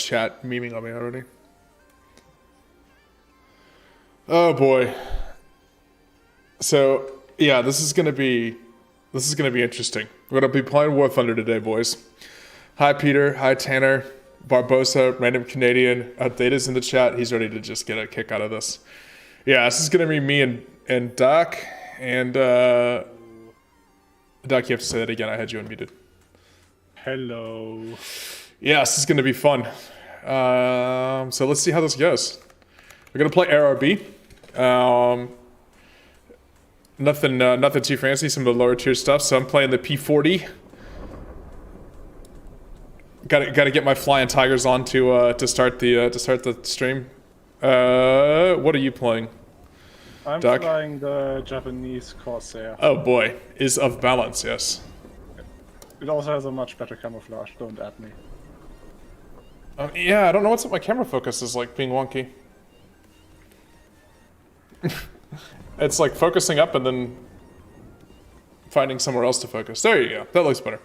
chat memeing on me already. Oh boy. So yeah, this is gonna be interesting. We're gonna be playing War Thunder today, boys. Hi Peter, hi Tanner, Barbosa, random Canadian. Data's in the chat. He's ready to just get a kick out of this. Yeah, this is gonna be me and Doc and Doc. You have to say that again. I had you unmuted. Hello. Yeah, this is gonna be fun. So let's see how this goes. We're gonna play ARB. Nothing too fancy. Some of the lower tier stuff. So I'm playing the P40. Got to get my flying tigers on to start the stream. What are you playing? I'm Doc? flying the Japanese Corsair. Oh boy, is of balance. Yes. It also has a much better camouflage. Don't at me. Yeah, I don't know what's up. My camera focus is like being wonky. It's like focusing up and then finding somewhere else to focus. There you go. That looks better.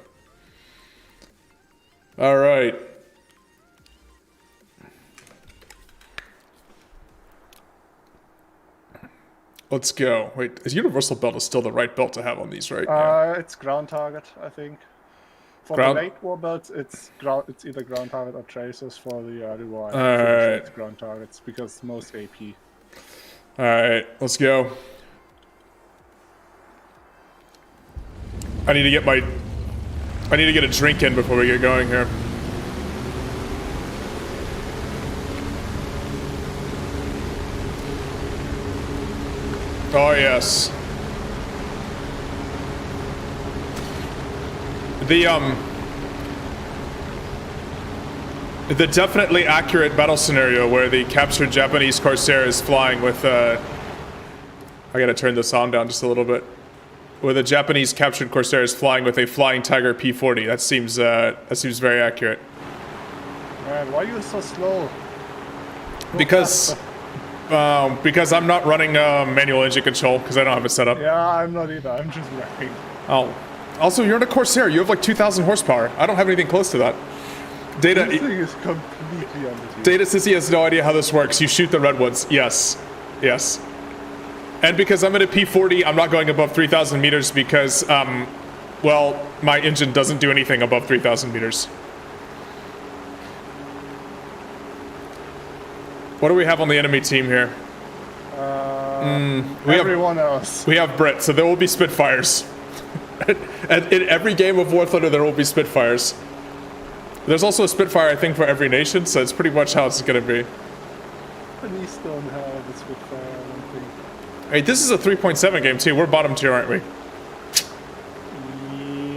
All right. Let's go. Wait, is universal belt is still the right belt to have on these, right? Yeah. It's ground target, I think. For Ground- the late war belts, it's either ground target or tracers. For the early war, Alright. it's ground targets because most AP. All right, let's go. I need to get a drink in before we get going here. Oh yes. The definitely accurate battle scenario where the captured Japanese Corsair is flying with I gotta turn the sound down just a little bit. Where the Japanese captured Corsair is flying with a Flying Tiger P40. That seems very accurate. Man, why are you so slow? Because I'm not running manual engine control because I don't have it set up. Yeah, I'm not either. I'm just wrecking. Oh. Also, you're in a Corsair. You have like 2,000 horsepower. I don't have anything close to that. Data. This thing is completely underused. Data says he has no idea how this works. You shoot the red ones. Yes. Yes. And because I'm in a P40, I'm not going above 3,000 meters because, well, my engine doesn't do anything above 3,000 meters. What do we have on the enemy team here? Everyone else. We have Brit, so there will be Spitfires. In every game of War Thunder, there will be Spitfires. There's also a Spitfire, I think, for every nation, so it's pretty much how it's going to be. Japanese don't have a Spitfire, I don't think. Hey, this is a 3.7 game, too. We're bottom tier, aren't we?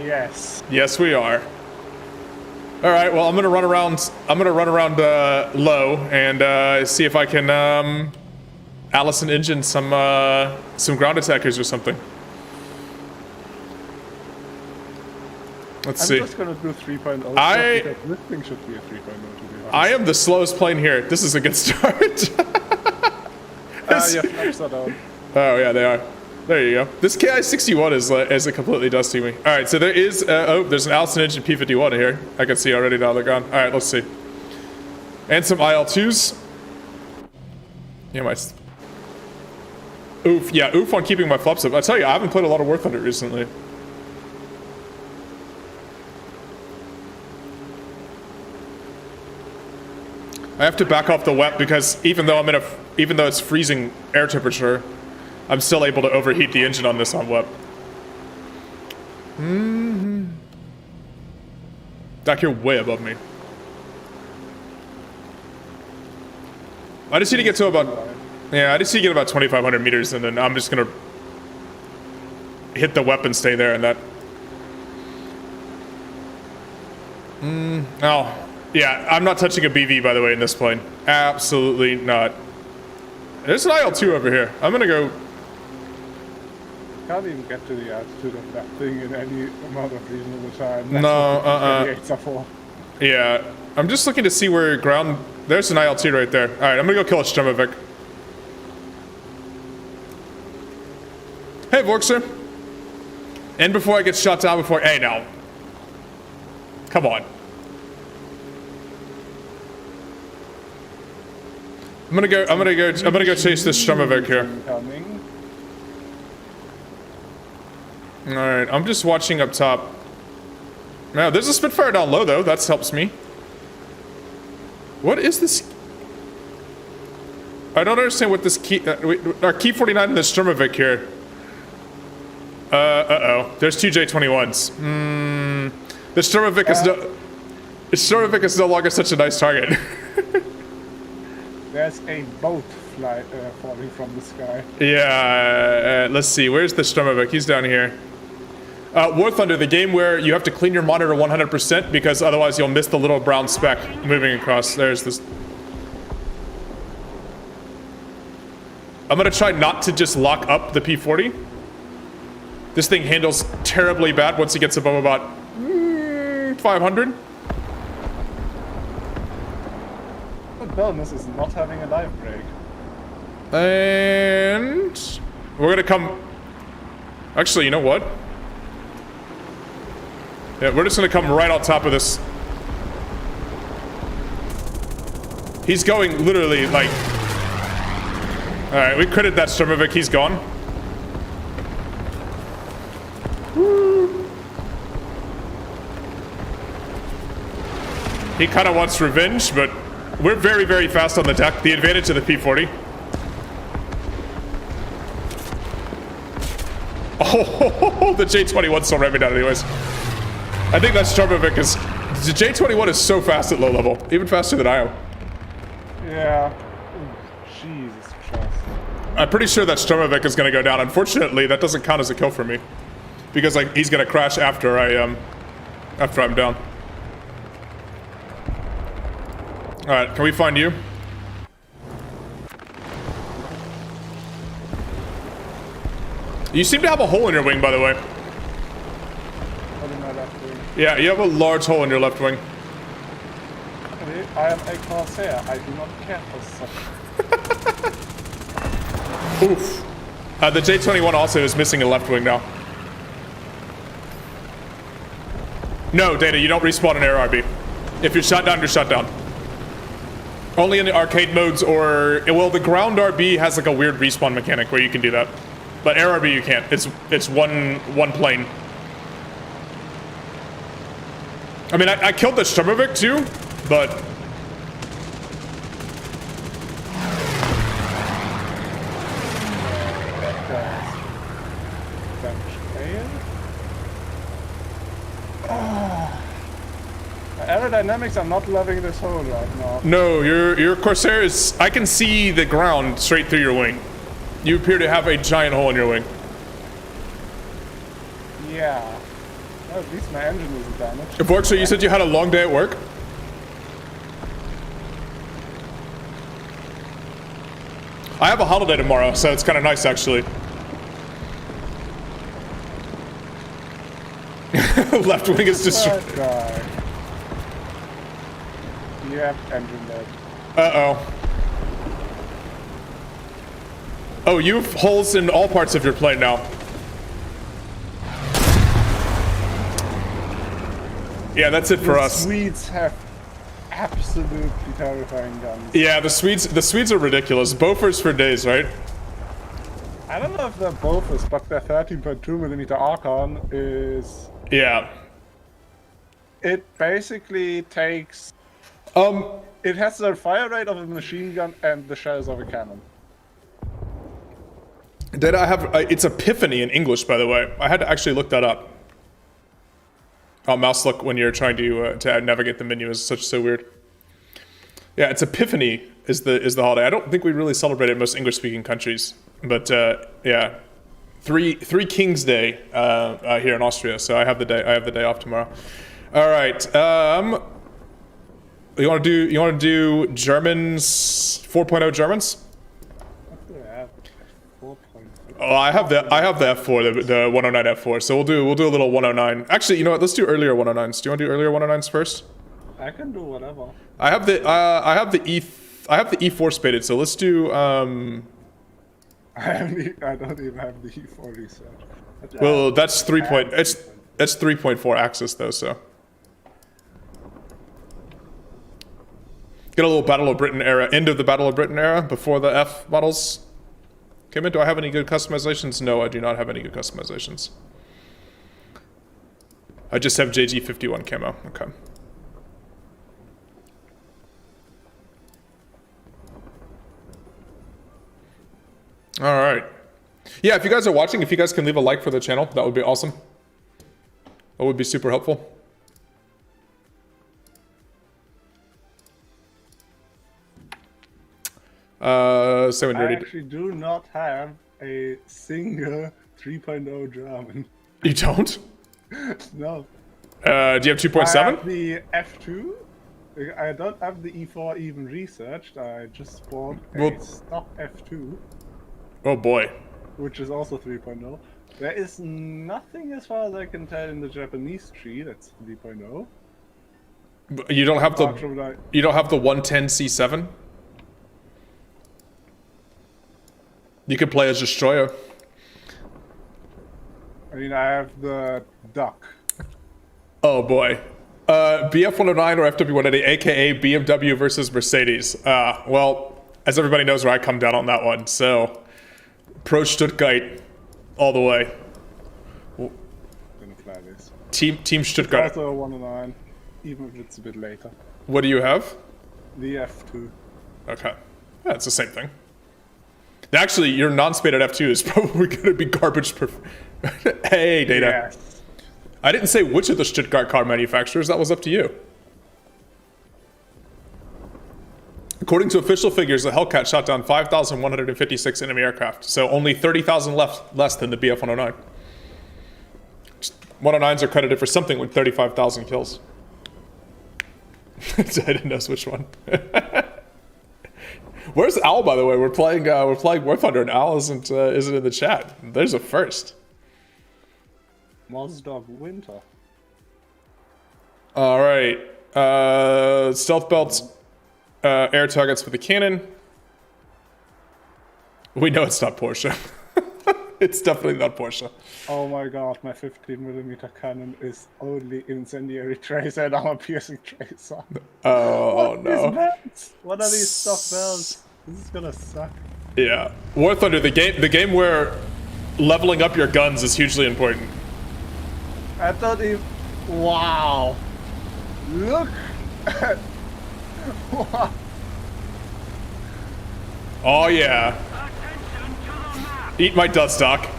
Yes. Yes, we are. All right, well, I'm gonna run around low and see if I can Allison engine some ground attackers or something. Let's see. I'm just gonna do 3.0 because this thing should be a 3.0 to be honest. I am the slowest plane here. This is a good start. Yeah, flaps are down. Oh yeah, they are. There you go. This KI-61 is a completely dusty me. All right, so there is there's an Allison engine P51 here. I can see already now they're gone. All right, let's see. And some IL-2s. Yeah, oof on keeping my flaps up. I tell you, I haven't played a lot of War Thunder recently. I have to back off the wet because even though it's freezing air temperature, I'm still able to overheat the engine on this on web. Doc, you're way above me. I just need to get to about 2,500 meters, and then I'm just gonna hit the weapon, stay there, and that. Oh, yeah, I'm not touching a BV, by the way, in this plane. Absolutely not. There's an IL-2 over here. I'm gonna go. Can't even get to the altitude of that thing in any amount of reasonable time. That's what the 38s are for. Yeah, I'm just looking to see where ground. There's an IL-2 right there. All right, I'm gonna go kill a Stromovic. Hey, Vorkser. And before I get shot down, hey, now. Come on. I'm gonna go chase this Sturmovik here. Coming. Alright, I'm just watching up top. Now, there's a Spitfire down low, though. That helps me. What is this? I don't understand what this key... our key 49 in the Sturmovik here. Uh-oh. There's two J21s. The Sturmovik is no... The Sturmovik is no longer such a nice target. There's a boat falling from the sky. Yeah, let's see. Where's the Sturmovik? He's down here. War Thunder, the game where you have to clean your monitor 100% because otherwise you'll miss the little brown speck moving across. There's this. I'm gonna try not to just lock up the P40. This thing handles terribly bad once it gets above about 500. The bonus is not having a dive break. And we're gonna come. Actually, you know what? Yeah, we're just gonna come right on top of this. He's going literally like... Alright, we critted that Sturmovik, he's gone. Woo. He kind of wants revenge, but we're very, very fast on the deck. The advantage of the P40. Oh, the J21 still ramming down anyways. I think that Sturmovik is... The J21 is so fast at low level. Even faster than I am. Yeah. Jesus Christ. I'm pretty sure that Sturmovik is going to go down. Unfortunately, that doesn't count as a kill for me. Because like he's going to crash after I'm down. Alright, can we find you? You seem to have a hole in your wing, by the way. Yeah, you have a large hole in your left wing. I am a Corsair. I do not care for such. Oof. The J21 also is missing a left wing now. No, Data, you don't respawn an air RB. If you're shot down, you're shot down. Only in the arcade modes or... Well, the ground RB has like a weird respawn mechanic where you can do that. But air RB you can't. It's one plane. I mean, I killed the Sturmovik too, but... Aerodynamics, I'm not loving this hole right now. No, your Corsair is... I can see the ground straight through your wing. You appear to have a giant hole in your wing. Yeah. Well, at least my engine isn't damaged. Vork, so you said you had a long day at work? I have a holiday tomorrow, so it's kind of nice, actually. Left wing is destroyed. Yep, engine dead. Uh-oh. Oh, you have holes in all parts of your plane now. Yeah, that's it for us. The Swedes have absolutely terrifying guns. Yeah, the Swedes are ridiculous. Bofors for days, right? I don't know if they're Bofors, but their 13.2mm Archon is... Yeah. It basically takes... It has the fire rate of a machine gun and the shells of a cannon. Did I have... it's Epiphany in English, by the way. I had to actually look that up. Oh, mouse look when you're trying to navigate the menu is so weird. Yeah, it's Epiphany is the holiday. I don't think we really celebrate it in most English-speaking countries, but yeah, three Kings Day here in Austria. So I have the day off tomorrow. All right, you want to do Germans 4.0 Germans? Oh, I have the F4, the 109 F4. So we'll do a little 109. Actually, you know what? Let's do earlier 109s. Do you want to do earlier 109s first? I can do whatever. I have the E4 spaded. So let's do I don't even have the E4 research. Well, that's 3.4 axis though. So Get a little Battle of Britain era, end of the Battle of Britain era before the F models came in. Do I have any good customizations? No, I do not have any good customizations. I just have JG51 camo. Okay. All right. Yeah, if you guys are watching, if you guys can leave a like for the channel, that would be awesome. That would be super helpful. I actually do not have a single 3.0 German. You don't? No. Do you have 2.7? I have the F2. I don't have the E4 even researched. I just bought a stock F2. Oh boy. Which is also 3.0. There is nothing, as far as I can tell, in the Japanese tree that's 3.0. You don't have the 110 C7? You could play as Destroyer. I mean, I have the Duck. Oh boy. BF109 or FW180, aka BMW versus Mercedes. Well, as everybody knows where I come down on that one, so pro Stuttgart all the way. Gonna fly this. Team Stuttgart. It's also a 109, even if it's a bit later. What do you have? The F2. Okay. Yeah, it's the same thing. Actually, your non-spaded F2 is probably going to be garbage. Hey, Data. Yes. I didn't say which of the Stuttgart car manufacturers. That was up to you. According to official figures, the Hellcat shot down 5,156 enemy aircraft, so only 30,000 less than the BF-109. 109s are credited for something with 35,000 kills. I didn't know which one. Where's Al, by the way? We're playing War Thunder, and Al isn't in the chat. There's a first. Mozdog Winter. All right. Stealth belts, air targets for the cannon. We know it's not Porsche. It's definitely not Porsche. Oh my god, my 15mm cannon is only incendiary tracer and armor piercing tracer. Oh no. What are these stock bells? This is gonna suck. Yeah. War Thunder, the game where leveling up your guns is hugely important. I thought if... Wow. Look at... Wow. Oh yeah. Eat my dust, Doc.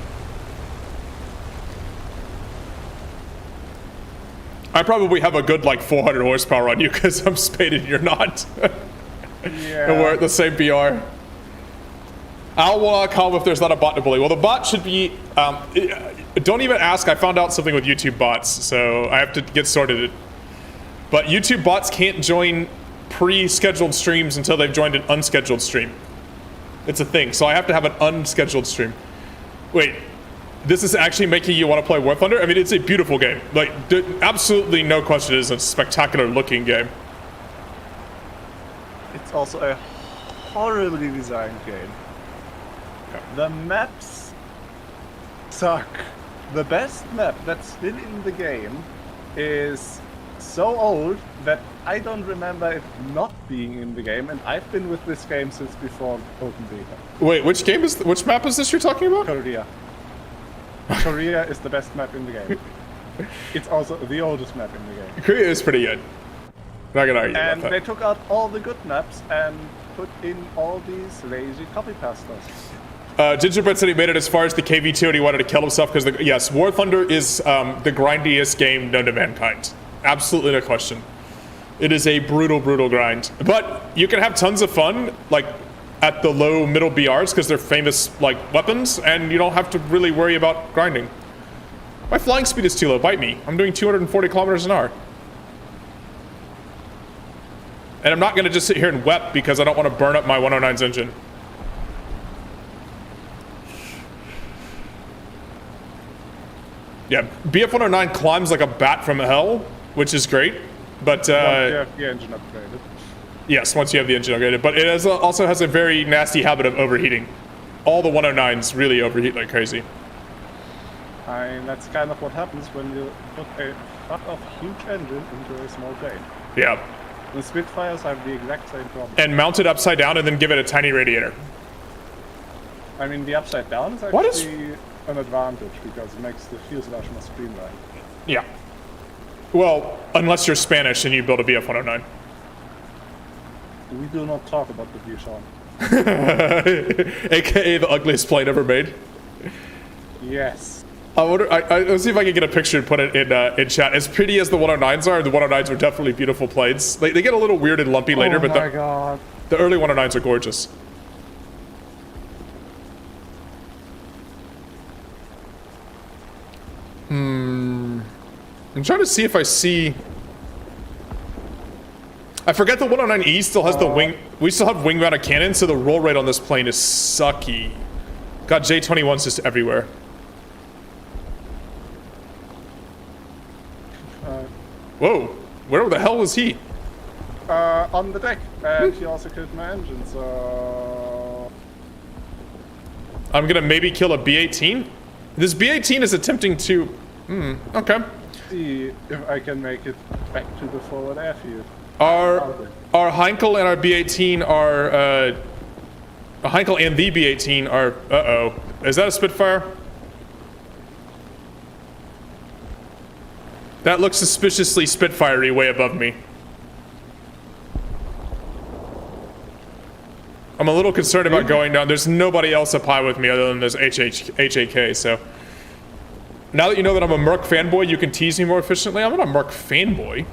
I probably have a good like 400 horsepower on you because I'm spaded and you're not. Yeah. And we're at the same BR. Al will not call if there's not a bot to bully. Well, the bot should be... don't even ask. I found out something with YouTube bots, so I have to get sorted. But YouTube bots can't join pre-scheduled streams until they've joined an unscheduled stream. It's a thing, so I have to have an unscheduled stream. Wait, this is actually making you want to play War Thunder? I mean, it's a beautiful game. Like, absolutely no question, it is a spectacular looking game. It's also a horribly designed game. Okay. The maps suck. The best map that's still in the game is so old that I don't remember it not being in the game, and I've been with this game since before open beta. Wait, which map is this you're talking about? Korea. Korea is the best map in the game. It's also the oldest map in the game. Korea is pretty good. Not gonna argue And about they that. took out all the good maps and put in all these lazy copy pastas. Gingerbread said he made it as far as the KV2 and he wanted to kill himself because, yes, War Thunder is the grindiest game known to mankind. Absolutely no question. It is a brutal, brutal grind. But you can have tons of fun, like, at the low middle BRs because they're famous, like, weapons, and you don't have to really worry about grinding. My flying speed is too low. Bite me. I'm doing 240 kilometers an hour. And I'm not going to just sit here and wep because I don't want to burn up my 109's engine. Yeah, BF-109 climbs like a bat from hell, which is great, but... Once you have the engine upgraded. Yes, once you have the engine upgraded, but it also has a very nasty habit of overheating. All the 109s really overheat like crazy. I mean, that's kind of what happens when you put a fuck-off huge engine into a small plane. Yeah. The Spitfires have the exact same problem. And mount it upside down and then give it a tiny radiator. I mean, the upside down is What is- actually an advantage because it makes the fuselage more streamlined. Yeah. Well, unless you're Spanish and you build a BF-109. We do not talk about the Buchon. AKA the ugliest plane ever made. Yes. Let's see if I can get a picture and put it in chat. As pretty as the 109s are, the 109s are definitely beautiful planes. They get a little weird and lumpy later, but God. the early 109s are gorgeous. I'm trying to see if I see... I forget the 109E still has the wing... We still have wing-mounted cannons, so the roll rate on this plane is sucky. Got J-21s just everywhere. Whoa, where the hell was he? On the deck, and he also killed my engine, so... I'm gonna maybe kill a B-18? This B-18 is attempting to... okay. See if I can make it back to the forward airfield. Our Heinkel and our B-18 are... Heinkel and the B-18 are... Uh-oh. Is that a Spitfire? That looks suspiciously Spitfire-y way above me. I'm a little concerned about going down. There's nobody else up high with me other than this HAK, so... Now that you know that I'm a Merc fanboy, you can tease me more efficiently. I'm not a Merc fanboy.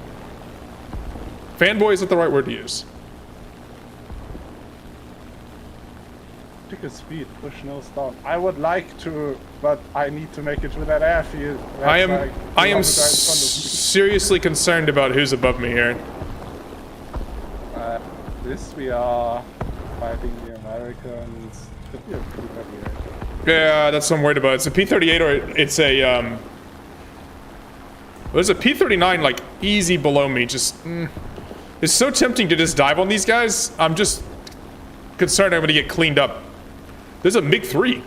Fanboy isn't the right word to use. Pick a speed, push nose down. I would like to, but I need to make it to that airfield. I am seriously concerned about who's above me here. This we are fighting the Americans. Could be a pretty heavy airfield. Yeah, that's what I'm worried about. It's a P-38 or it's a, there's a P-39 like easy below me, just, It's so tempting to just dive on these guys. I'm just concerned I'm gonna get cleaned up. There's a MiG-3.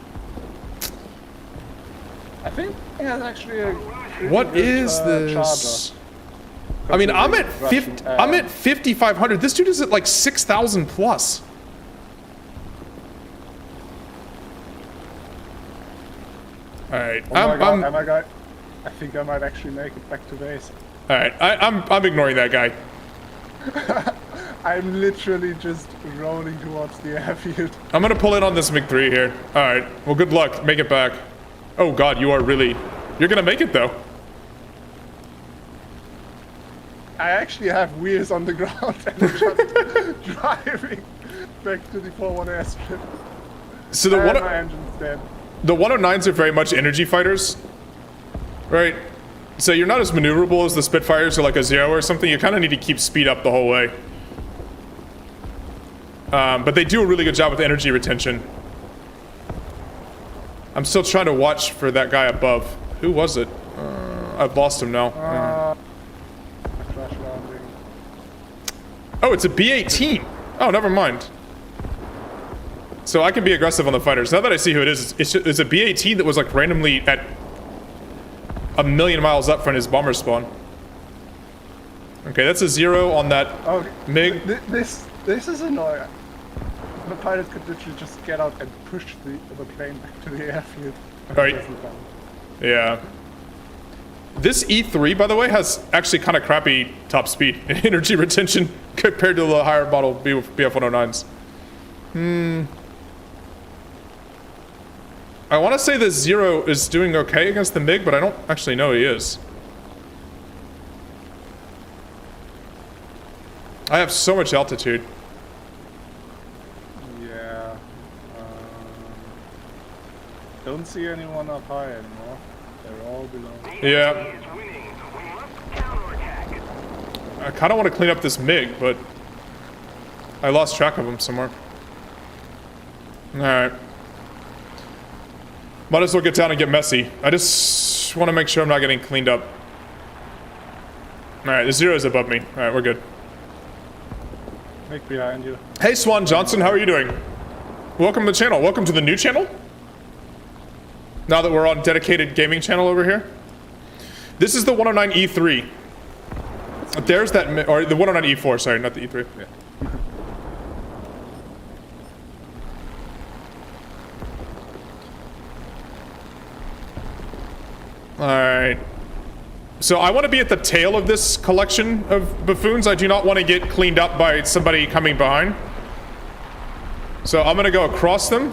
I think it has actually a What is this? I mean, I'm at 5,500. This dude is at like 6,000 plus. All right, oh my god, I think I might actually make it back to base. All right, I'm ignoring that guy. I'm literally just rolling towards the airfield. I'm gonna pull in on this MiG-3 here. All right, well, good luck. Make it back. Oh god, you are really... You're gonna make it though. I actually have wheels on the ground and I'm just driving back to the 4-1 airstrip. So the my engine's dead. The 109s are very much energy fighters, right? So you're not as maneuverable as the Spitfires or like a Zero or something. You kind of need to keep speed up the whole way. But they do a really good job with energy retention. I'm still trying to watch for that guy above. Who was it? I've lost him now. Crash landing. Oh, it's a B-18. Oh, never mind. So I can be aggressive on the fighters. Now that I see who it is, it's a B-18 that was like randomly at 1,000,000 miles up from his bomber spawn. Okay, that's a Zero on that MiG. This is annoying. The pilot could literally just get out and push the plane back to the airfield. Right. Yeah. This E3, by the way, has actually kind of crappy top speed and energy retention compared to the higher model BF-109s. I want to say the Zero is doing okay against the MiG, but I don't actually know he is. I have so much altitude. Yeah. Don't see anyone up high anymore. They're all below. Yeah. I kind of want to clean up this MiG, but I lost track of him somewhere. Alright. Might as well get down and get messy. I just want to make sure I'm not getting cleaned up. Alright, the Zero's above me. Alright, we're good. Make behind you. Hey Swan Johnson, how are you doing? Welcome to the channel. Welcome to the new channel. Now that we're on dedicated gaming channel over here. This is the 109E3. There's that, or the one on E4, sorry, not the E3. Yeah. Alright. So I want to be at the tail of this collection of buffoons. I do not want to get cleaned up by somebody coming behind. So I'm going to go across them.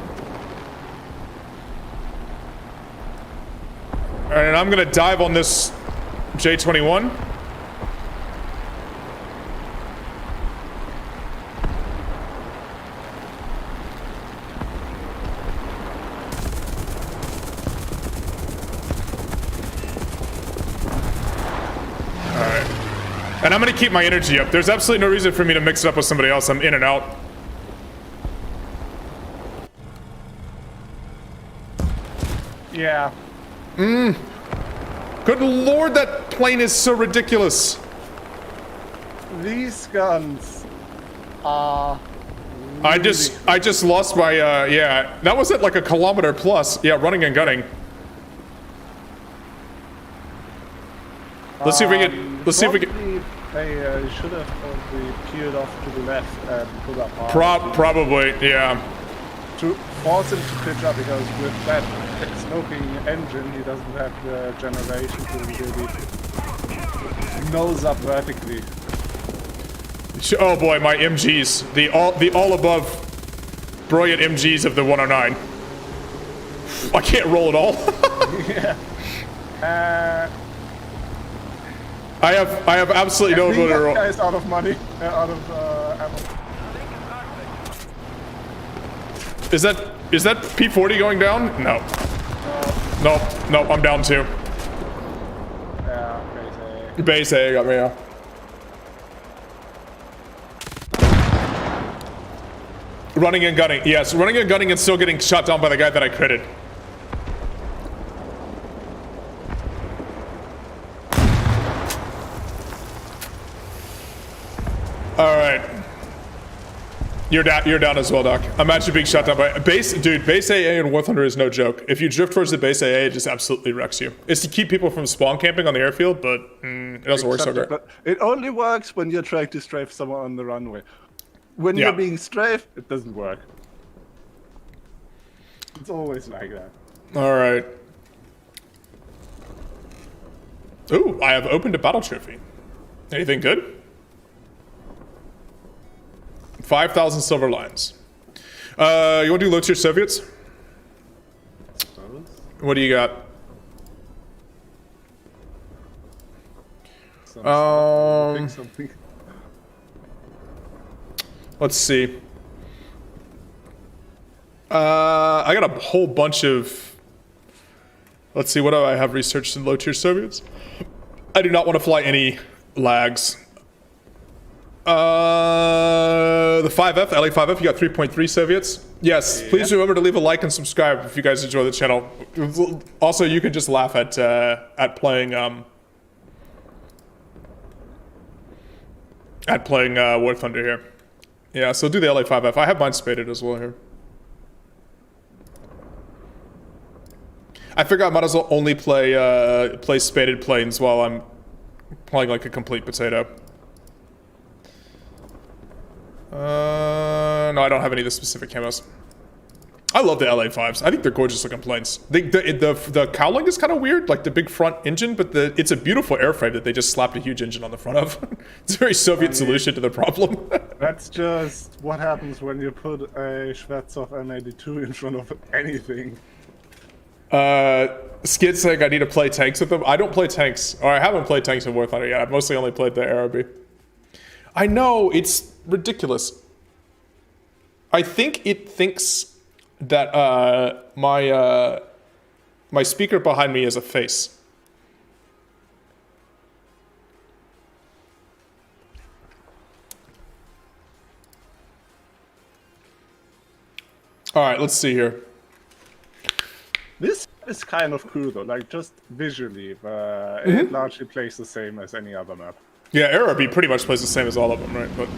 Alright, and I'm going to dive on this J21. And I'm gonna keep my energy up. There's absolutely no reason for me to mix it up with somebody else. I'm in and out. Yeah. Good lord, that plane is so ridiculous. These guns are I just lost my, yeah. That was at like a kilometer plus. Yeah, running and gunning. Let's see if we can, let's see if we can. They should have probably peeled off to the left and put up Probably, yeah. to force him to pitch up, because with that smoking engine, he doesn't have the generation to really nose up vertically. Oh boy, my MGs. The all above brilliant MGs of the 109. I can't roll at all. Yeah. I have absolutely no ability to roll. Guy's out of money, out of ammo. Is that P40 going down? No. Nope. Nope. I'm down too. Yeah, crazy. Base A got me. Yeah. Running and gunning. Yes, running and gunning and still getting shot down by the guy that I critted. All right. You're down as well, Doc. I'm actually being shot down by base AA in War Thunder is no joke. If you drift towards the base AA, it just absolutely wrecks you. It's to keep people from spawn camping on the airfield, but it doesn't work so great. But it only works when you're trying to strafe someone on the runway. When you're being strafed, it doesn't work. It's always like that. All right. Ooh, I have opened a battle trophy. Anything good? 5,000 silver lines. You want to do low tier Soviets? What do you got? Something. Let's see. I got a whole bunch of. Let's see. What do I have researched in low tier Soviets? I do not want to fly any lags. The 5F, LA5F, you got 3.3 Soviets. Yes, yeah. Please remember to leave a like and subscribe if you guys enjoy the channel. Also, you can just laugh at playing War Thunder here. Yeah, so do the LA5F. I have mine spaded as well here. I figure I might as well only play spaded planes while I'm playing like a complete potato. No, I don't have any of the specific camos. I love the LA5s. I think they're gorgeous looking planes. The cowling is kind of weird, like the big front engine, but it's a beautiful airframe that they just slapped a huge engine on the front of. It's a very Soviet solution to the problem. That's just what happens when you put a Schwarzkopf M82 in front of anything. Skid saying I need to play tanks with them. I don't play tanks, or I haven't played tanks in War Thunder yet. I've mostly only played the ARB. I know, it's ridiculous. I think it thinks that my speaker behind me is a face. All right, let's see here. This is kind of cool though, like just visually, it largely plays the same as any other map. Yeah, ARB pretty much plays the same as all of them, right? But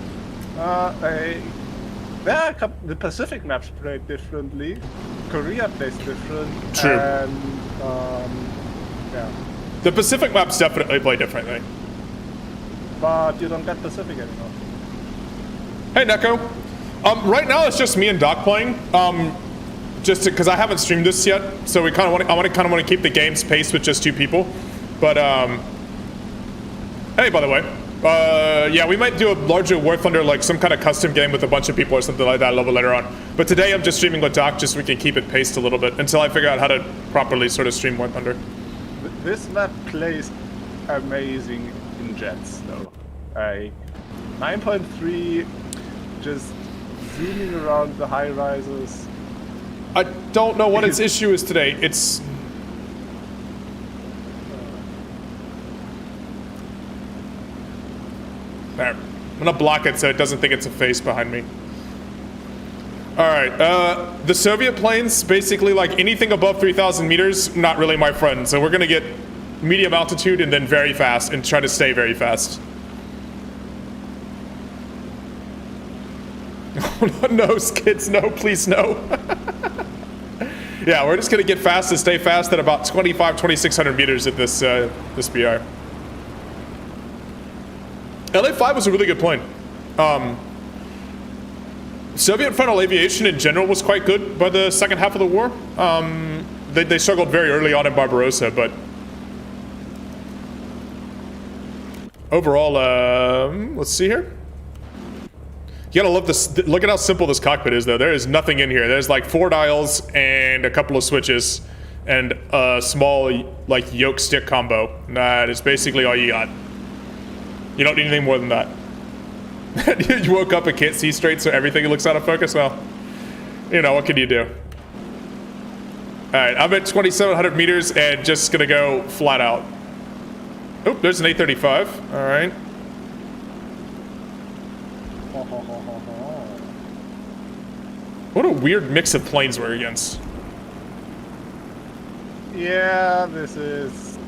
the Pacific maps play differently. Korea plays different. True. And yeah. The Pacific maps definitely play differently. but you don't get Pacific anymore. Hey, Neko. Right now it's just me and Doc playing. Just because I haven't streamed this yet, so we kind of want to keep the game's pace with just 2 people. But hey, by the way, yeah, we might do a larger War Thunder, like some kind of custom game with a bunch of people or something like that a little later on. But today I'm just streaming with Doc, just so we can keep it paced a little bit until I figure out how to properly sort of stream War Thunder. This map plays amazing in jets, though. 9.3, just zooming around the high rises. I don't know what its issue is today. It's... There. I'm gonna block it so it doesn't think it's a face behind me. Alright, the Soviet planes, basically like anything above 3,000 meters, not really my friend. So we're gonna get medium altitude and then very fast and try to stay very fast. Oh, no, kids, no, please, no. Yeah, we're just gonna get fast and stay fast at about 2,600 meters at this this BR. LA-5 was a really good plane. Soviet frontal aviation in general was quite good by the second half of the war. They struggled very early on in Barbarossa, but overall, let's see here. You gotta love this. Look at how simple this cockpit is, though. There is nothing in here. There's like 4 dials and a couple of switches and a small like yoke stick combo. That is basically all you got. You don't need anything more than that. You woke up and can't see straight, so everything looks out of focus? Well, you know, what can you do? Alright, I'm at 2,700 meters and just gonna go flat out. Oh, there's an A-35. Alright. What a weird mix of planes we're against. Yeah, this is...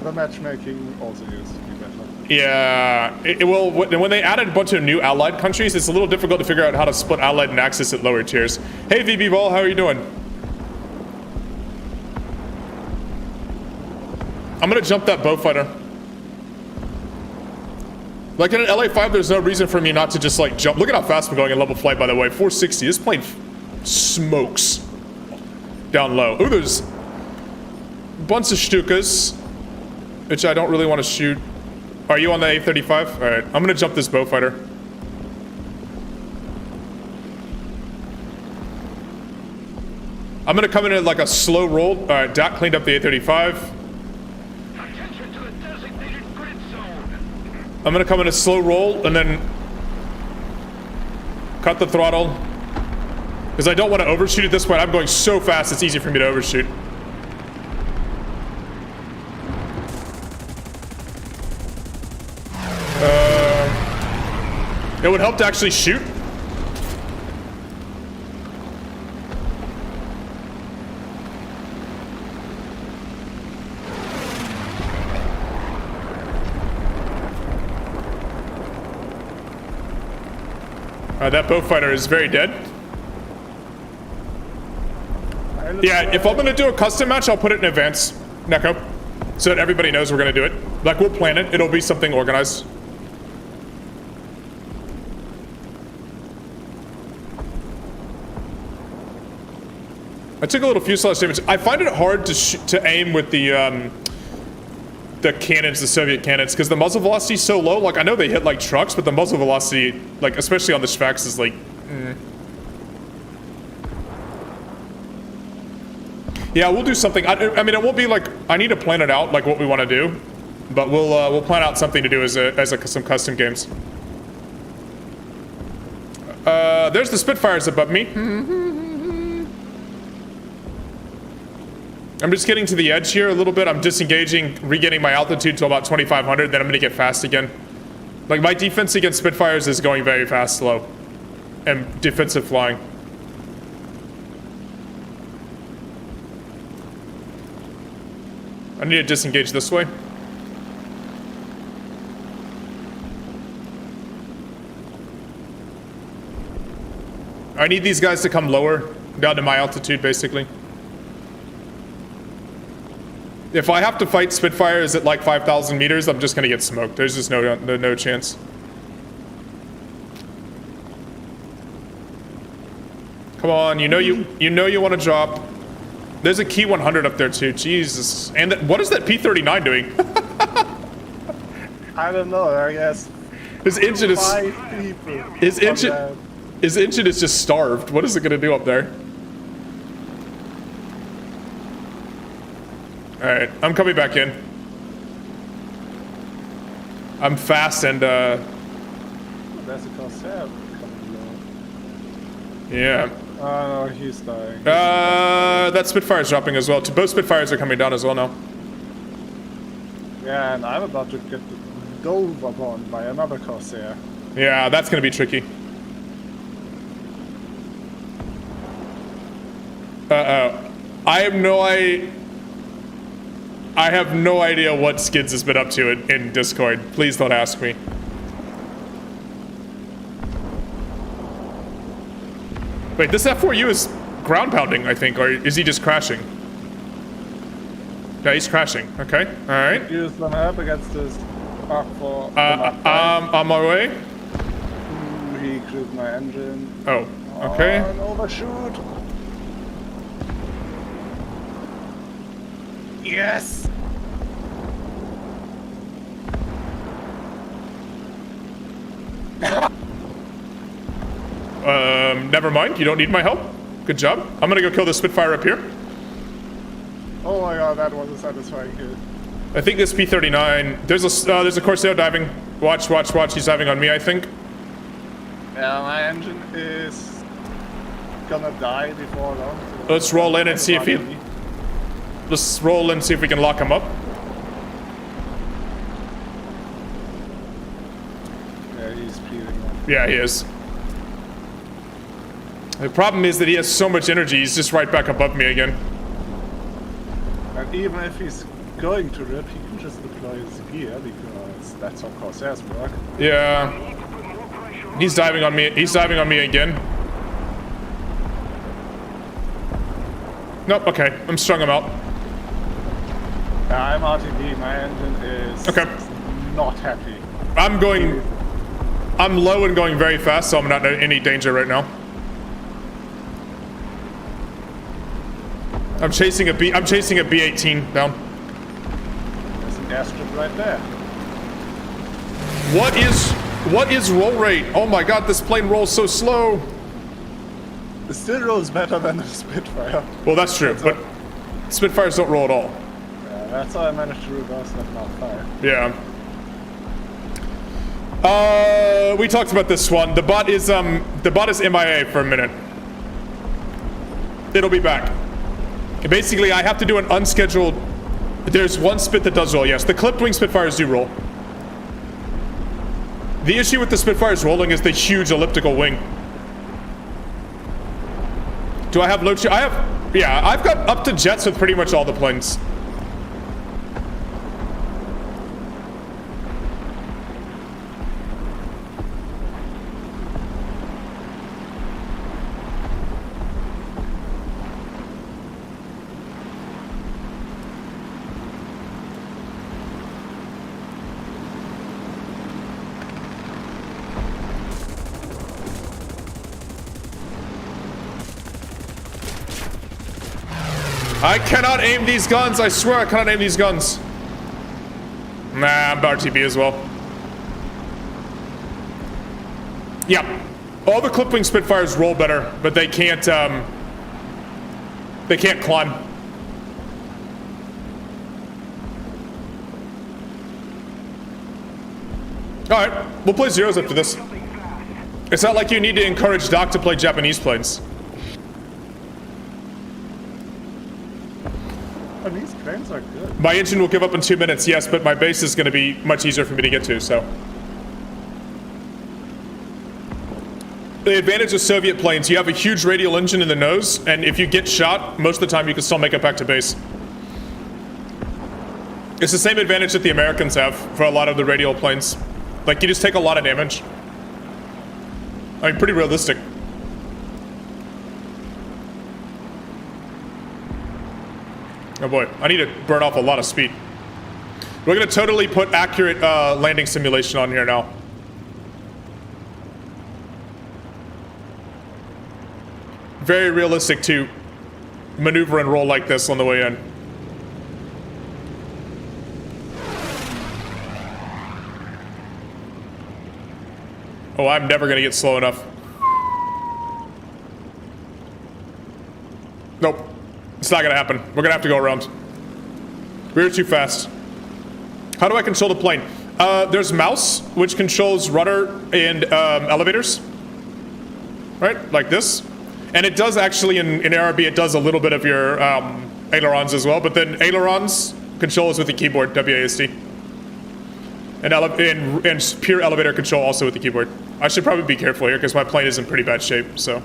The matchmaking also used to be better. Yeah, well, when they added a bunch of new allied countries, it's a little difficult to figure out how to split allied and Axis at lower tiers. Hey, VB Ball, how are you doing? I'm gonna jump that Beaufighter. Like in an LA-5, there's no reason for me not to just like jump. Look at how fast I'm going in level flight, by the way. 460, this plane smokes down low. Ooh, there's a bunch of Stukas, which I don't really want to shoot. Are you on the A-35? All right, I'm gonna jump this Beaufighter. I'm gonna come in at like a slow roll. All right, Doc cleaned up the A-35. I'm gonna come in a slow roll and then cut the throttle because I don't want to overshoot at this point. I'm going so fast it's easy for me to overshoot. It would help to actually shoot. That Beaufighter is very dead. Yeah, if I'm gonna do a custom match, I'll put it in advance, Neko, so that everybody knows we're gonna do it. Like, we'll plan it. It'll be something organized. I took a little fuselage damage. I find it hard to aim with the cannons, the Soviet cannons, because the muzzle velocity is so low. Like, I know they hit like trucks, but the muzzle velocity, like, especially on the Schwachs, is like, Yeah, we'll do something. I mean, it won't be like, I need to plan it out, like what we want to do, but we'll plan out something to do as some custom games. There's the Spitfires above me. I'm just getting to the edge here a little bit. I'm disengaging, regaining my altitude to about 2,500, then I'm gonna get fast again. Like, my defense against Spitfires is going very fast, slow, and defensive flying. I need to disengage this way. I need these guys to come lower, down to my altitude, basically. If I have to fight Spitfires at like 5,000 meters, I'm just gonna get smoked. There's just no chance. Come on, you know you want to drop. There's a Key 100 up there too. Jesus. And what is that P39 doing? I don't know. I guess His engine is 5 people. his engine is just starved. What is it gonna do up there? All right, I'm coming back in. I'm fast and There's a Corsair coming low. yeah. Oh no, he's dying. That Spitfire's dropping as well. Both Spitfires are coming down as well now. Yeah, and I'm about to get dove upon by another Corsair. Yeah, that's gonna be tricky. I have no idea what Skids has been up to in Discord. Please don't ask me. Wait, this F4U is ground pounding, I think, or is he just crashing? Yeah, he's crashing. Okay, all right. Use them up against this for on my way. Ooh, he cruised my engine. Oh, okay. An overshoot. Yes. Never mind. You don't need my help. Good job. I'm gonna go kill the Spitfire up here. Oh my god, that was a satisfying kill. I think this P39. There's a Corsair diving. Watch. He's diving on me, I think. Yeah, my engine is gonna die before long. So Let's roll in and see if he. Let's roll in and see if we can lock him up. Yeah, he's peeling off. Yeah, he is. The problem is that he has so much energy. He's just right back above me again. And even if he's going to rip, he can just deploy his gear because that's how Corsairs work. Yeah. He's diving on me. He's diving on me again. Nope. Okay, I'm strung him out. Yeah, I'm RTD. My engine is not happy. I'm low and going very fast, so I'm not in any danger right now. I'm chasing a B18 down. There's an airstrip right there. What is roll rate? Oh my god, this plane rolls so slow. It still rolls better than the Spitfire. Well, that's true, but Spitfires don't roll at all. Yeah, that's how I managed to reverse that Mark 5. Yeah. We talked about this one. The bot is MIA for a minute. It'll be back. Basically, I have to do an unscheduled. There's one Spit that does roll. Yes, the clipped wing Spitfires do roll. The issue with the Spitfires rolling is the huge elliptical wing. Do I have load? Yeah, I've got up to jets with pretty much all the planes. I cannot aim these guns. I swear I cannot aim these guns. Nah, I'm RTB as well. Yeah. All the clip wing Spitfires roll better, but they can't climb. Alright, we'll play zeros after this. It's not like you need to encourage Doc to play Japanese planes. These planes are good. My engine will give up in 2 minutes, yes, but my base is going to be much easier for me to get to, so. The advantage of Soviet planes, you have a huge radial engine in the nose, and if you get shot, most of the time you can still make it back to base. It's the same advantage that the Americans have for a lot of the radial planes. Like, you just take a lot of damage. I mean, pretty realistic. Oh boy, I need to burn off a lot of speed. We're gonna totally put accurate landing simulation on here now. Very realistic to maneuver and roll like this on the way in. Oh, I'm never gonna get slow enough. Nope. It's not gonna happen. We're gonna have to go around. We're too fast. How do I control the plane? There's mouse, which controls rudder and elevators. Right? Like this. And it does actually, in ARB, it does a little bit of your ailerons as well, but then ailerons controls with the keyboard, WASD. And pure elevator control also with the keyboard. I should probably be careful here because my plane is in pretty bad shape, so.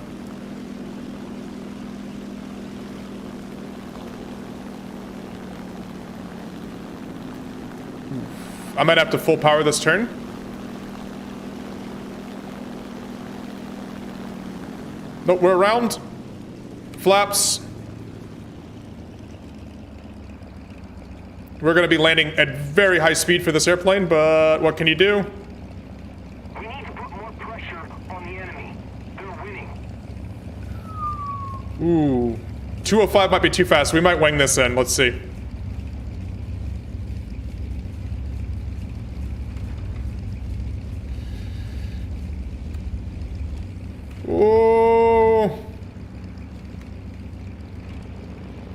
I might have to full power this turn. Nope, we're around. Flaps. We're going to be landing at very high speed for this airplane, but what can you do? We need to put more pressure on the enemy. They're winning. Ooh. 205 might be too fast. We might wing this in. Let's see. Oh.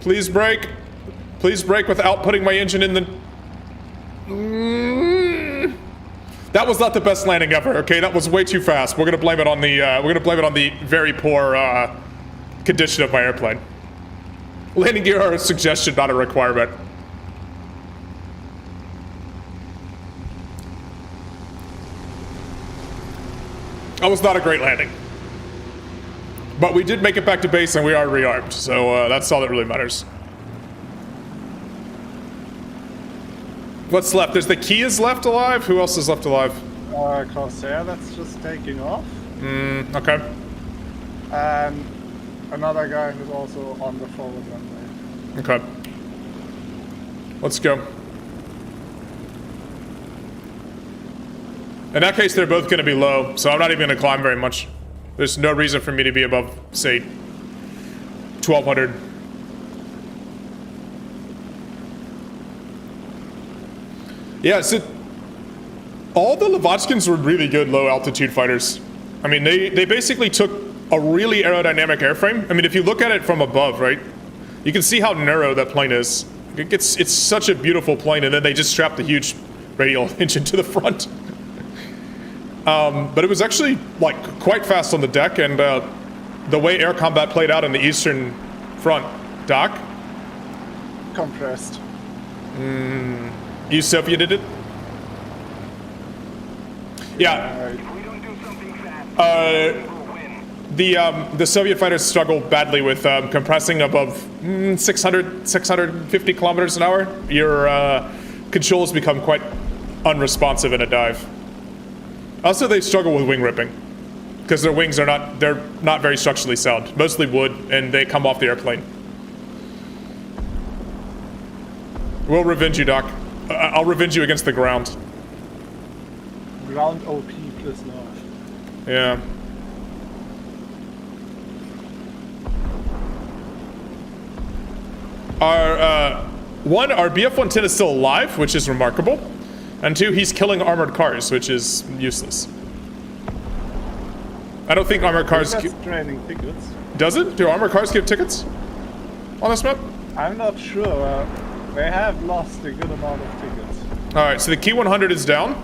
Please brake. Please brake without putting my engine in the... That was not the best landing ever, okay? That was way too fast. We're gonna blame it on the, very poor, condition of my airplane. Landing gear are a suggestion, not a requirement. That was not a great landing. But we did make it back to base and we are rearmed, so that's all that really matters. What's left? There's the Kies left alive? Who else is left alive? Corsair, that's just taking off. Okay. And another guy who's also on the forward runway. Okay. Let's go. In that case, they're both going to be low, so I'm not even going to climb very much. There's no reason for me to be above, say, 1,200. Yeah, so all the Lavochkins were really good low-altitude fighters. I mean, they basically took a really aerodynamic airframe. I mean, if you look at it from above, right, you can see how narrow that plane is. It's such a beautiful plane, and then they just strapped a huge radial engine to the front. But it was actually, like, quite fast on the deck, and the way air combat played out in the eastern front, Doc? Compressed. You Sovieted it? Yeah. If we don't do something fast, we'll win. The Soviet fighters struggled badly with compressing above 650 kilometers an hour. Your controls become quite unresponsive in a dive. Also, they struggle with wing ripping because their wings are they're not very structurally sound, mostly wood, and they come off the airplane. We'll revenge you, Doc. I'll revenge you against the ground. Ground OP plus north. Yeah. Our BF-110 is still alive, which is remarkable. And two, he's killing armored cars, which is useless. I don't think armored cars... That's training tickets. Does it? Do armored cars give tickets on this map? I'm not sure. They have lost a good amount of tickets. Alright, so the Key 100 is down.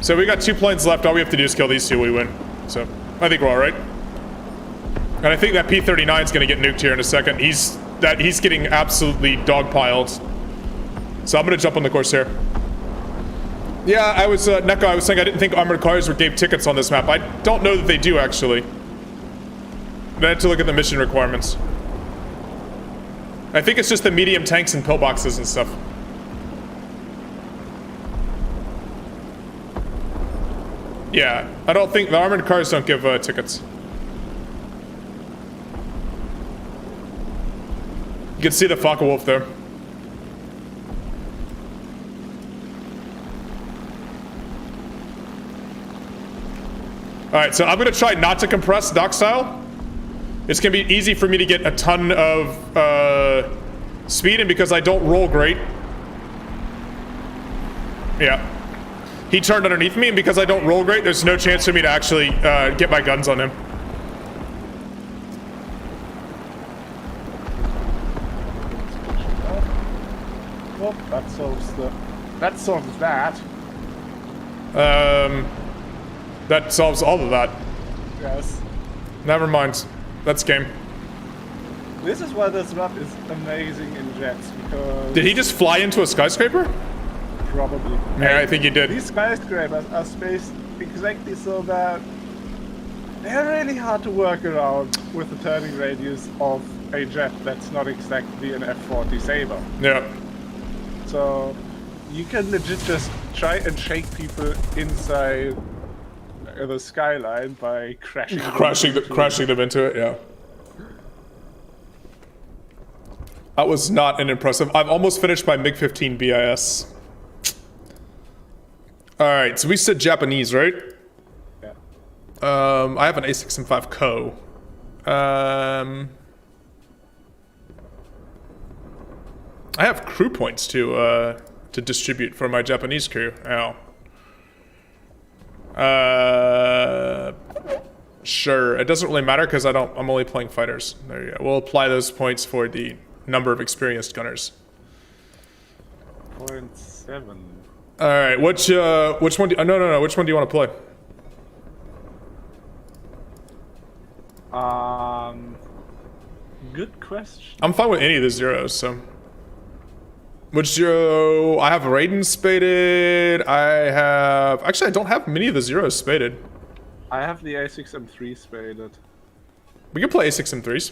So we got 2 planes left. All we have to do is kill these 2, we win. So, I think we're alright. And I think that P-39 is going to get nuked here in a second. He's getting absolutely dogpiled. So I'm going to jump on the Corsair. Yeah, I was, Neko, I was saying I didn't think armored cars gave tickets on this map. I don't know that they do, actually. I had to look at the mission requirements. I think it's just the medium tanks and pillboxes and stuff. Yeah, I don't think the armored cars don't give tickets. You can see the Focke-Wulf there. Alright, so I'm gonna try not to compress dock style. It's gonna be easy for me to get a ton of speed, and because I don't roll great. Yeah. He turned underneath me, and because I don't roll great, there's no chance for me to actually get my guns on him. Well, that solves that. That solves all of that. Yes. Never mind. That's game. This is why this map is amazing in jets, because... Did he just fly into a skyscraper? Probably. Yeah, I think he did. These skyscrapers are spaced exactly so that they're really hard to work around with the turning radius of a jet that's not exactly an F-40 Sabre. Yeah. So you can legit just try and shake people inside the skyline by crashing them into it, yeah. That was not an impressive. I've almost finished my MiG-15 BIS. Alright, so we said Japanese, right? Yeah. I have an A6M5 Co. I have crew points to distribute for my Japanese crew. Ow. Sure. It doesn't really matter because I'm only playing fighters. There you go. We'll apply those points for the number of experienced gunners. 0.7. All right. Which one? No. Which one do you want to play? Good question. I'm fine with any of the zeros. So, which zero? I have Raiden spaded. Actually, I don't have many of the zeros spaded. I have the A6M3 spaded. We can play A6M3s.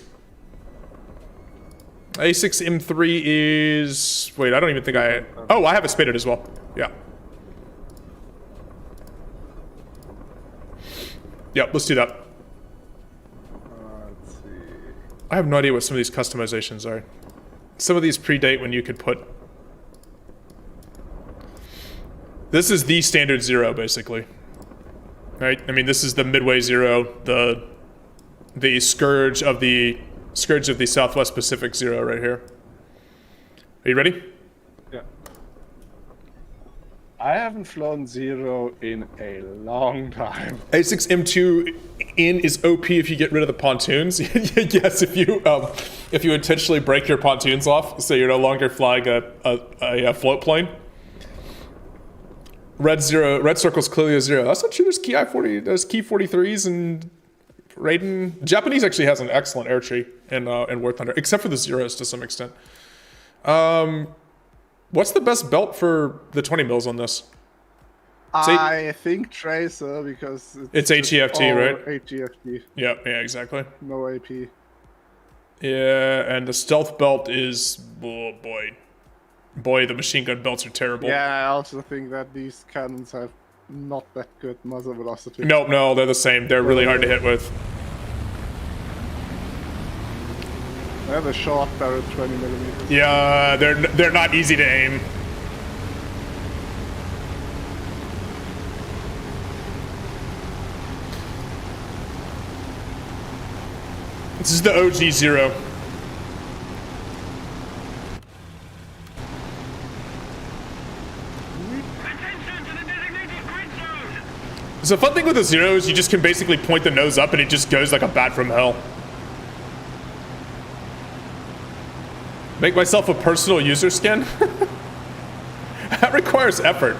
A6M3 is... Wait, I don't even think I... Oh, I have it spaded as well. Yeah. Yeah, let's do that. Let's see. I have no idea what some of these customizations are. Some of these predate when you could put... This is the standard zero, basically. Right? I mean, this is the Midway zero, the scourge of the Southwest Pacific zero right here. Are you ready? Yeah. I haven't flown zero in a long time. A6M2 in is OP if you get rid of the pontoons. Yes, if you intentionally break your pontoons off, so you're no longer flying a float plane. Red circle's clearly a zero. That's not true. There's there's Key 43s and Raiden. Japanese actually has an excellent air tree in War Thunder, except for the zeros to some extent. What's the best belt for the 20 mils on this? I think Tracer, because it's HEFT, right? HEFT. Yeah, exactly. No AP. Yeah, and the stealth belt is, oh boy, the machine gun belts are terrible. Yeah, I also think that these cannons have not that good muzzle velocity. No, they're the same. They're really hard to hit with. They have a short barrel, 20 millimeters. Yeah, they're not easy to aim. This is the OG zero. So the fun thing with the zero is you just can basically point the nose up and it just goes like a bat from hell. Make myself a personal user skin? That requires effort.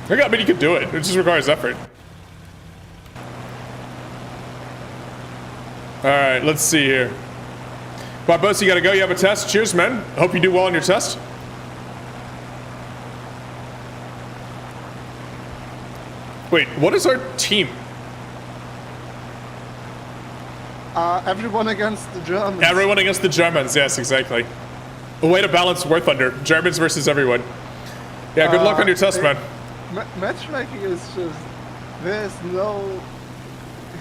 I mean, you could do it. It just requires effort. Alright, let's see here. Barbosa, you gotta go. You have a test. Cheers, man. Hope you do well on your test. Wait, what is our team? Everyone against the Germans. Everyone against the Germans, yes, exactly. A way to balance War Thunder. Germans versus everyone. Yeah, good luck on your test, man. Matchmaking is just... There's no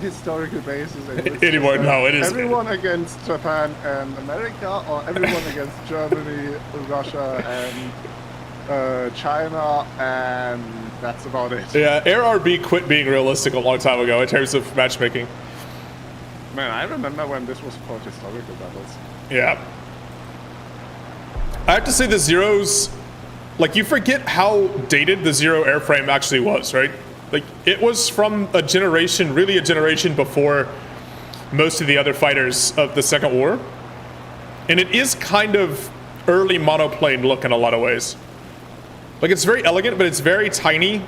historical basis in Anymore. No, it is. everyone against Japan and America, or everyone against Germany, Russia, and China, and that's about it. Yeah, Air RB quit being realistic a long time ago in terms of matchmaking. Man, I remember when this was called historical battles. Yeah. I have to say the Zeros, like, you forget how dated the Zero airframe actually was, right? Like, it was from a generation, really a generation before most of the other fighters of the Second War. And it is kind of early monoplane look in a lot of ways. Like, it's very elegant, but it's very tiny.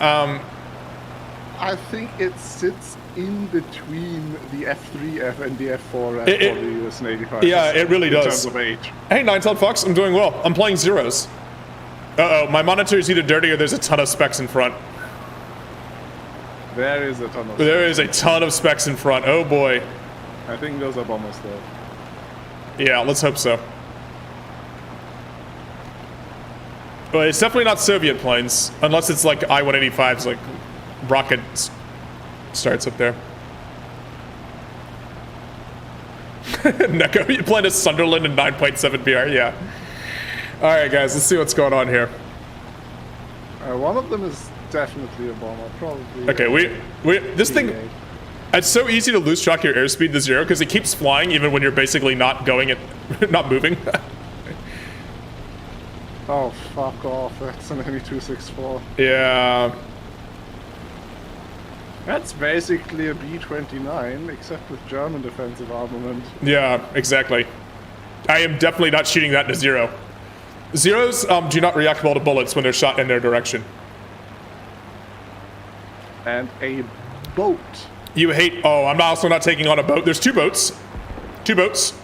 I think it sits in between the F3F and the F4F for the US Navy fighters. Yeah, it really does. In terms of age. Hey, Nine-Tailed Fox, I'm doing well. I'm playing Zeros. Uh-oh, my monitor is either dirty or there's a ton of specs in front. There is a ton of There is a ton of specs in front. Oh, boy. I think those are bombers, though. Yeah, let's hope so. But it's definitely not Soviet planes, unless it's like I-185's, like, rocket starts up there. Neko, you playing a Sunderland in 9.7 BR? Yeah. Alright, guys, let's see what's going on here. One of them is definitely a bomber, probably. Okay, this thing, it's so easy to lose track of your airspeed to zero because it keeps flying even when you're basically not going it, not moving. Oh, fuck off. That's an ME-264. Yeah. That's basically a B-29, except with German defensive armament. Yeah, exactly. I am definitely not shooting that to zero. Zeros do not react well to bullets when they're shot in their direction. And a boat. You hate... Oh, I'm also not taking on a boat. There's two boats. Two boats.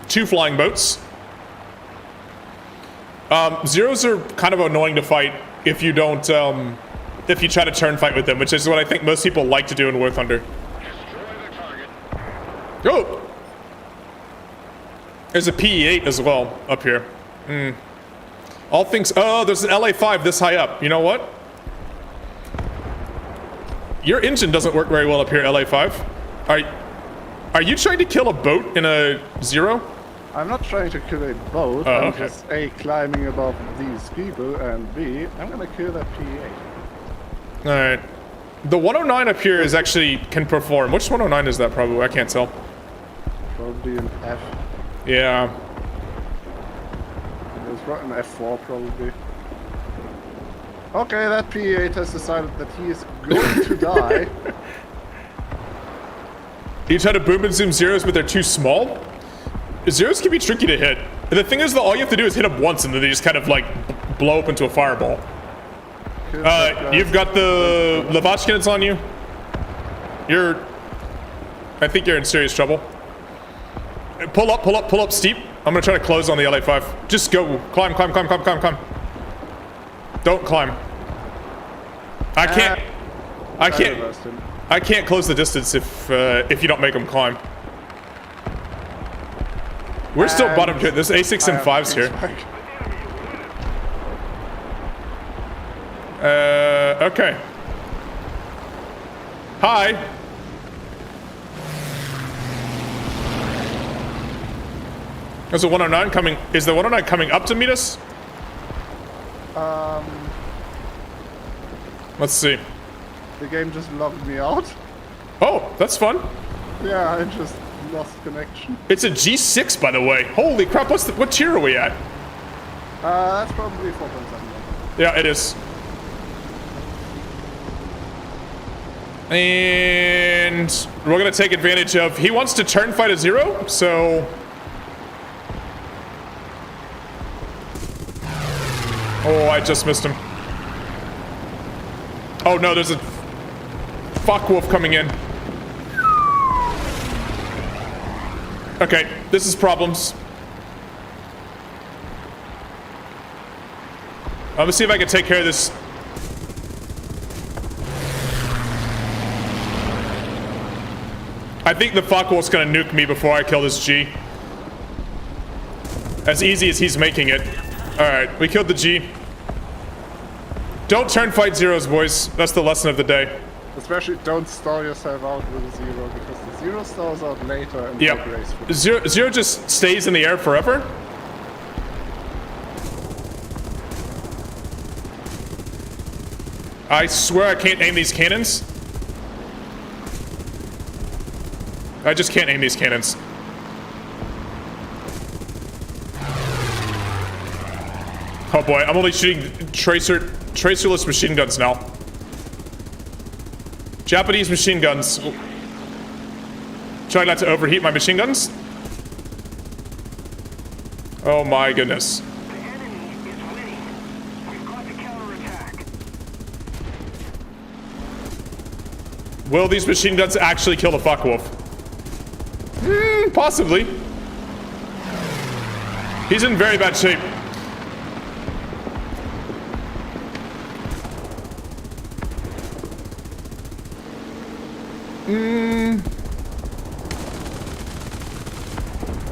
Two flying boats. Zeros are kind of annoying to fight if you don't... if you try to turn fight with them, which is what I think most people like to do in War Thunder. Oh! There's a PE-8 as well up here. All things... Oh, there's an LA-5 this high up. You know what? Your engine doesn't work very well up here, LA-5. Are you trying to kill a boat in a Zero? I'm not trying to kill a boat. Oh, I'm okay. just A, climbing above these people, and B, I'm gonna kill that PE-8. Alright. The 109 up here is actually can perform. Which 109 is that probably? I can't tell. Probably an F. Yeah. It's an F4 probably. Okay, that PE-8 has decided that he is going to die. You try to boom and zoom Zeros, but they're too small? Zeros can be tricky to hit. And the thing is that all you have to do is hit them once and then they just kind of like blow up into a fireball. You've got the Lavochkins on you. I think you're in serious trouble. Pull up steep. I'm gonna try to close on the LA-5. Just go, climb. Don't climb. I can't close the distance if you don't make them climb. We're still bottom here. There's A6 and 5s here. Okay. Hi. There's a 109 coming. Is the 109 coming up to meet us? Let's see. The game just logged me out. Oh, that's fun. Yeah, I just lost connection. It's a G6, by the way. Holy crap! What tier are we at? That's probably 4.7. Yeah, it is. And we're gonna take advantage of. He wants to turn fight a Zero, so. Oh, I just missed him. Oh no, there's a Focke-Wulf coming in. Okay, this is problems. I'm gonna see if I can take care of this. I think the Focke-Wulf's gonna nuke me before I kill this G. As easy as he's making it. Alright, we killed the G. Don't turn fight Zeros, boys. That's the lesson of the day. Especially don't stall yourself out with a zero, because the zero stalls out later and Yep. take race for Zero just stays in the air forever. I swear I can't aim these cannons. I just can't aim these cannons. Oh boy, I'm only shooting tracerless machine guns now. Japanese machine guns. Try not to overheat my machine guns. Oh my goodness. The enemy is winning. We've got to counterattack. Will these machine guns actually kill the fuckwolf? Possibly. He's in very bad shape.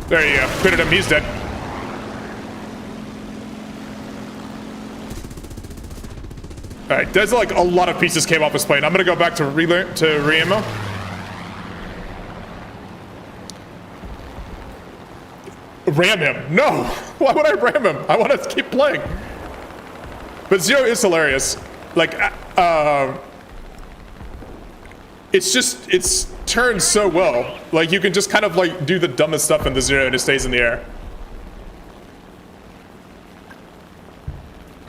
There you go. Critted him. He's dead. Alright, there's like a lot of pieces came off this plane. I'm gonna go back to re-ammo. Ram him. No! Why would I ram him? I want to keep playing. But Zero is hilarious. Like, it's turned so well. Like, you can just kind of like do the dumbest stuff in the Zero and it stays in the air.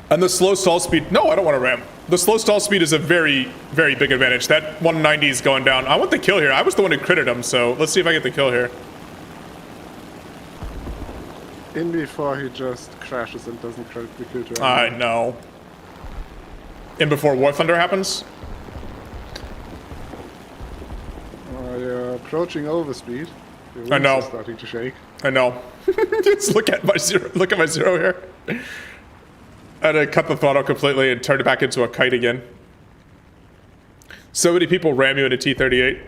And the slow stall speed, no, I don't want to ram. The slow stall speed is a very, very big advantage. That 190 is going down. I want the kill here. I was the one who critted him, so let's see if I get the kill here. in before he just crashes and doesn't credit the kill to I anyone. know. And before War Thunder happens? You're approaching overspeed. Your I know. wings are starting to shake. I know. Just look at my zero. Look at my zero here. I had to cut the throttle completely and turn it back into a kite again. So many people ram you in a T-38.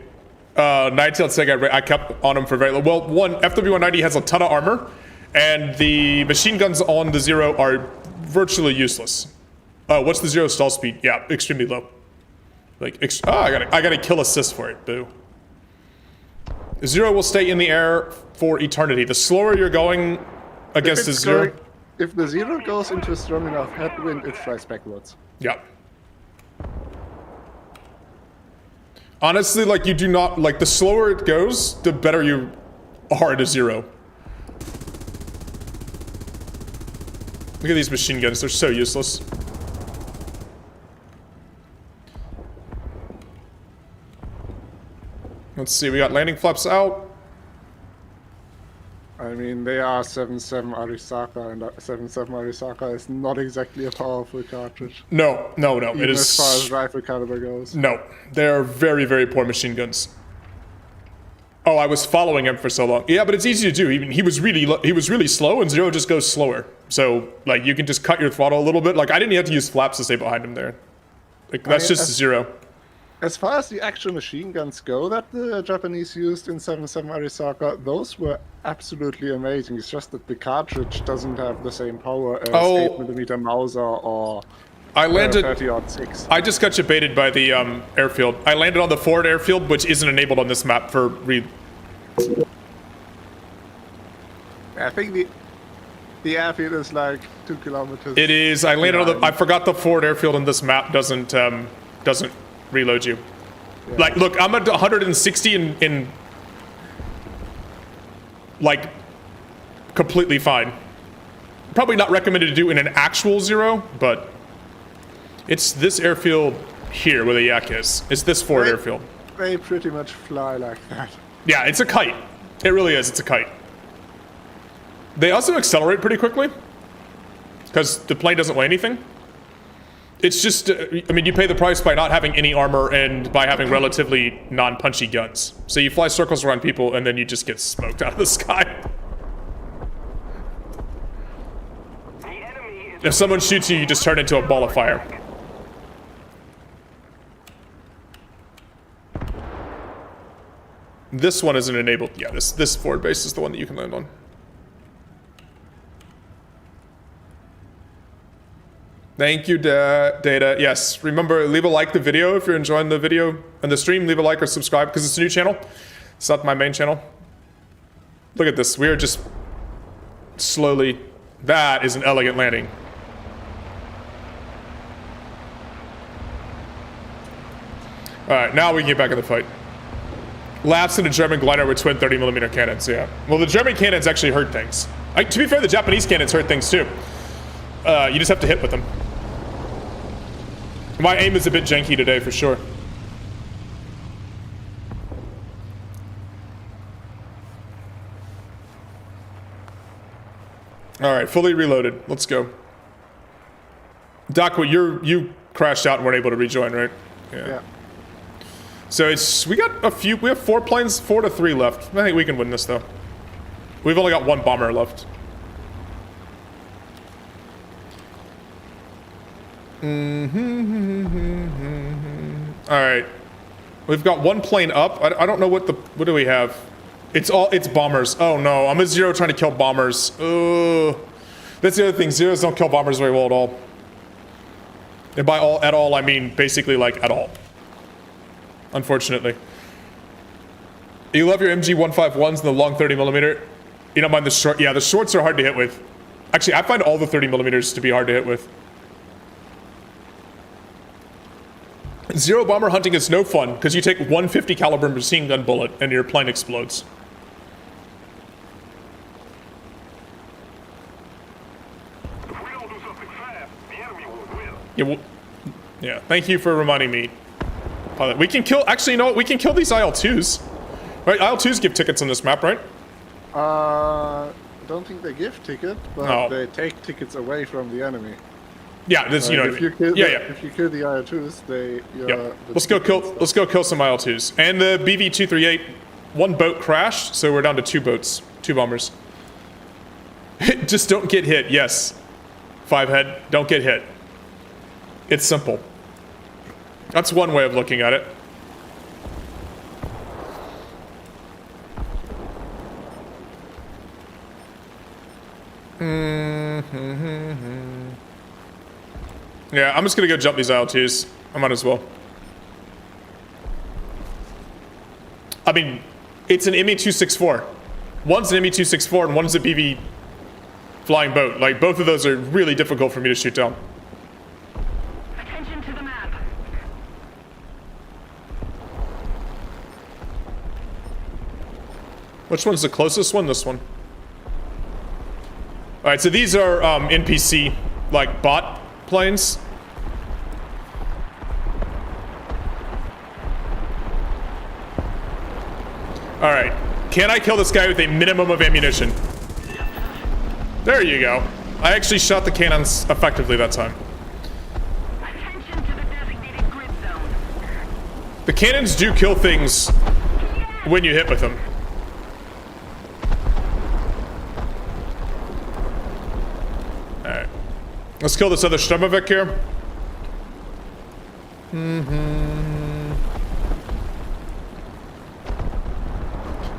Nine-tailed Sega, I kept on him for very long. Well, one, FW190 has a ton of armor, and the machine guns on the Zero are virtually useless. What's the Zero stall speed? Yeah, extremely low. Like, I got a kill assist for it. Boo. Zero will stay in the air for eternity. The slower you're going against the Zero... If the Zero goes into a strong enough headwind, it flies backwards. Yeah. Honestly, like, you do not... Like, the slower it goes, the better you are at a Zero. Look at these machine guns. They're so useless. Let's see. We got landing flaps out. I mean, they are 7.7 Arisaka, and 7.7 Arisaka is not exactly a powerful cartridge. No. Even It is... as far as rifle caliber goes. No. They are very, very poor machine guns. Oh, I was following him for so long. Yeah, but it's easy to do. Even he was really slow, and Zero just goes slower. So, like, you can just cut your throttle a little bit. Like, I didn't have to use flaps to stay behind him there. Like, that's just Zero. As far as the actual machine guns go that the Japanese used in 7.7 Arisaka, those were absolutely amazing. It's just that the cartridge doesn't have the same power as 8mm Mauser or I landed... 30-06. I just got baited by the airfield. I landed on the forward airfield, which isn't enabled on this map for I think the airfield is like 2 kilometers. It is. I landed on the... I forgot the forward airfield on this map doesn't reload you. Yeah. Like, look, I'm at 160 in like, completely fine. Probably not recommended to do in an actual Zero, but it's this airfield here where the yak is. It's this forward airfield. They pretty much fly like that. Yeah, it's a kite. It really is. It's a kite. They also accelerate pretty quickly because the plane doesn't weigh anything. It's just, I mean, you pay the price by not having any armor and by having relatively non-punchy guns. So you fly circles around people and then you just get smoked out of the sky. The enemy is If someone shoots you, you just turn into a ball of fire. This one isn't enabled. Yeah, this forward base is the one that you can land on. Thank you, Data. Yes, remember, leave a like the video if you're enjoying the video and the stream. Leave a like or subscribe because it's a new channel. It's not my main channel. Look at this. We are just slowly... That is an elegant landing. Alright, now we can get back in the fight. Laughs in a German glider with twin 30mm cannons, yeah. Well, the German cannons actually hurt things. To be fair, the Japanese cannons hurt things too. You just have to hit with them. My aim is a bit janky today, for sure. Alright, fully reloaded. Let's go. Doc, you crashed out and weren't able to rejoin, right? Yeah. So we have 4 planes, 4 to 3 left. I think we can win this though. We've only got 1 bomber left. Alright. We've got 1 plane up. I don't know what do we have? It's bombers. Oh no, I'm a Zero trying to kill bombers. That's the other thing, Zeros don't kill bombers very well at all. And by at all, I mean basically like at all. Unfortunately. You love your MG151s and the long 30mm. You don't mind the short, yeah, the shorts are hard to hit with. Actually, I find all the 30mm to be hard to hit with. Zero bomber hunting is no fun because you take 150 caliber machine gun bullet and your plane explodes. If we don't do something fast, the enemy will win. Yeah, yeah. Thank you for reminding me. Pilot, we can kill. Actually, you know what? We can kill these IL-2s. Right? IL-2s give tickets on this map, right? I don't think they give tickets, but No. they take tickets away from the enemy. Yeah, this you know. If you kill yeah. If you kill the IL-2s, they. Yeah. Let's go kill some IL-2s. And the BV-238, 1 boat crashed, so we're down to 2 boats, 2 bombers. Just don't get hit. Yes. 5-head, don't get hit. It's simple. That's one way of looking at it. Yeah, I'm just gonna go jump these IL-2s. I might as well. I mean, it's an ME-264. One's an ME-264 and one's a BV flying boat. Like, both of those are really difficult for me to shoot down. Attention to the map. Which one's the closest one? This one. Alright, so these are NPC, like, bot planes. Alright. Can I kill this guy with a minimum of ammunition? There you go. I actually shot the cannons effectively that time. Attention to the designated grid zone. The cannons do kill things when you hit with them. Alright. Let's kill this other Sturmovik here.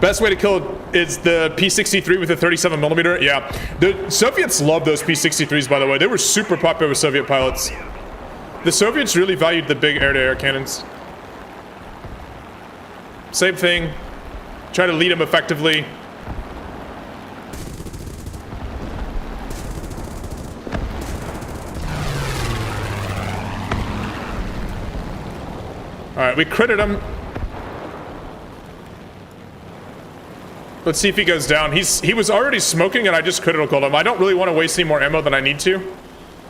Best way to kill it is the P-63 with a 37mm. Yeah. The Soviets love those P-63s, by the way. They were super popular with Soviet pilots. The Soviets really valued the big air-to-air cannons. Same thing. Try to lead them effectively. Alright, we critted him. Let's see if he goes down. He was already smoking and I just critical killed him. I don't really want to waste any more ammo than I need to.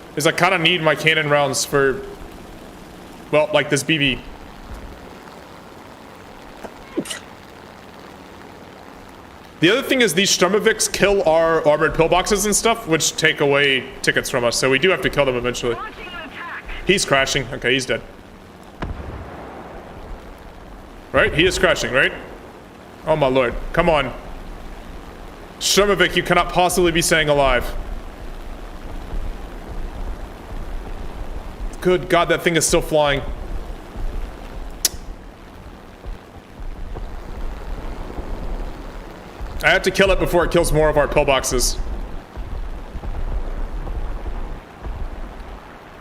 Because I kind of need my cannon rounds for, well, like this BB. The other thing is these Sturmoviks kill our armored pillboxes and stuff, which take away tickets from us. So we do have to kill them eventually. Launching an attack. He's crashing. Okay, he's dead. Right? He is crashing, right? Oh my lord. Come on. Sturmovik, you cannot possibly be staying alive. Good God, that thing is still flying. I have to kill it before it kills more of our pillboxes.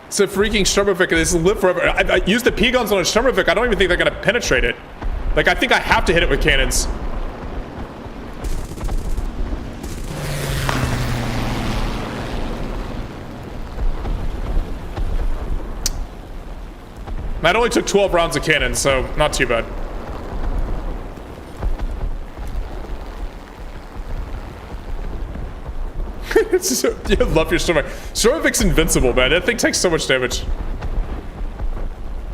It's a freaking Sturmovik. This will live forever. I used the P guns on a Sturmovik. I don't even think they're gonna penetrate it. Like, I think I have to hit it with cannons. That only took 12 rounds of cannon, so not too bad. You love your Sturmovik. Sturmovik's invincible, man. That thing takes so much damage.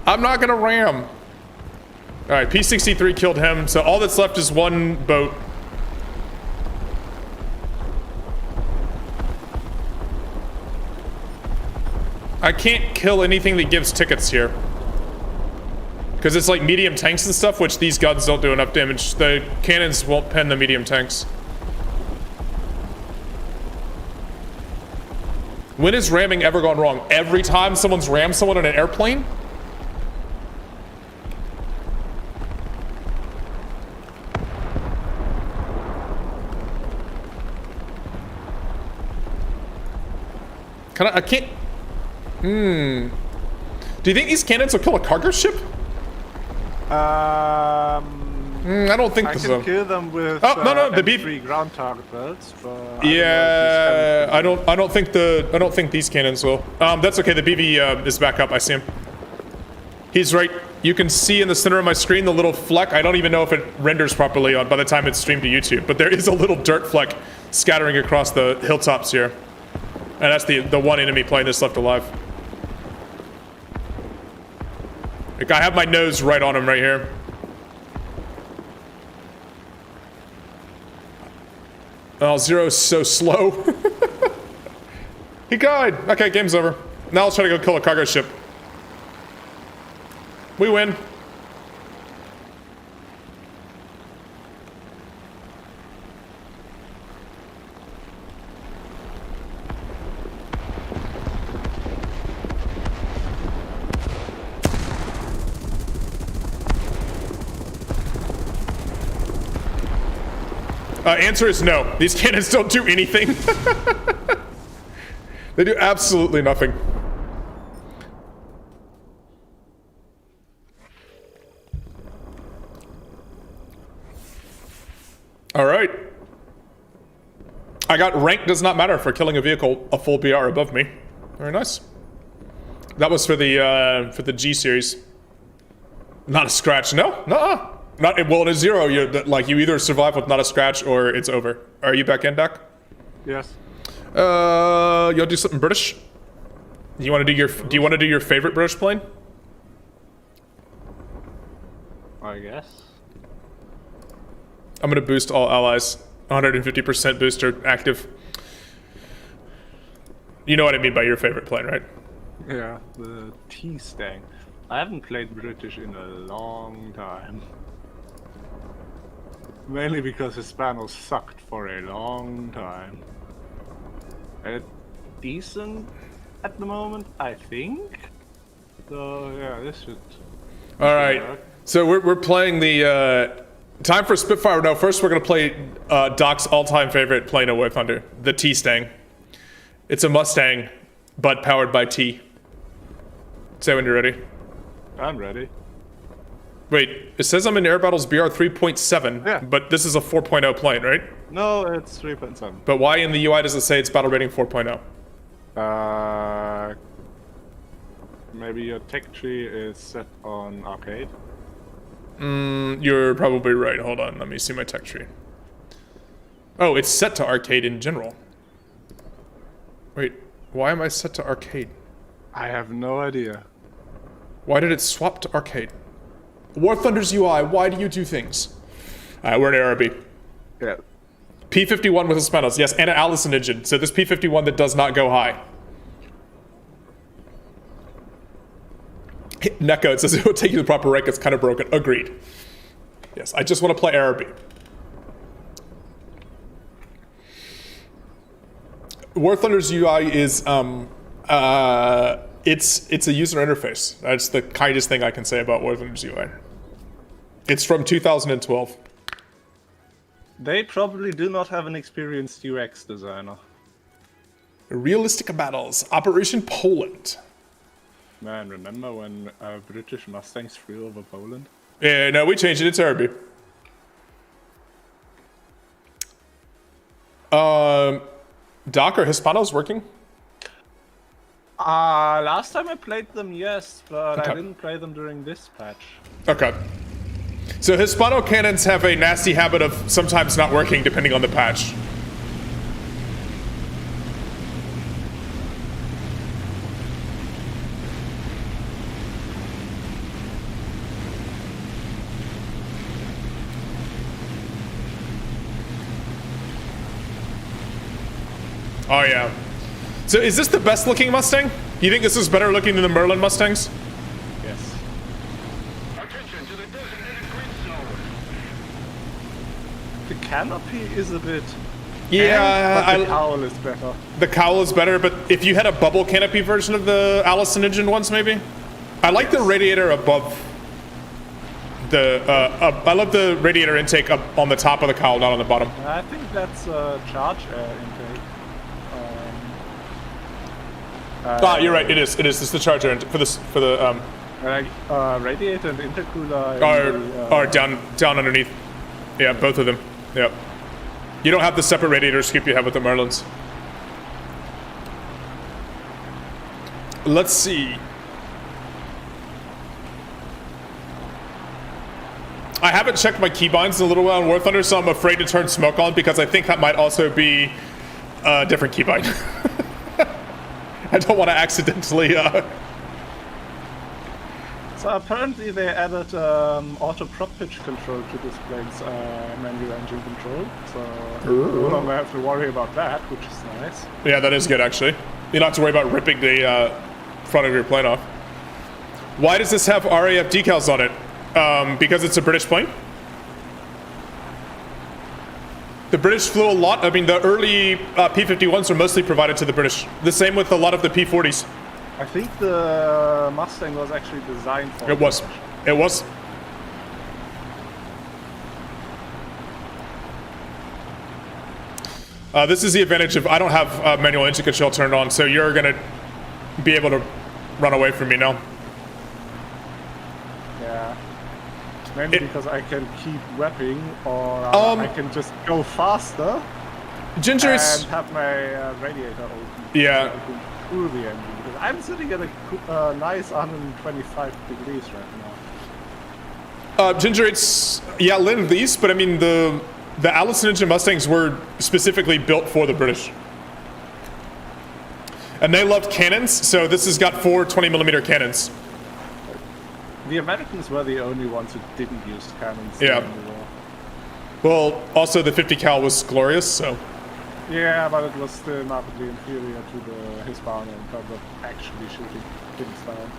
I'm not gonna ram. Alright, P-63 killed him, so all that's left is one boat. I can't kill anything that gives tickets here. Because it's like medium tanks and stuff, which these guns don't do enough damage. The cannons won't pen the medium tanks. When has ramming ever gone wrong? Every time someone's rammed someone in an airplane? I can't... Do you think these cannons will kill a cargo ship? I I don't think so. can kill them with no, the M3 ground target belts, but yeah, I don't think these cannons will. That's okay. The BV is back up. I see him. He's right. You can see in the center of my screen the little fleck. I don't even know if it renders properly by the time it's streamed to YouTube, but there is a little dirt fleck scattering across the hilltops here, and that's the one enemy plane that's left alive. Like, I have my nose right on him right here. Oh, Zero's so slow. He died. Okay, game's over. Now let's try to go kill a cargo ship. We win. Answer is no. These cannons don't do anything. They do absolutely nothing. All right. I got rank does not matter for killing a vehicle a full BR above me. Very nice. That was for the G series. Not a scratch. No, nuh-uh. Not well. In a zero, you either survive with not a scratch or it's over. Are you back in, Doc? Yes. You'll do something British. Do you want to do your favorite British plane? I guess. I'm gonna boost all allies. 150% booster active. You know what I mean by your favorite plane, right? Yeah, the T-Stang. I haven't played British in a long time. Mainly because Hispanos sucked for a long time. And decent at the moment, I think. So yeah, this should. All right. So we're playing the time for Spitfire. No, first we're gonna play Doc's all-time favorite plane of War Thunder, the T-Stang. It's a Mustang, but powered by T. Say when you're ready. I'm ready. Wait, it says I'm in Air Battles BR 3.7, Yeah. but this is a 4.0 plane, right? No, it's 3.7. But why in the UI does it say it's battle rating 4.0? Maybe your tech tree is set on arcade. You're probably right. Hold on, let me see my tech tree. Oh, it's set to arcade in general. Wait, why am I set to arcade? I have no idea. Why did it swap to arcade? War Thunder's UI, why do you do things? Alright, we're in ARB. Yeah. P-51 with Hispanos, yes, and an Allison engine. So this P-51 that does not go high. Neko, it says it will take you to the proper rank, it's kind of broken. Agreed. Yes, I just want to play ARB. War Thunder's UI is, it's a user interface. That's the kindest thing I can say about War Thunder's UI. It's from 2012. They probably do not have an experienced UX designer. Realistic Battles, Operation Poland. Man, remember when British Mustangs flew over Poland? Yeah, no, we changed it. It's Araby. Doc, are Hispanos working? Last time I played them, yes, but Okay. I didn't play them during this patch. Okay. So Hispano cannons have a nasty habit of sometimes not working depending on the patch. Oh yeah. So is this the best looking Mustang? You think this is better looking than the Merlin Mustangs? Yes. Attention to the designated grid zone. The canopy is a bit... Yeah, but the cowl is better. the cowl is better, but if you had a bubble canopy version of the Allison engine ones, maybe? I like the radiator above the, I love the radiator intake up on the top of the cowl, not on the bottom. I think that's a charge air intake. You're right, it is. It's the charger for the, Radiator and intercooler are down underneath. Yeah, both of them. Yep. You don't have the separate radiator scoop you have with the Merlins. Let's see. I haven't checked my keybinds in a little while in War Thunder, so I'm afraid to turn smoke on because I think that might also be a different keybind. I don't want to accidentally. So apparently they added auto prop pitch control to this plane's manual engine control, so you no longer have to worry about that, which is nice. Yeah, that is good actually. You don't have to worry about ripping the front of your plane off. Why does this have RAF decals on it? Because it's a British plane? The British flew a lot. I mean, the early P-51s were mostly provided to the British. The same with a lot of the P-40s. I think the Mustang was actually designed for It was. It was. This is the advantage of I don't have manual engine control turned on, so you're gonna be able to run away from me now. Yeah. Mainly because I can keep wepping, or I can just go faster Ginger and is have my radiator open. yeah. Open through the engine. Because I'm sitting at a nice 125 degrees right now. Ginger, it's yeah, Lynn these, but I mean the Allison engine Mustangs were specifically built for the British, and they loved cannons. So this has got 4 20mm cannons. The Americans were the only ones who didn't use cannons Yeah. during the war. Well, also the 50 cal was glorious. So Yeah, but it was still markedly inferior to the Hispano in terms of actually shooting things down.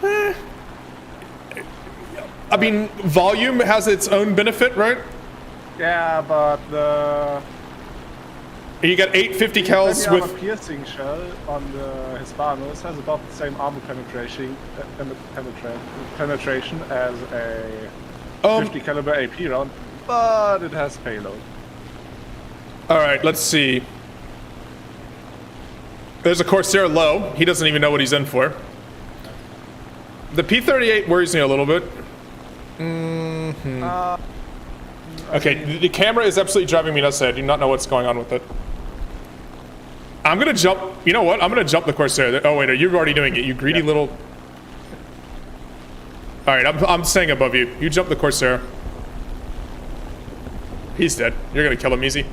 I mean, volume has its own benefit, right? Yeah, but the You got 850 cals armor with piercing shell on the Hispanos has about the same armor penetration as a 50 caliber AP round, but it has payload. All right, let's see. There's a Corsair low. He doesn't even know what he's in for. The P-38 worries me a little bit. Okay, the camera is absolutely driving me nuts. I do not know what's going on with it. I'm gonna jump. You know what? I'm gonna jump the Corsair. Oh wait, you're already doing it. You greedy little. All right, I'm staying above you. You jump the Corsair. He's dead. You're gonna kill him easy.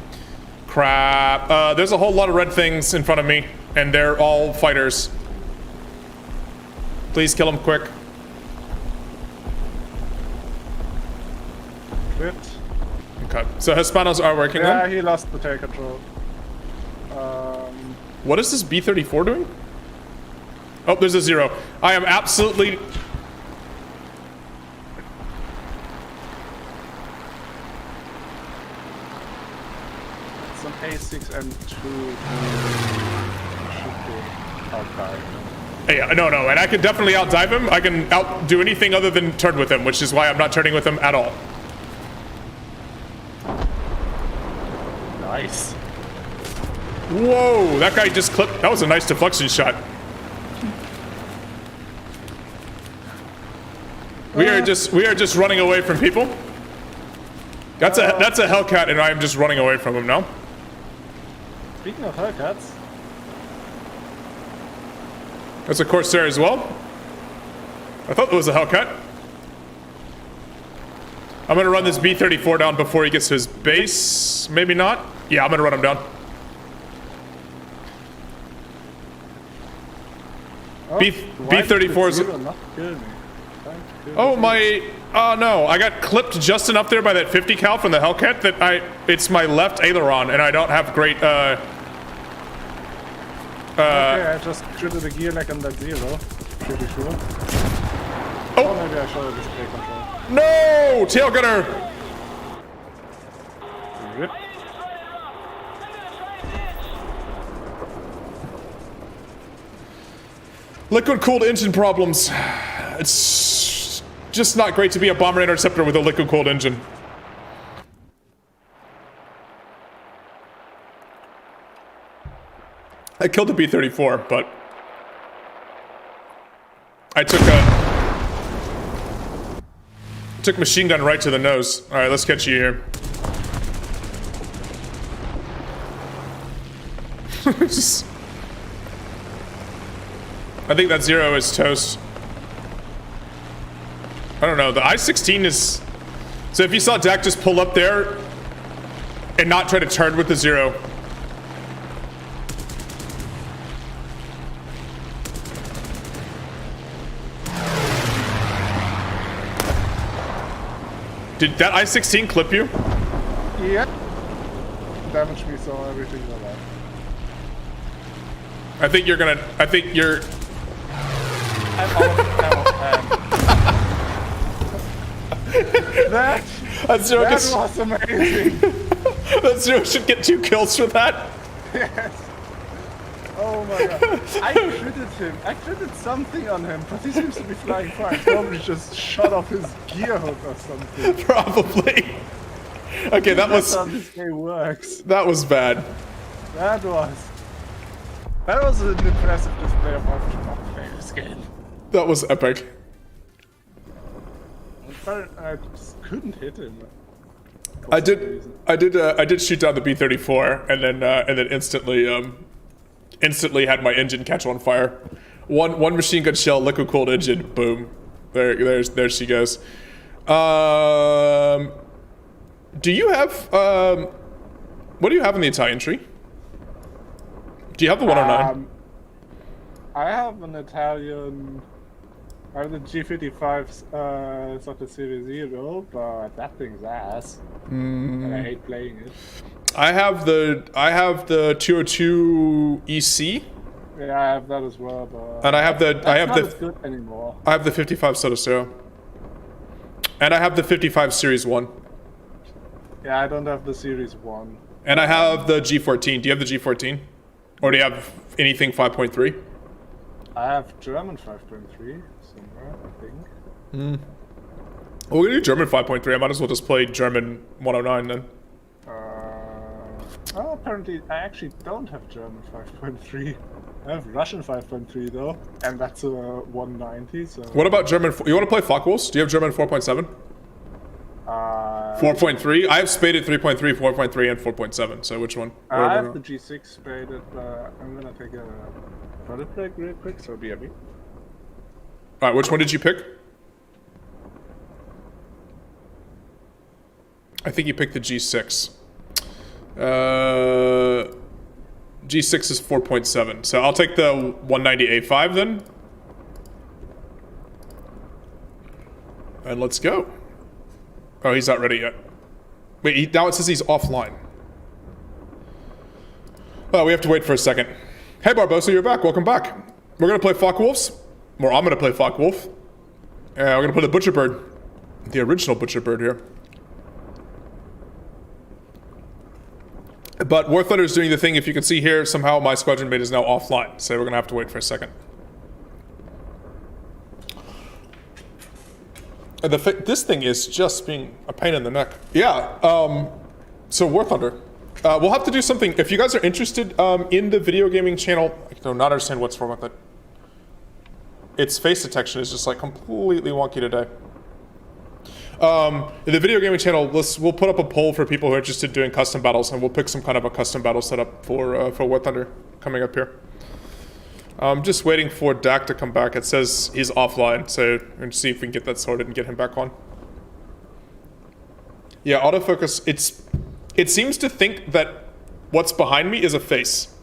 Crap. There's a whole lot of red things in front of me, and they're all fighters. Please kill him quick. Crit. Okay. So Hispanos are working Yeah, then? he lost the tail control. What is this B-34 doing? Oh, there's a 0. I am absolutely... It's an A6M2 should be outside. Yeah, no, and I can definitely outdive him. I can outdo anything other than turn with him, which is why I'm not turning with him at all. Nice. Whoa, that guy just clipped. That was a nice deflection shot. We are just running away from people. That's a Hellcat, and I'm just running away from him now. Speaking of Hellcats, That's a Corsair as well. I thought it was a Hellcat. I'm gonna run this B-34 down before he gets to his base. Maybe not. Yeah, I'm gonna run him down. B-34's... Oh, my... Oh, no. I got clipped just enough there by that 50 cal from the Hellcat that it's my left aileron, and I don't have great, okay, I just critted the gear like on that zero. Pretty sure. Oh, maybe I should have display control. No! Tail gunner! Rip. Liquid-cooled engine problems. It's just not great to be a bomber interceptor with a liquid-cooled engine. I killed the B-34, but I took machine gun right to the nose. All right, let's catch you here. I think that zero is toast. I don't know. The I-16 is... So if you saw Dak just pull up there and not try to turn with the zero. Did that I-16 clip you? Yep. Damage me, so everything's alive. I think you're... I'm that zero was amazing. That zero should get 2 kills for that. Yes. Oh my god. I critted him. I critted something on him, but he seems to be flying fine. Probably just shot off his gear hook or something. Probably. Okay, That's how this game works. that was bad. That was an impressive display of how to not play this game. That was epic. I just couldn't hit him. I did shoot down the B-34 and then instantly had my engine catch on fire. One machine gun shell, liquid cooled engine, boom. There she goes. Do you have what do you have in the Italian tree? Do you have the 109? I have an Italian. I have the G55 Soccer Series Zero, but that thing's ass. And I hate playing it. I have the 202 EC. Yeah, I have that as well, but And I have the not as good anymore. I have the 55 Sotosero. And I have the 55 Series 1. Yeah, I don't have the Series 1. And I have the G14. Do you have the G14? Or do you have anything 5.3? I have German 5.3 somewhere, I think. Well, we're gonna do German 5.3. I might as well just play German 109 then. Oh, apparently I actually don't have German 5.3. I have Russian 5.3 though, and that's a 190. So. What about German? You want to play Focke-Wulfs? Do you have German 4.7? 4.3. I have spaded 3.3, 4.3, and 4.7. So which one? I have the G6 spaded. I'm gonna take a product break real quick. So BRB. All right. Which one did you pick? I think you picked the G6. G6 is 4.7. So I'll take the 190A5 then. And let's go. Oh, he's not ready yet. Wait, now it says he's offline. Oh, we have to wait for a second. Hey, Barbosa, you're back. Welcome back. We're going to play Focke-Wulfs. Or I'm going to play Focke-Wulf. We're going to play the Butcher Bird. The original Butcher Bird here. But War Thunder is doing the thing. If you can see here, somehow my squadron mate is now offline. So we're going to have to wait for a second. This thing is just being a pain in the neck. Yeah, so War Thunder. We'll have to do something. If you guys are interested in the video gaming channel, I do not understand what's wrong with it. Its face detection is just like completely wonky today. In the video gaming channel, we'll put up a poll for people who are interested in doing custom battles, and we'll pick some kind of a custom battle setup for War Thunder coming up here. I'm just waiting for Dak to come back. It says he's offline, so we're going to see if we can get that sorted and get him back on. Yeah, autofocus, it seems to think that what's behind me is a face.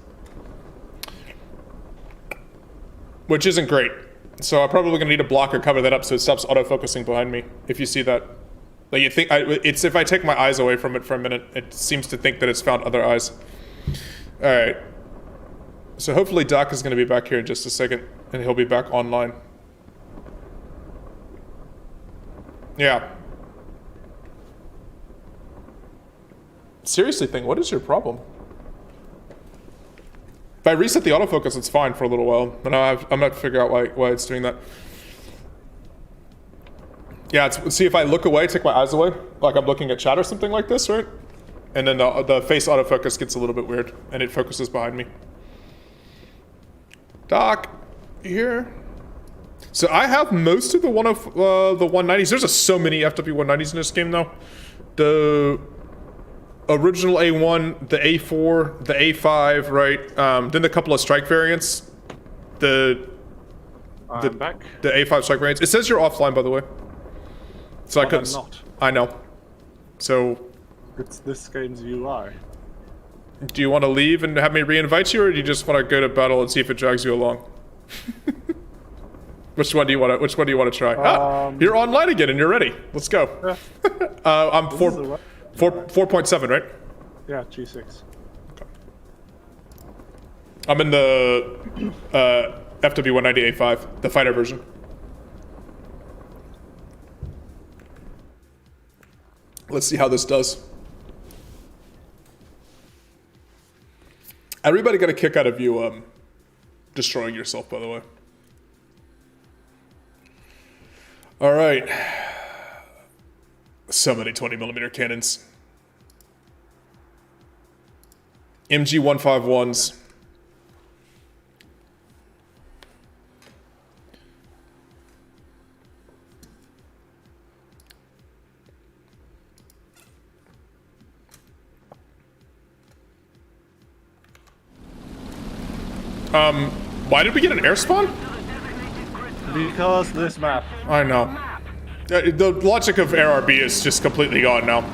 Which isn't great. So I'm probably going to need to block or cover that up so it stops autofocusing behind me, if you see that. Like, you think, it's if I take my eyes away from it for a minute, it seems to think that it's found other eyes. Alright. So hopefully Doc is going to be back here in just a second, and he'll be back online. Yeah. Seriously, thing, what is your problem? If I reset the autofocus, it's fine for a little while, but now I'm going to figure out why it's doing that. Yeah, see if I look away, take my eyes away, like I'm looking at chat or something like this, right? And then the face autofocus gets a little bit weird, and it focuses behind me. Doc, you here? So I have most of the 190s. There's so many FW190s in this game, though. The original A1, the A4, the A5, right? Then a couple of strike variants. I'm back. The A5 strike variants. It says you're offline, by the way. So I couldn't. I'm not. I know. So. It's this game's UI. Do you want to leave and have me re-invite you, or do you just want to go to battle and see if it drags you along? Which one do you want to try? You're online again and you're ready. Let's go. Yeah. I'm 4.7, right? Yeah, G6. Okay. I'm in the FW190A5, the fighter version. Let's see how this does. Everybody got a kick out of you destroying yourself, by the way. All right. So many 20mm cannons. MG151s. Why did we get an air spawn? Because this map. I know. The logic of ARB is just completely gone now.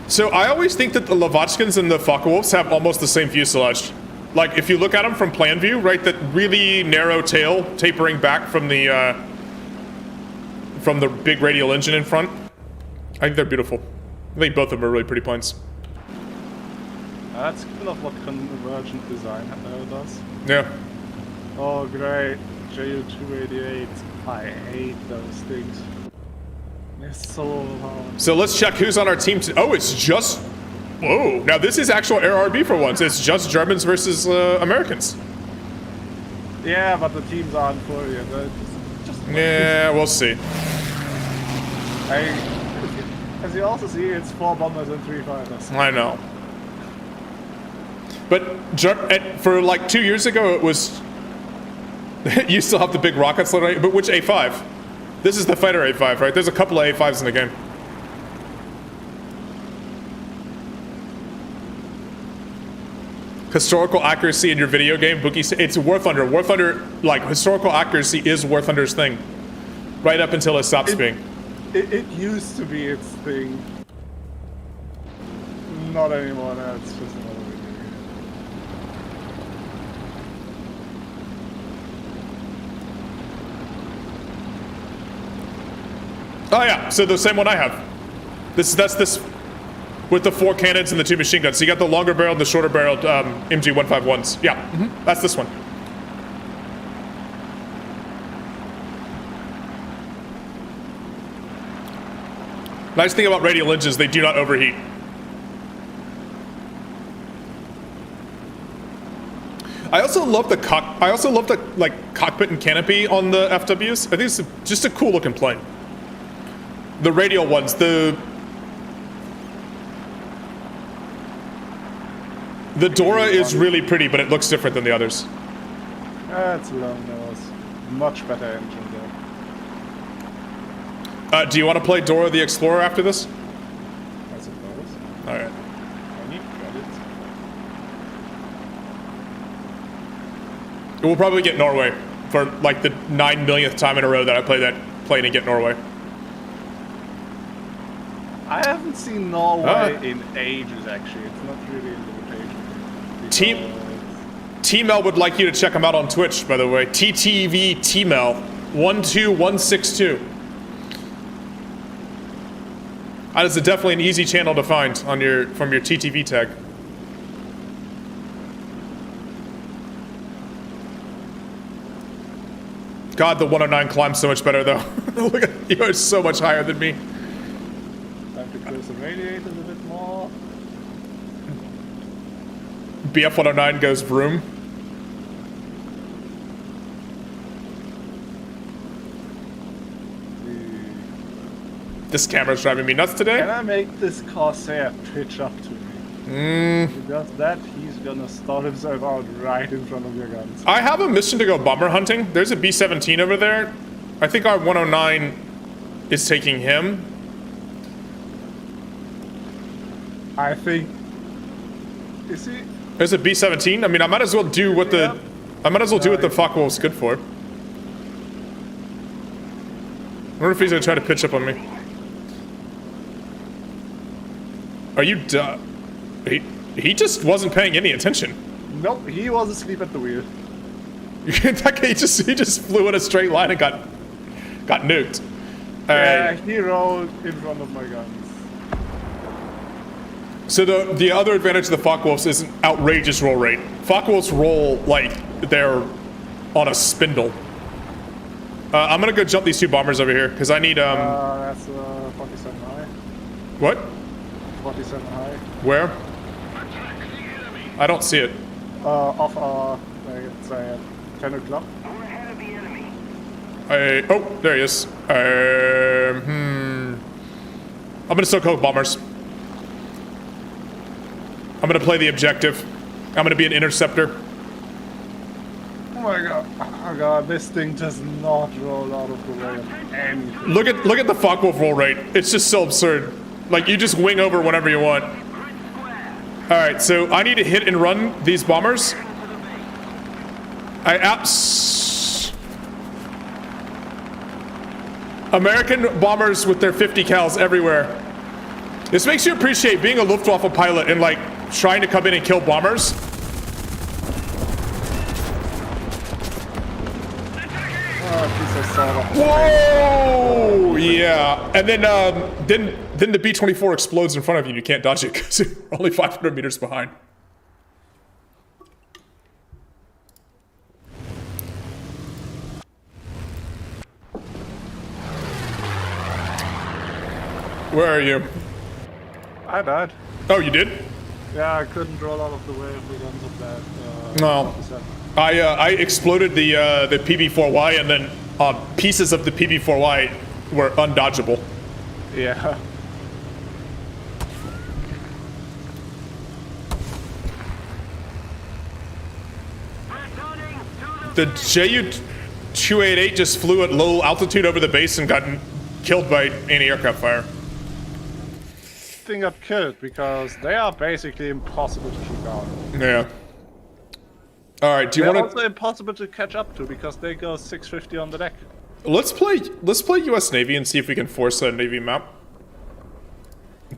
So I always think that the Lavochkins and the Focke-Wulfs have almost the same fuselage. Like, if you look at them from plan view, right, that really narrow tail tapering back from the big radial engine in front. I think they're beautiful. I think both of them are really pretty planes. That's kind of what convergent design does. Yeah. Oh, great. JU288. I hate those things. They're so long. So let's check who's on our team. Oh, it's just... Whoa. Now this is actual ARB for once. It's just Germans versus Americans. Yeah, but the teams aren't for you. Yeah, we'll see. As you also see, it's 4 bombers and 3 fighters. I know. But for like 2 years ago, it was... you still have the big rockets, but which A5? This is the fighter A5, right? There's a couple of A5s in the game. Historical accuracy in your video game, Bookie. It's War Thunder. War Thunder, like, historical accuracy is War Thunder's thing. Right up until it stops being. It used to be its thing. Not anymore, now it's just another video game. Oh yeah, so the same one I have. That's this with the 4 cannons and the 2 machine guns. So you got the longer barreled and the shorter barreled MG151s. Yeah, that's this one. Nice thing about radial engines, they do not overheat. I also love the cockpit and canopy on the FWs. I think it's just a cool looking plane. The radial ones, the Dora is really pretty, but it looks different than the others. That's long nose. Much better engine though. Do you want to play Dora the Explorer after this? I suppose. All right. I need credits. We'll probably get Norway for like the 9 millionth time in a row that I played and get Norway. I haven't seen Norway in ages, actually. It's not really in the rotation. T-Mel would like you to check him out on Twitch, by the way. TTV T-Mel 12162. That is definitely an easy channel to find on from your TTV tag. God, the 109 climbs so much better though. Look at you, are so much higher than me. Time to close the radiators a bit more. BF 109 goes vroom. This camera's driving me nuts today. Can I make this Corsair pitch up to me? Because that, he's gonna stall himself out right in front of your guns. I have a mission to go bomber hunting. There's a B-17 over there. I think our 109 is taking him. I think... Is he? There's a B-17. I mean, I might as well do what the... I might as well do what the Focke-Wulf's good for. I wonder if he's gonna try to pitch up on me. Are you he just wasn't paying any attention. Nope, he was asleep at the wheel. That guy, he just flew in a straight line and got nuked. Yeah, he rolled in front of my guns. So the other advantage of the Focke-Wulfs is an outrageous roll rate. Focke-Wulfs roll like they're on a spindle. I'm gonna go jump these two bombers over here because I need That's 47 high. What? 47 high. Where? I don't see it. Off our, let's say at 10 o'clock. We're ahead of the enemy. Oh, there he is. I'm gonna still go with bombers. I'm gonna play the objective. I'm gonna be an interceptor. Oh my god. Oh god, this thing does not roll out of the way of anything. Look at the Focke-Wulf roll rate. It's just so absurd. Like you just wing over whenever you want. All right, so I need to hit and run these bombers. American bombers with their 50 cals everywhere. This makes you appreciate being a Luftwaffe pilot and like trying to come in and kill bombers. Whoa! Yeah, and then the B-24 explodes in front of you and you can't dodge it because you're only 500 meters behind. Where are you? I died. Oh, you did? Yeah, I couldn't roll out of the way of the guns of that. No. I exploded the PB-4Y and then pieces of the PB-4Y were undodgeable. Yeah. The Ju-288 just flew at low altitude over the base and got killed by anti-aircraft fire. Thing got killed because they are basically impossible to shoot down. Yeah. All right. Do you They're want to? also impossible to catch up to because they go 650 on the deck. Let's play U.S. Navy and see if we can force a Navy map.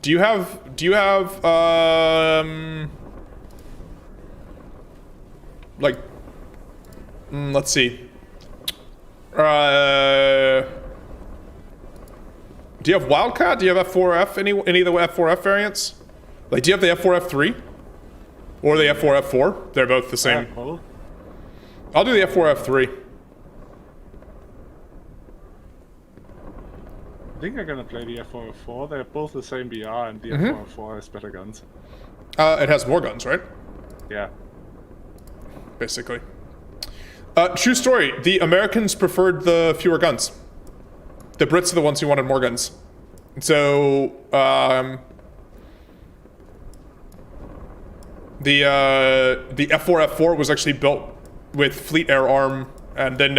Do you have like let's see. Do you have Wildcat? Do you have F4F? Any of the F4F variants? Like, do you have the F4F3 or the F4F4? They're both the same. I'll do the F4F3. I think I'm gonna play the F404. They're both the same BR, and the F404 has better guns. It has more guns, right? Yeah. Basically. True story. The Americans preferred the fewer guns. The Brits are the ones who wanted more guns. So, the F4F4 was actually built with Fleet Air Arm, and then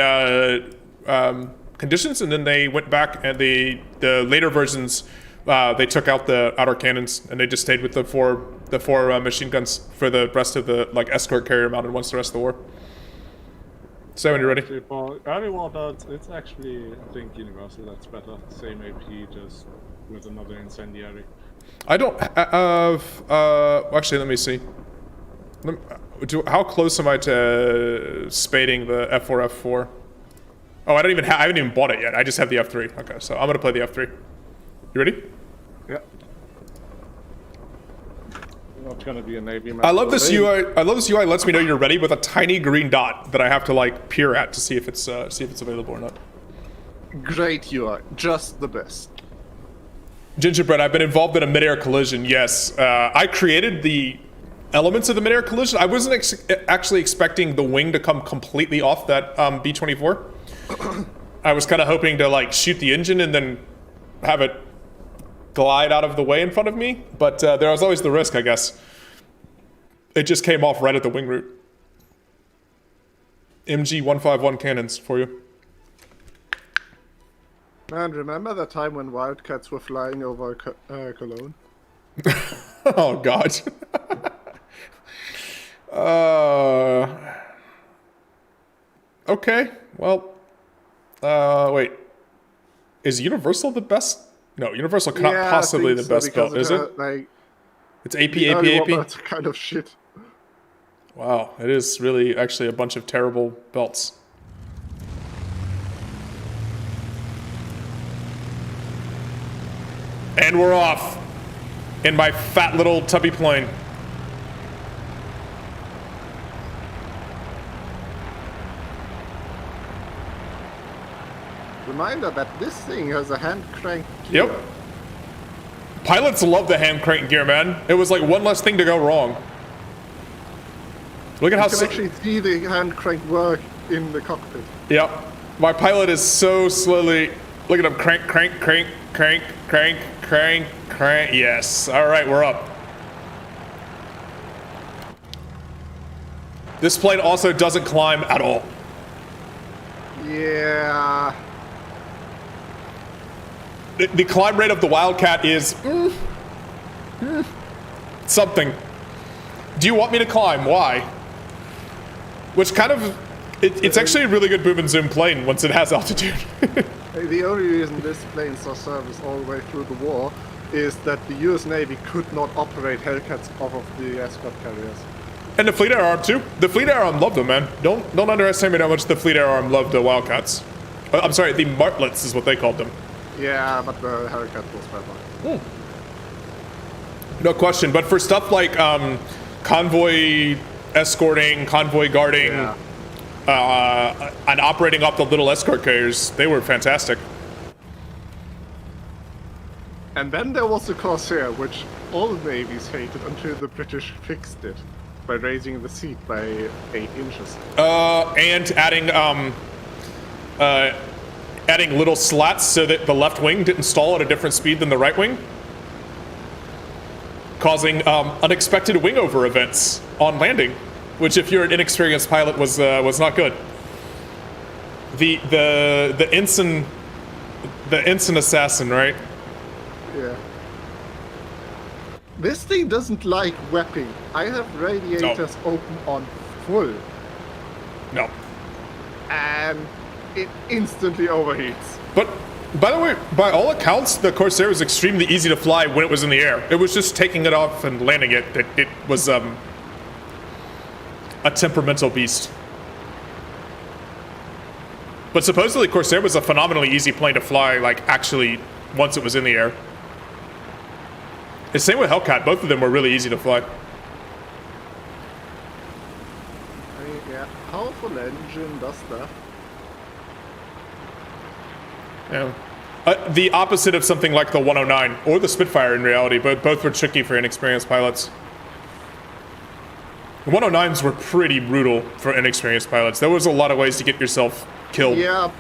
conditions, and then they went back and the later versions they took out the outer cannons and they just stayed with the four machine guns for the rest of the like escort carrier mounted once the rest of the war. So when you're ready. For early war builds, it's actually, I think, universal. That's better. Same AP, just with another incendiary. I don't actually, let me see. How close am I to spading the F4 F4? Oh, I haven't even bought it yet. I just have the F3. Okay, so I'm gonna play the F3. You ready? Yeah. Not gonna be a navy map. I love this UI. I love this UI. Lets me know you're ready with a tiny green dot that I have to like peer at to see if it's available or not. Great UI, just the best. Gingerbread, I've been involved in a midair collision. Yes, I created the elements of the midair collision. I wasn't actually expecting the wing to come completely off that B-24. I was kind of hoping to like shoot the engine and then have it glide out of the way in front of me, but there was always the risk, I guess. It just came off right at the wing root. MG-151 cannons for you. Man, remember that time when Wildcats were flying over Cologne? Oh, God. Okay, well, wait. Is Universal the best? No, Universal cannot possibly the best belt, is it? Like, It's AP, the AP, early AP? war belts are kind of shit. Wow, it is really actually a bunch of terrible belts. And we're off in my fat little tubby plane. Reminder that this thing has a hand crank gear. Yep. Pilots love the hand crank gear, man. It was like one less thing to go wrong. Look at how You can actually see the hand crank work in the cockpit. Yep. My pilot is so slowly. Look at him crank, crank, crank, crank, crank, crank, crank. Yes. All right, we're up. This plane also doesn't climb at all. Yeah. The climb rate of the Wildcat is something. Do you want me to climb? Why? Which kind of it's actually a really good boom and zoom plane once it has altitude. The only reason this plane saw service all the way through the war is that the US Navy could not operate Hellcats off of the escort carriers. And the Fleet Air Arm too. The Fleet Air Arm loved them, man. Don't underestimate how much the Fleet Air Arm loved the Wildcats. I'm sorry, the Martlets is what they called them. Yeah, but the Hellcat was better. No question. But for stuff like convoy escorting, convoy guarding, and operating off the little escort carriers, they were fantastic. And then there was the Corsair, which all navies hated until the British fixed it by raising the seat by 8 inches. And adding little slats so that the left wing didn't stall at a different speed than the right wing, causing unexpected wing over events on landing, which if you're an inexperienced pilot was not good. The ensign assassin, right? Yeah. This thing doesn't like wepping. I have radiators open on full, No. and it instantly overheats. But by the way, by all accounts, the Corsair was extremely easy to fly when it was in the air. It was just taking it off and landing it that it was a temperamental beast. But supposedly Corsair was a phenomenally easy plane to fly, like actually once it was in the air. The same with Hellcat, both of them were really easy to fly. I mean, yeah, powerful engine does that. Yeah. The opposite of something like the 109 or the Spitfire in reality, but both were tricky for inexperienced pilots. The 109s were pretty brutal for inexperienced pilots. There was a lot of ways to get yourself killed. Yeah,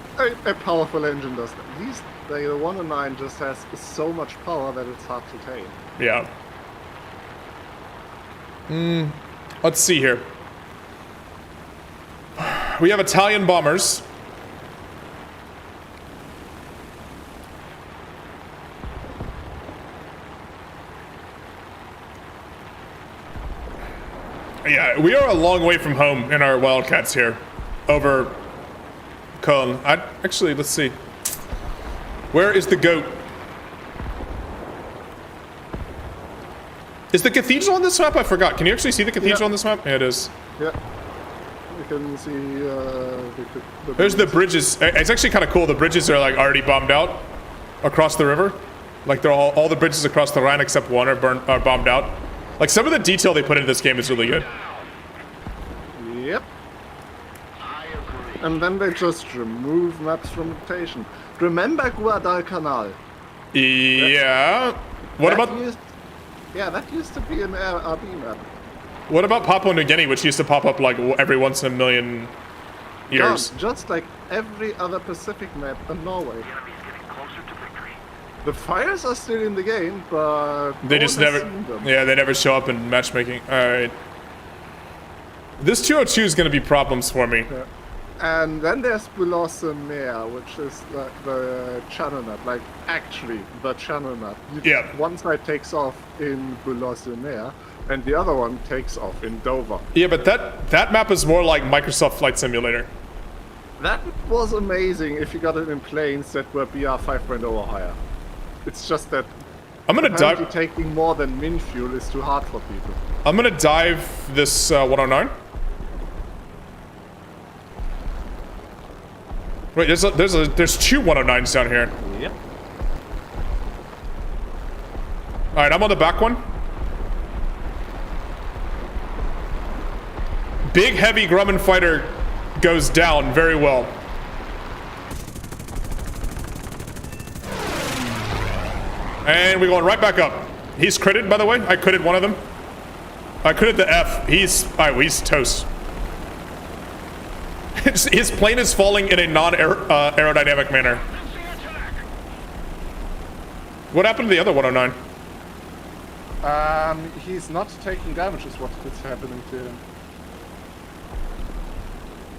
a powerful engine does that. The 109 just has so much power that it's hard to tame. Yeah. Let's see here. We have Italian bombers. Yeah, we are a long way from home in our Wildcats here. Over Köln. Actually, let's see. Where is the goat? Is the cathedral on this map? I forgot. Can you actually see the cathedral on this map? Yeah, it is. Yeah. You can see There's the bridges. It's actually kind of cool. The bridges are like already bombed out across the river. Like they're all the bridges across the Rhine except one are bombed out. Like some of the detail they put into this game is really good. Yep. And then they just remove maps from rotation. Remember Guadalcanal? Yeah. What about that used to be an RB map. what about Papua New Guinea, which used to pop up like every once in a million years? No, just like every other Pacific map in Norway. The fires are still in the game, but They just never. Yeah, they never show up in matchmaking. All right. This 202 is going to be problems for me. Yeah. And then there's Boulogne-sur-Mer, which is the channel map, like actually the channel map. Yeah. One side takes off in Boulogne-sur-Mer, and the other one takes off in Dover. Yeah, but that map is more like Microsoft Flight Simulator. That was amazing if you got it in planes that were BR 5.0 or higher. It's just that I'm gonna apparently dive. taking more than min fuel is too hard for people. I'm gonna dive this 109. Wait, there's two 109s down here. Yep. All right, I'm on the back one. Big heavy Grumman fighter goes down very well. And we're going right back up. He's critted, by the way. I critted one of them. I critted the F. He's toast. His plane is falling in a non-aerodynamic manner. What happened to the other 109? He's not taking damage is what is happening to him.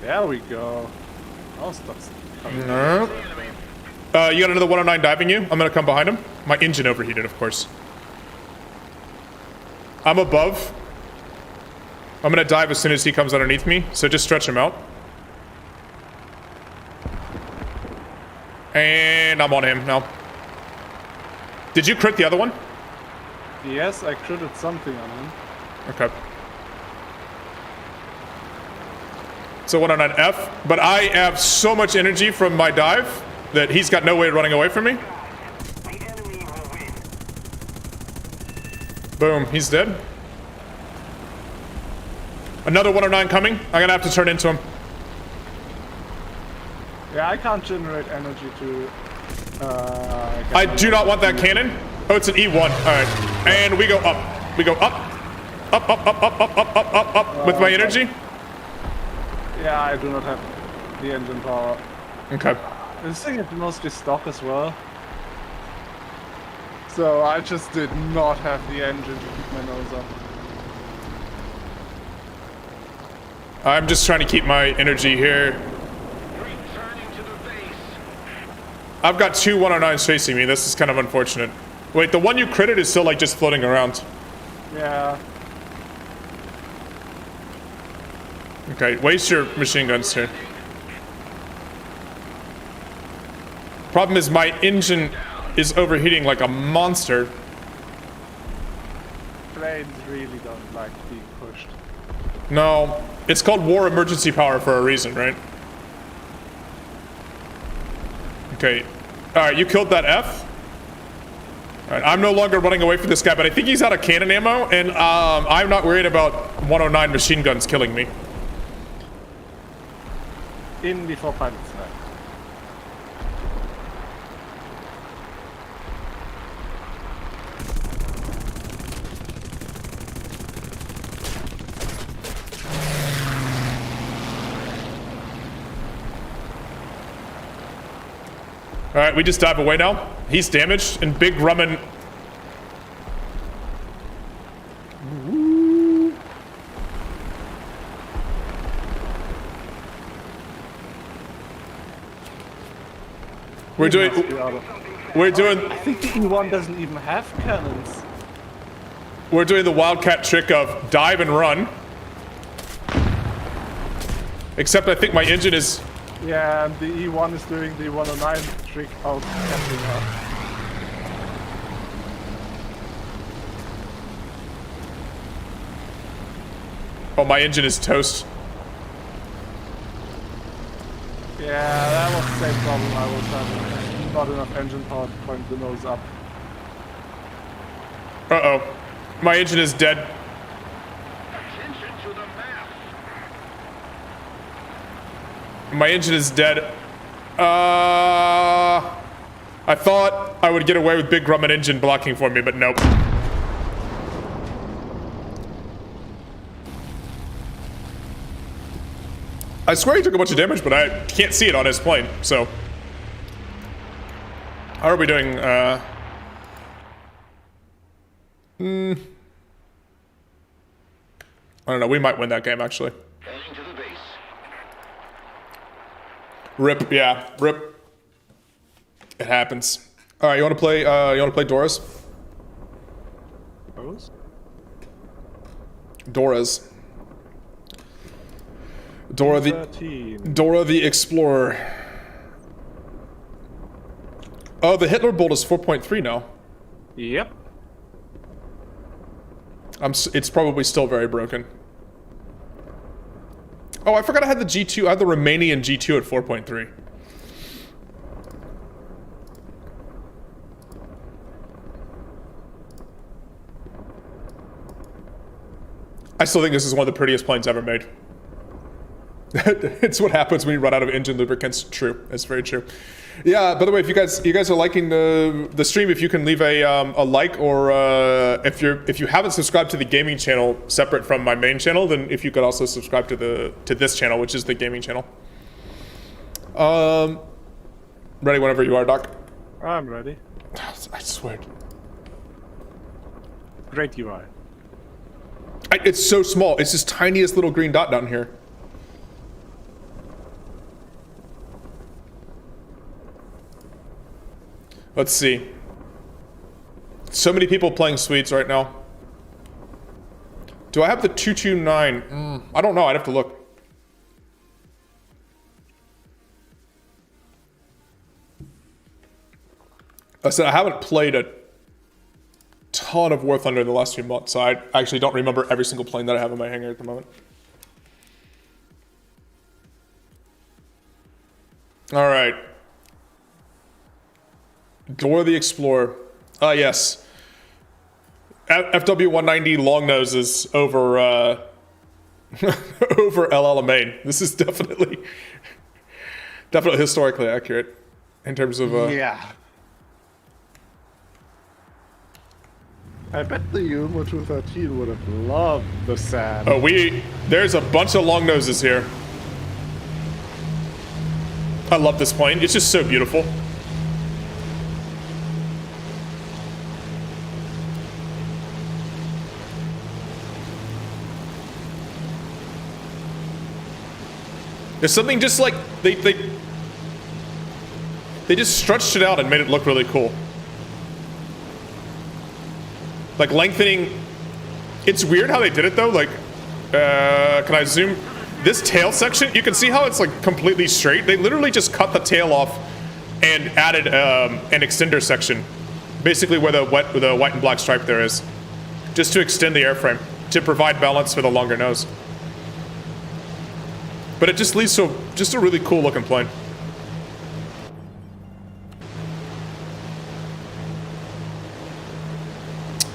There we go. Oh, stop. You got another 109 diving you? I'm gonna come behind him. My engine overheated, of course. I'm above. I'm gonna dive as soon as he comes underneath me, so just stretch him out. And I'm on him now. Did you crit the other one? Yes, I critted something on him. Okay. So 109F, but I have so much energy from my dive that he's got no way of running away from me. The enemy will win. Boom, he's dead. Another 109 coming. I'm gonna have to turn into him. Yeah, I can't generate energy to... I do not want that cannon. Oh, it's an E1. All right, and we go up. We go up, up, up, up, up, up, up, up, up, up with my energy. Yeah, I do not have the engine power. Okay. This thing is mostly stock as well. So I just did not have the engine to keep my nose up. I'm just trying to keep my energy here. Returning to the base. I've got two 109s chasing me. This is kind of unfortunate. Wait, the one you critted is still like just floating around. Yeah. Okay, waste your machine guns here. Problem is my engine is overheating like a monster. Planes really don't like being pushed. No, it's called war emergency power for a reason, right? Okay, all right, you killed that F. All right, I'm no longer running away from this guy, but I think he's out of cannon ammo, and I'm not worried about 109 machine guns killing me. In before pilots land. All right, we just dive away now. He's damaged, and Big Grumman. We're doing. I think the E1 doesn't even have cannons. We're doing the wildcat trick of dive and run, Except I think my engine is... Yeah, and the E1 is doing the 109 trick out catching up. Oh, my engine is toast. Yeah, that was the same problem I was having. Not enough engine power to point the nose up. Uh-oh. My engine is dead. Attention to the map. My engine is dead. I thought I would get away with Big Grumman engine blocking for me, but nope. I swear he took a bunch of damage, but I can't see it on his plane, so. How are we doing? I don't know, we might win that game, actually. Heading to the base. Rip, yeah, rip. It happens. All right, you want to play Dora's? Those? Dora's. Dora the Explorer. Oh, the Hitler bolt is 4.3 now. Yep. It's probably still very broken. Oh, I forgot I had the G2. I had the Romanian G2 at 4.3. I still think this is one of the prettiest planes ever made. It's what happens when you run out of engine lubricants. True, that's very true. Yeah. By the way, if you guys are liking the stream, if you can leave a like, or if you haven't subscribed to the gaming channel separate from my main channel, then if you could also subscribe to this channel, which is the gaming channel. Ready whenever you are, Doc. I'm ready. I swear. Great UI. It's so small. It's this tiniest little green dot down here. Let's see. So many people playing Swedes right now. Do I have the 229? I don't know. I'd have to look. I said I haven't played a ton of War Thunder in the last few months, so I actually don't remember every single plane that I have in my hangar at the moment. All right. Dora the Explorer. Yes. FW190 long noses over over LL Main. This is definitely historically accurate in terms of Yeah. I bet the Yuma 213 would have loved the sand. Oh, there's a bunch of long noses here. I love this plane. It's just so beautiful. There's something just like they just stretched it out and made it look really cool. Like lengthening. It's weird how they did it though. Like, can I zoom? This tail section, you can see how it's like completely straight. They literally just cut the tail off and added an extender section, basically where the white and black stripe there is, just to extend the airframe to provide balance for the longer nose. But it just leads to just a really cool looking plane.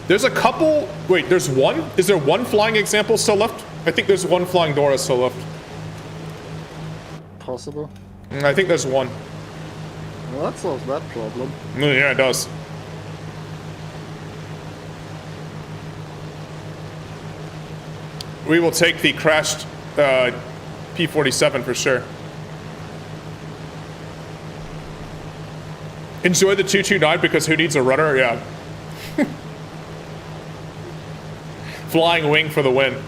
There's a couple. Wait, there's one? Is there one flying example still left? I think there's one flying Dora still left. Possible. I think there's one. Well, that solves that problem. Yeah, it does. We will take the crashed P-47 for sure. Enjoy the 229 because who needs a rudder? Yeah. Flying wing for the win.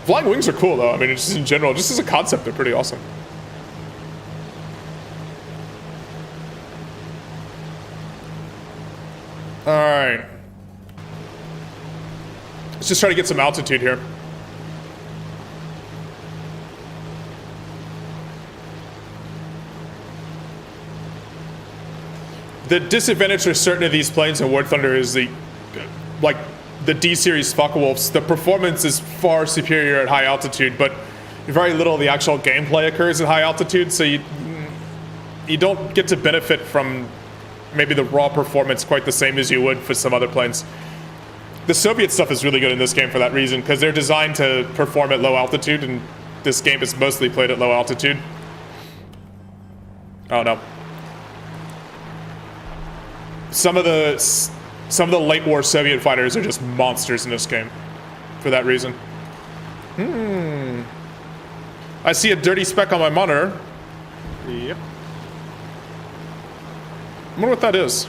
Flying wings are cool though. I mean, just in general, just as a concept, they're pretty awesome. All right. Let's just try to get some altitude here. The disadvantage for certain of these planes in War Thunder is like the D-series Focke-Wulfs. The performance is far superior at high altitude, but very little of the actual gameplay occurs at high altitude, so you don't get to benefit from maybe the raw performance quite the same as you would for some other planes. The Soviet stuff is really good in this game for that reason, because they're designed to perform at low altitude, and this game is mostly played at low altitude. Oh no. Some of the late war Soviet fighters are just monsters in this game for that reason. I see a dirty speck on my monitor. Yep. I wonder what that is.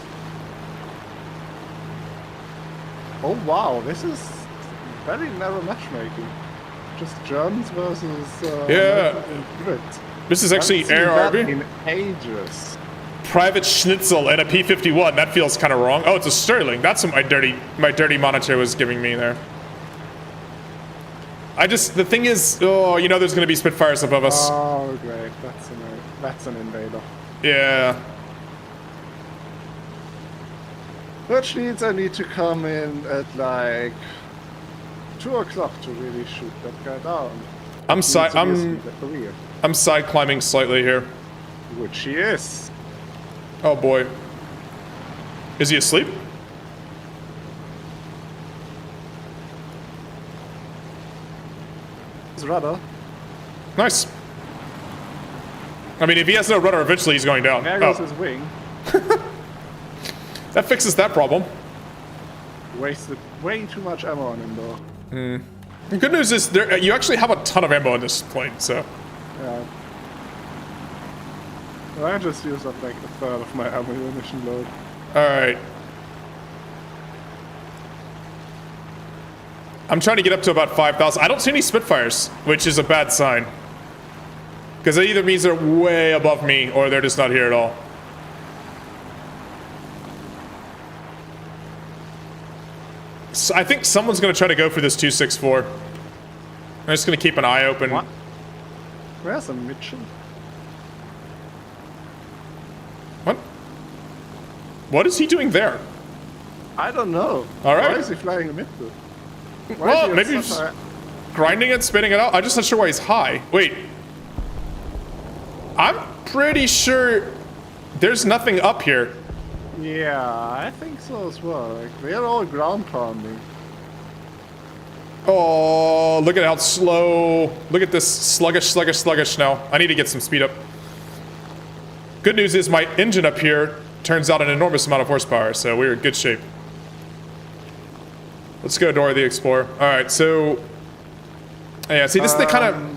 Oh wow, this is very narrow matchmaking. Just Germans versus Yeah. Brits. This is actually Haven't Air seen that RB. in ages. Private Schnitzel and a P-51. That feels kind of wrong. Oh, it's a Sterling. That's what my dirty monitor was giving me there. The thing is, oh, you know there's going to be Spitfires above us. Oh great, that's an invader. Yeah. Which means I need to come in at like 2 o'clock to really shoot that guy down. I'm side climbing slightly here. Which he is. Oh boy. Is he asleep? His rudder. Nice. I mean, if he has no rudder, eventually he's going down. There goes his wing. That fixes that problem. Wasted way too much ammo on him though. The good news is you actually have a ton of ammo in this plane, so. Yeah. Well, I just used up like a third of my ammunition load. Alright. I'm trying to get up to about 5,000. I don't see any Spitfires, which is a bad sign. Because it either means they're way above me, or they're just not here at all. So I think someone's going to try to go for this 264. I'm just going to keep an eye open. What? Where's a Mitchell? What? What is he doing there? I don't know. All right. Why is he flying a Mitchell? Well, maybe he's grinding it, spitting it out. I'm just not sure why he's high. Wait. I'm pretty sure there's nothing up here. Yeah, I think so as well. Like, they're all ground pounding. Oh, look at how slow. Look at this sluggish now. I need to get some speed up. Good news is my engine up here turns out an enormous amount of horsepower, so we're in good shape. Let's go Dora the Explorer. All right, so yeah, see this is the kind of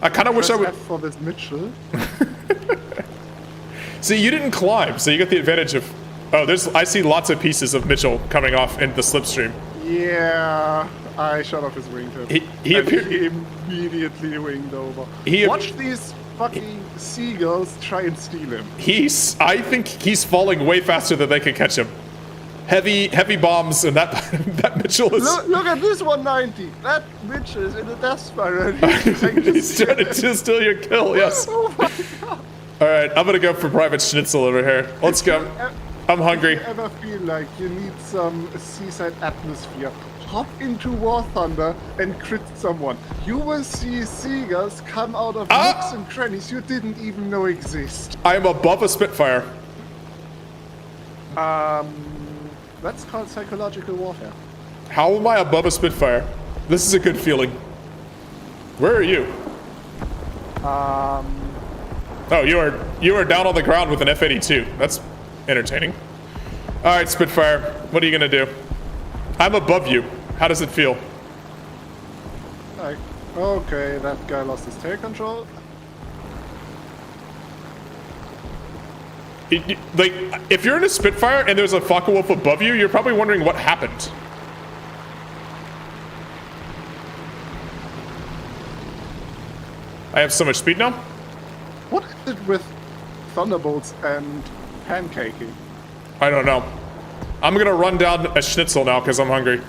I kind of wish I would. F for this Mitchell. See, you didn't climb, so you get the advantage of. Oh, I see lots of pieces of Mitchell coming off in the slipstream. Yeah, I shut off his wingtip. He appeared. He immediately winged over. Watch these fucking seagulls try and steal him. I think he's falling way faster than they can catch him. Heavy bombs, and that Mitchell is. Look at this 190. That Mitchell is in a death spiral. He's trying to steal your kill. Yes. Oh my god. All right, I'm gonna go for Private Schnitzel over here. Let's go. I'm hungry. If you ever feel like you need some seaside atmosphere, hop into War Thunder and crit someone. You will see seagulls come out of nooks and crannies you didn't even know exist. I am above a Spitfire. That's called psychological warfare. How am I above a Spitfire? This is a good feeling. Where are you? Oh, you are down on the ground with an F-82. That's entertaining. All right, Spitfire, what are you gonna do? I'm above you. How does it feel? Like, okay, that guy lost his tail control. Like, if you're in a Spitfire and there's a Focke-Wulf above you, you're probably wondering what happened. I have so much speed now. What is it with thunderbolts and pancaking? I don't know. I'm gonna run down a Schnitzel now because I'm hungry.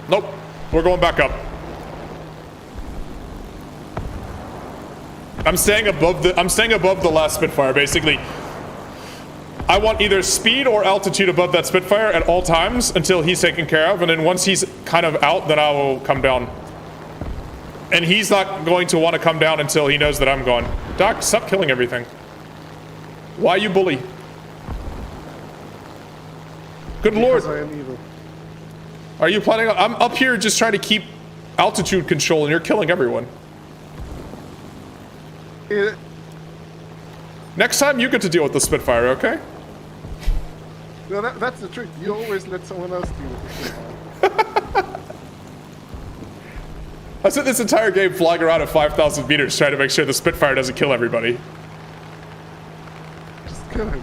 Nope. We're going back up. I'm staying above the last Spitfire, basically. I want either speed or altitude above that Spitfire at all times until he's taken care of, and then once he's kind of out, then I will come down. And he's not going to want to come down until he knows that I'm gone. Doc, stop killing everything. Why you bully? Good lord. Because I am evil. Are you planning on... I'm up here just trying to keep altitude control and you're killing everyone. Next time you get to deal with the Spitfire, okay? No, that's the trick. You always let someone else deal with the Spitfire. I spent this entire game flying around at 5,000 meters trying to make sure the Spitfire doesn't kill everybody. Just kill him.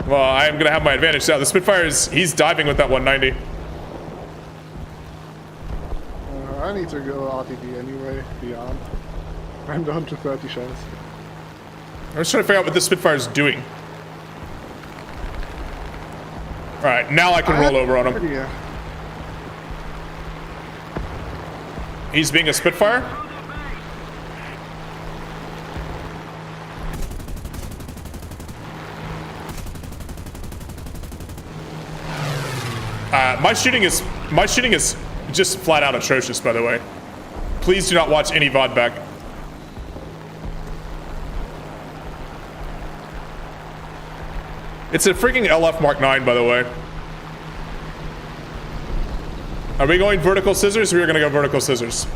Well, I'm going to have my advantage now. The Spitfire he's diving with that 190. I need to go RTD anyway, beyond. I'm down to 30 shells. I'm just trying to figure out what this Spitfire is doing. Alright, now I can roll over on him. Yeah. He's being a Spitfire? My shooting is just flat out atrocious, by the way. Please do not watch any VOD back. It's a freaking LF Mark 9, by the way. Are we going vertical scissors? We're gonna go vertical scissors.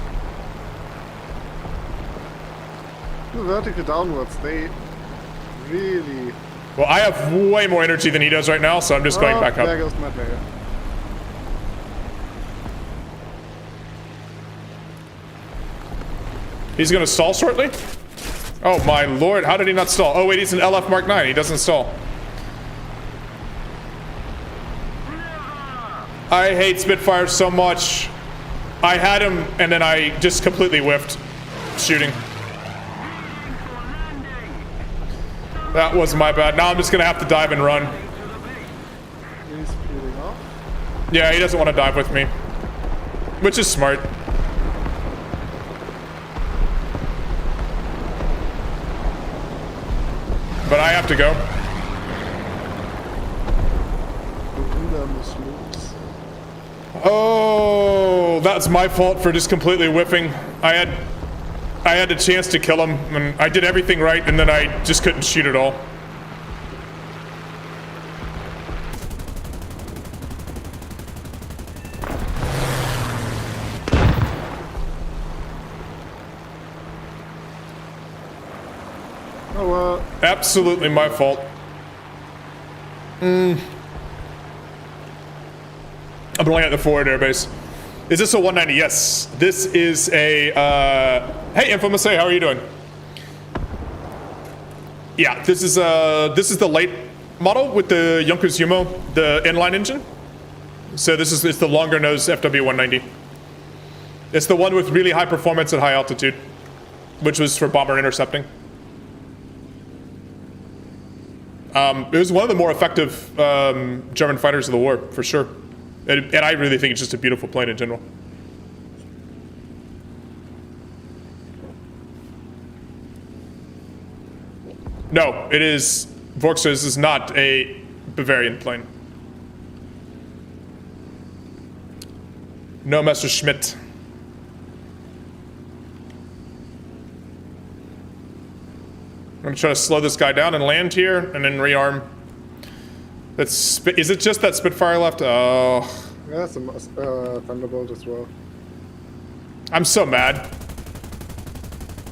The vertical downwards, they really... Well, I have way more energy than he does right now, so I'm just going back up. There goes my player. He's gonna stall shortly? Oh my lord, how did he not stall? Oh wait, he's an LF Mark 9, he doesn't stall. I hate Spitfire so much. I had him and then I just completely whiffed shooting. That was my bad. Now I'm just gonna have to dive and run. He's peeling off. Yeah, he doesn't want to dive with me, which is smart. But I have to go. Oh, that's my fault for just completely whiffing. I had a chance to kill him, and I did everything right, and then I just couldn't shoot at all. Oh, well. Absolutely my fault. I'm rolling at the forward airbase. Is this a 190? Yes. This is a, hey, Infamous, hey, how are you doing? Yeah, this is the late model with the Junkers Humo, the inline engine. So it's the longer nose FW190. It's the one with really high performance at high altitude, which was for bomber intercepting. It was one of the more effective German fighters of the war, for sure. And I really think it's just a beautiful plane in general. No, it is... Vorksters is not a Bavarian plane. No, Messerschmitt. I'm gonna try to slow this guy down and land here, and then rearm. Is it just that Spitfire left? Oh. Yeah, that's a Thunderbolt as well. I'm so mad.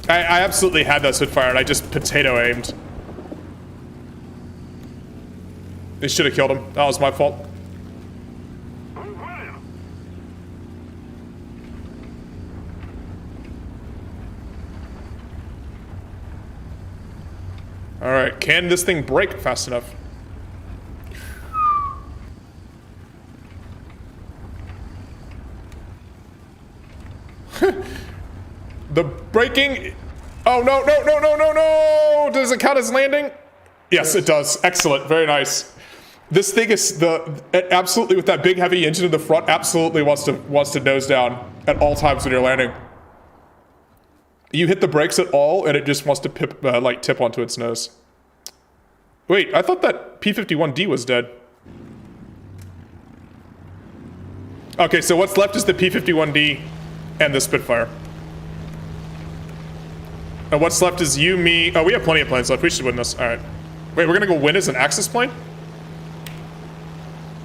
I absolutely had that Spitfire, and I just potato aimed. They should have killed him. That was my fault. Alright, can this thing break fast enough? The braking... Oh, no, no, no, no, no, no! Does it count as landing? Yes, it does. Excellent. Very nice. This thing is absolutely, with that big heavy engine in the front, absolutely wants to nose down at all times when you're landing. You hit the brakes at all, and it just wants to tip onto its nose. Wait, I thought that P-51D was dead. Okay, so what's left is the P-51D and the Spitfire. And what's left is you, me... Oh, we have plenty of planes left. We should win this. All right. Wait, we're gonna go win as an Axis plane?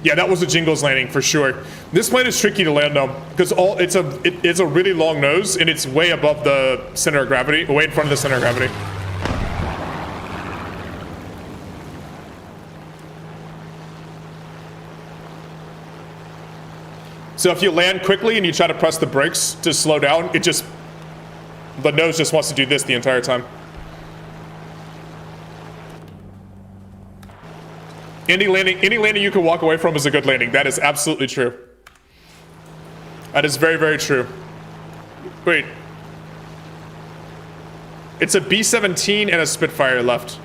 Yeah, that was a Jingles landing for sure. This plane is tricky to land on because it's a really long nose and it's way above the center of gravity, way in front of the center of gravity. So if you land quickly and you try to press the brakes to slow down, the nose just wants to do this the entire time. Any landing you can walk away from is a good landing. That is absolutely true. That is very, very true. Wait. It's a B-17 and a Spitfire left.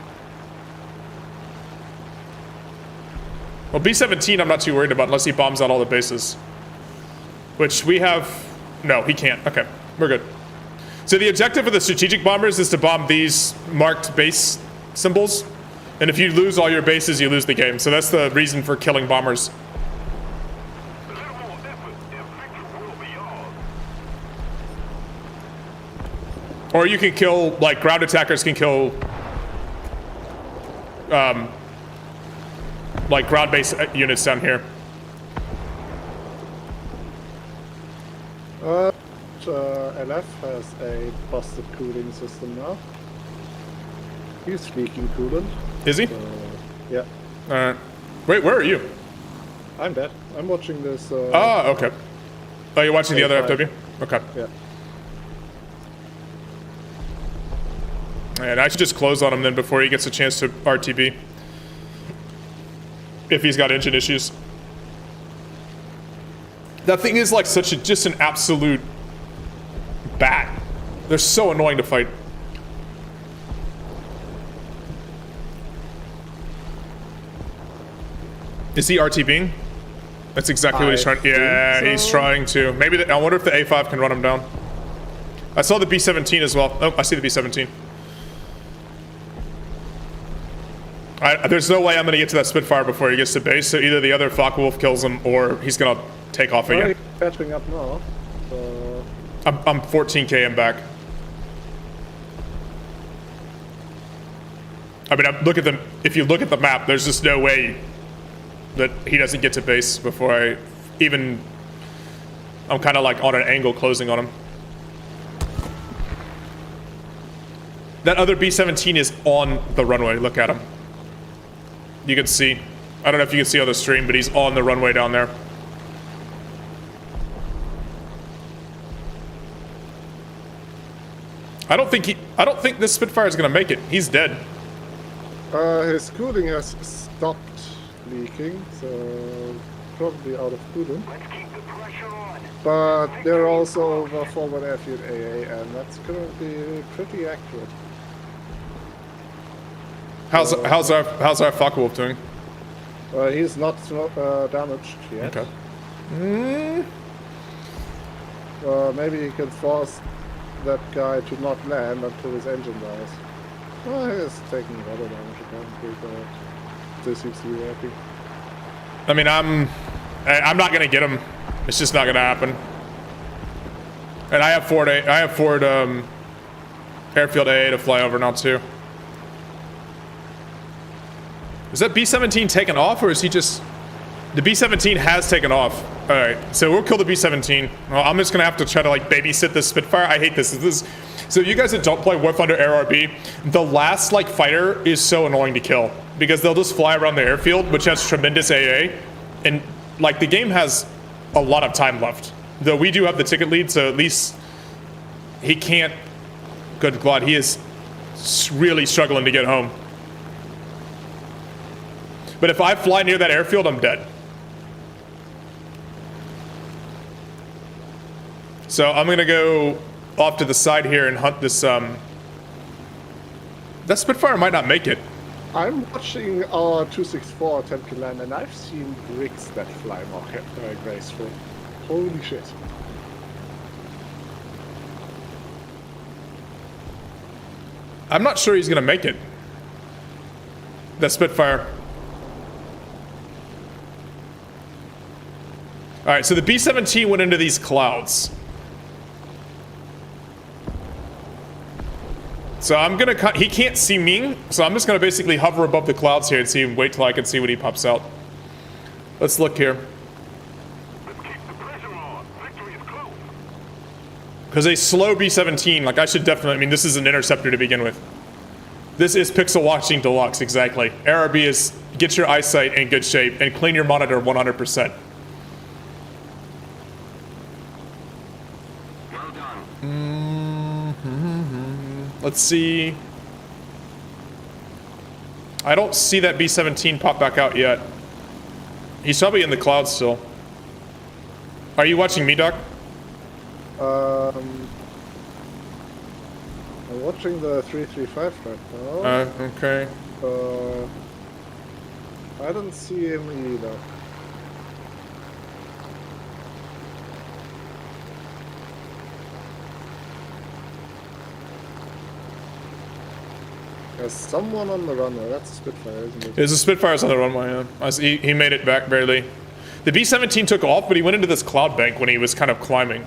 Well, B-17 I'm not too worried about unless he bombs out all the bases. Which we have... No, he can't. Okay, we're good. So the objective of the strategic bombers is to bomb these marked base symbols. And if you lose all your bases, you lose the game. So that's the reason for killing bombers. Or you can kill, like, ground attackers can kill, like, ground base units down here. LF has a busted cooling system now. He's leaking coolant. Is he? Yeah. Alright. Wait, where are you? I'm dead. I'm watching this. Oh, okay. Oh, you're watching the other FW? Okay. Yeah. And I should just close on him then before he gets a chance to RTB. If he's got engine issues. That thing is like just an absolute bat. They're so annoying to fight. Is he RTBing? That's exactly what he's trying. Yeah, he's trying to. Maybe I wonder if the A5 can run him down. I saw the B-17 as well. Oh, I see the B-17. There's no way I'm going to get to that Spitfire before he gets to base. So either the other Focke-Wulf kills him, or he's going to take off again. He's catching up now. So... I'm 14 km back. I mean, if you look at the map, there's just no way that he doesn't get to base before I'm kind of like on an angle closing on him. That other B-17 is on the runway. Look at him. You can see. I don't know if you can see on the stream, but he's on the runway down there. I don't think this Spitfire is gonna make it. He's dead. His cooling has stopped leaking, so probably out of coolant. But they're also over forward airfield AA, and that's currently pretty accurate. How's our Focke-Wulf doing? He's not damaged yet. Okay. Maybe he can force that guy to not land until his engine dies. Well, he's taking a lot of damage apparently, but this seems to be working. I mean, I'm not gonna get him. It's just not gonna happen. And I have Ford airfield AA to fly over now too. Is that B-17 taken off, or is he just... The B-17 has taken off. Alright, so we'll kill the B-17. Well, I'm just gonna have to try to like babysit this Spitfire. I hate this. So you guys that don't play War Thunder Air RB, the last like fighter is so annoying to kill because they'll just fly around the airfield, which has tremendous AA, and like the game has a lot of time left. Though we do have the ticket lead, so at least he can't... Good God, he is really struggling to get home. But if I fly near that airfield, I'm dead. So I'm gonna go off to the side here and hunt this, that Spitfire might not make it. I'm watching our 264 attempt to land, and I've seen rigs that fly more graceful. Holy shit. I'm not sure he's gonna make it. That Spitfire. All right, so the B-17 went into these clouds. So I'm gonna, he can't see me, so I'm just gonna basically hover above the clouds here and see him, wait till I can see when he pops out. Let's look here. Let's keep the pressure on. Victory is close. Because a slow B-17, like I should definitely, I mean, this is an interceptor to begin with. This is pixel watching deluxe, exactly. ARB is get your eyesight in good shape and clean your monitor 100%. Well done. Let's see. I don't see that B-17 pop back out yet. He's probably in the clouds still. Are you watching me, Doc? I'm watching the 335 right now. Okay. I don't see him either. There's someone on the runway. That's a Spitfire, isn't it? There's a Spitfires on the runway, yeah. I see, he made it back barely. The B-17 took off, but he went into this cloud bank when he was kind of climbing.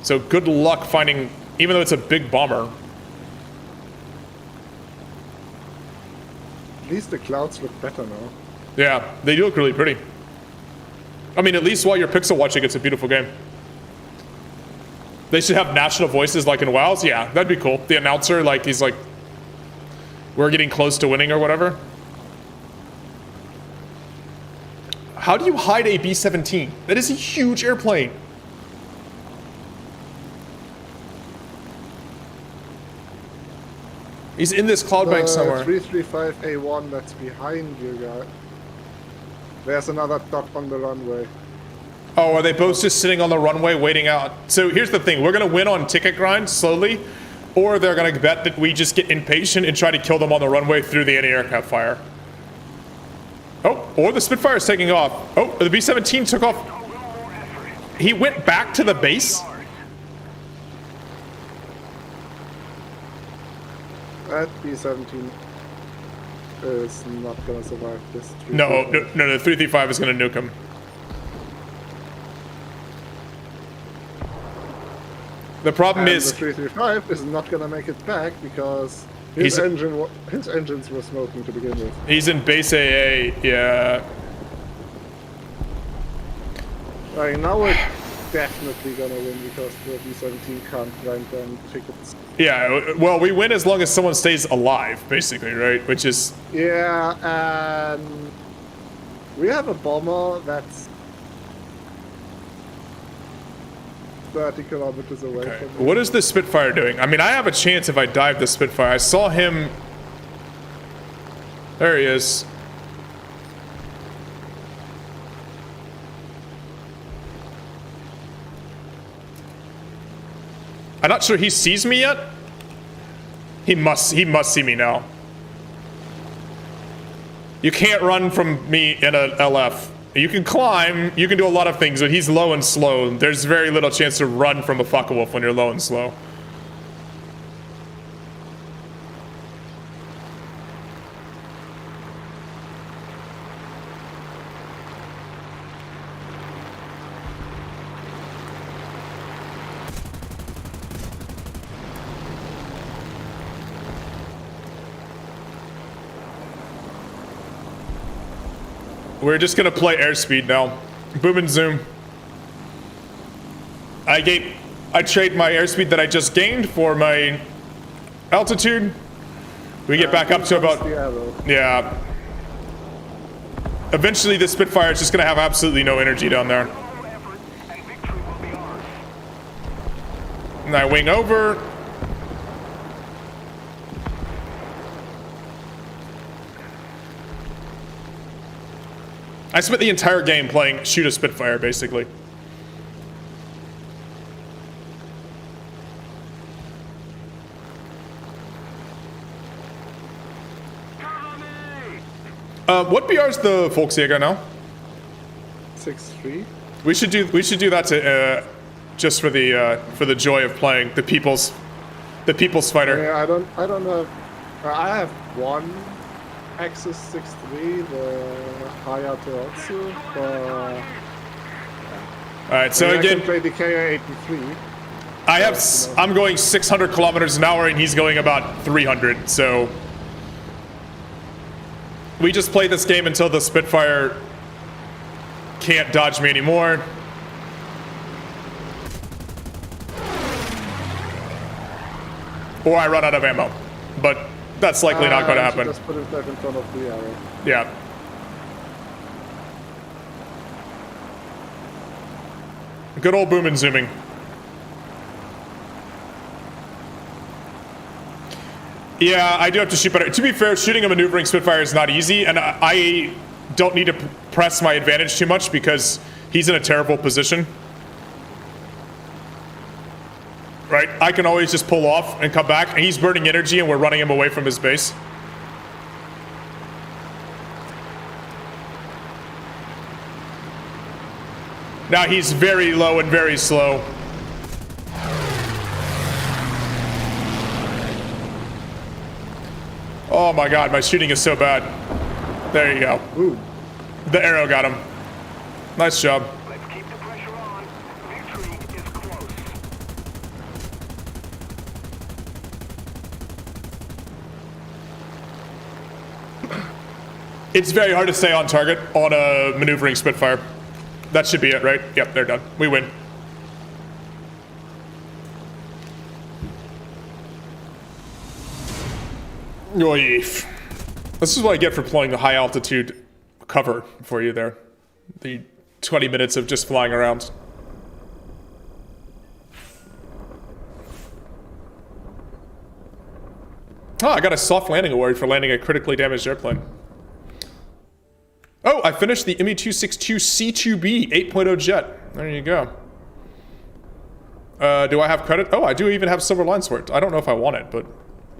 So good luck finding, even though it's a big bomber. At least the clouds look better now. Yeah, they do look really pretty. I mean, at least while you're pixel watching, it's a beautiful game. They should have national voices like in WoW's. Yeah, that'd be cool. The announcer, like, he's like, we're getting close to winning or whatever. How do you hide a B-17? That is a huge airplane. He's in this cloud bank somewhere. 335A1 that's behind you, guy. There's another dot on the runway. Oh, are they both just sitting on the runway waiting out? So here's the thing. We're going to win on ticket grind slowly, or they're going to bet that we just get impatient and try to kill them on the runway through the anti-aircraft fire. Oh, or the Spitfire is taking off. Oh, the B-17 took off. He went back to the base. That B-17 is not gonna survive this. No, the 335 is going to nuke him. The problem is the 335 is not gonna make it back because his engines were smoking to begin with. He's in base AA, yeah. Right, now we're definitely gonna win because the B-17 can't grind down tickets. Yeah, well, we win as long as someone stays alive, basically, right? Which is... Yeah, and we have a bomber that's 30 kilometers away Okay. from What is the Spitfire doing? I mean, I have a chance if I dive the Spitfire. I saw him... There he is. I'm not sure he sees me yet. He must see me now. You can't run from me in a LF. You can climb, you can do a lot of things, but he's low and slow. There's very little chance to run from a Focke-Wulf when you're low and slow. We're just gonna play airspeed now. Boom and zoom. I trade my airspeed that I just gained for my altitude. We get back up to about... Yeah. Eventually the Spitfire is just gonna have absolutely no energy down there. And I wing over. I spent the entire game playing shoot a Spitfire, basically. What BR is the Volksjäger now? 6-3. We should do that to just for the joy of playing the people's The People's Fighter. Yeah, I don't have. I have one Axis 6.3, the Hayato, but Alright, so I again, can play the KA-83. I'm going 600 kilometers an hour and he's going about 300, so we just play this game until the Spitfire can't dodge me anymore. Or I run out of ammo, but that's likely not going to happen. Just put it back in front of the arrow. Yeah. Good old boom and zooming. Yeah, I do have to shoot better. To be fair, shooting a maneuvering Spitfire is not easy, and I don't need to press my advantage too much because he's in a terrible position. Right? I can always just pull off and come back, and he's burning energy, and we're running him away from his base. Now he's very low and very slow. Oh my god, my shooting is so bad. There you go. Ooh. The arrow got him. Nice job. Let's keep the pressure on. Victory is close. It's very hard to stay on target on a maneuvering Spitfire. That should be it, right? Yep, they're done. We win. Oif. This is what I get for pulling the high altitude cover for you there. The 20 minutes of just flying around. Oh, I got a soft landing award for landing a critically damaged airplane. Oh, I finished the ME-262 C2B 8.0 jet. There you go. Do I have credit? Oh, I do even have silver lines for it. I don't know if I want it, but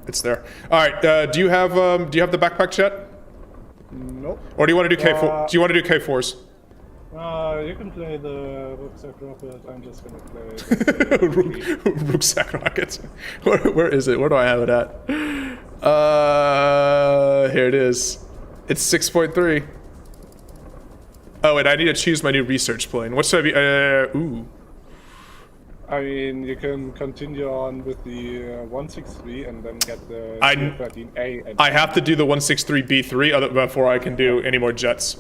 it's there. All right. Do you have the backpack jet? Nope. Or do you want to do K4? Do you want to do K4s? You can play the rucksack rocket. I'm just gonna play. Rucksack rockets. Where is it? Where do I have it at? Here it is. It's 6.3. Oh, and I need to choose my new research plane. What should I be? Ooh. I mean, you can continue on with the 163 and then get the 13A. I have to do the 163B3 before I can do any more jets.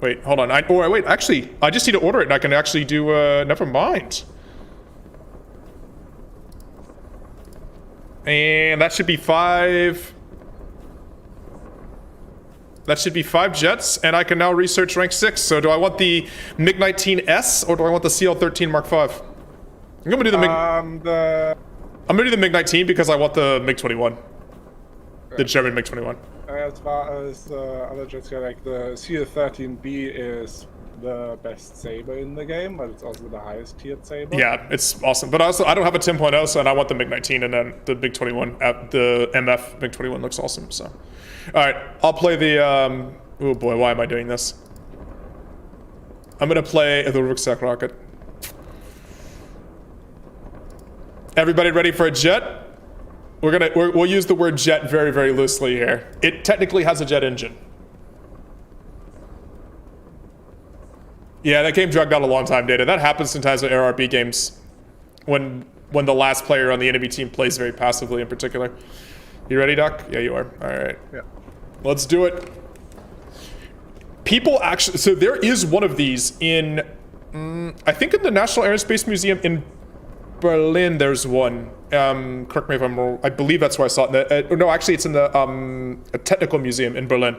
Wait, hold on. Wait, actually, I just need to order it and I can actually do, never mind. And that should be 5. That should be 5 jets, and I can now research rank 6. So do I want the MiG-19S or do I want the CL-13 Mark V? I'm gonna do the MiG. I'm gonna do the MiG-19 because I want the MiG-21. The German MiG-21. As far as other jets go, like the CL-13B is the best saber in the game, but it's also the highest tiered saber. Yeah, it's awesome. But also, I don't have a 10.0, so and I want the MiG-19, and then the MiG-21, the MF MiG-21 looks awesome. So, all right, I'll play the. Oh boy, why am I doing this? I'm gonna play the rucksack rocket. Everybody ready for a jet? We'll use the word jet very, very loosely here. It technically has a jet engine. Yeah, that game dragged out a long time, Data. That happens sometimes with ARB games when the last player on the enemy team plays very passively in particular. You ready, Doc? Yeah, you are. All right. Yeah. Let's do it. People actually... So there is one of these in... I think in the National Air and Space Museum in Berlin, there's one. Correct me if I'm wrong. I believe that's where I saw it. No, actually, it's in the a technical museum in Berlin.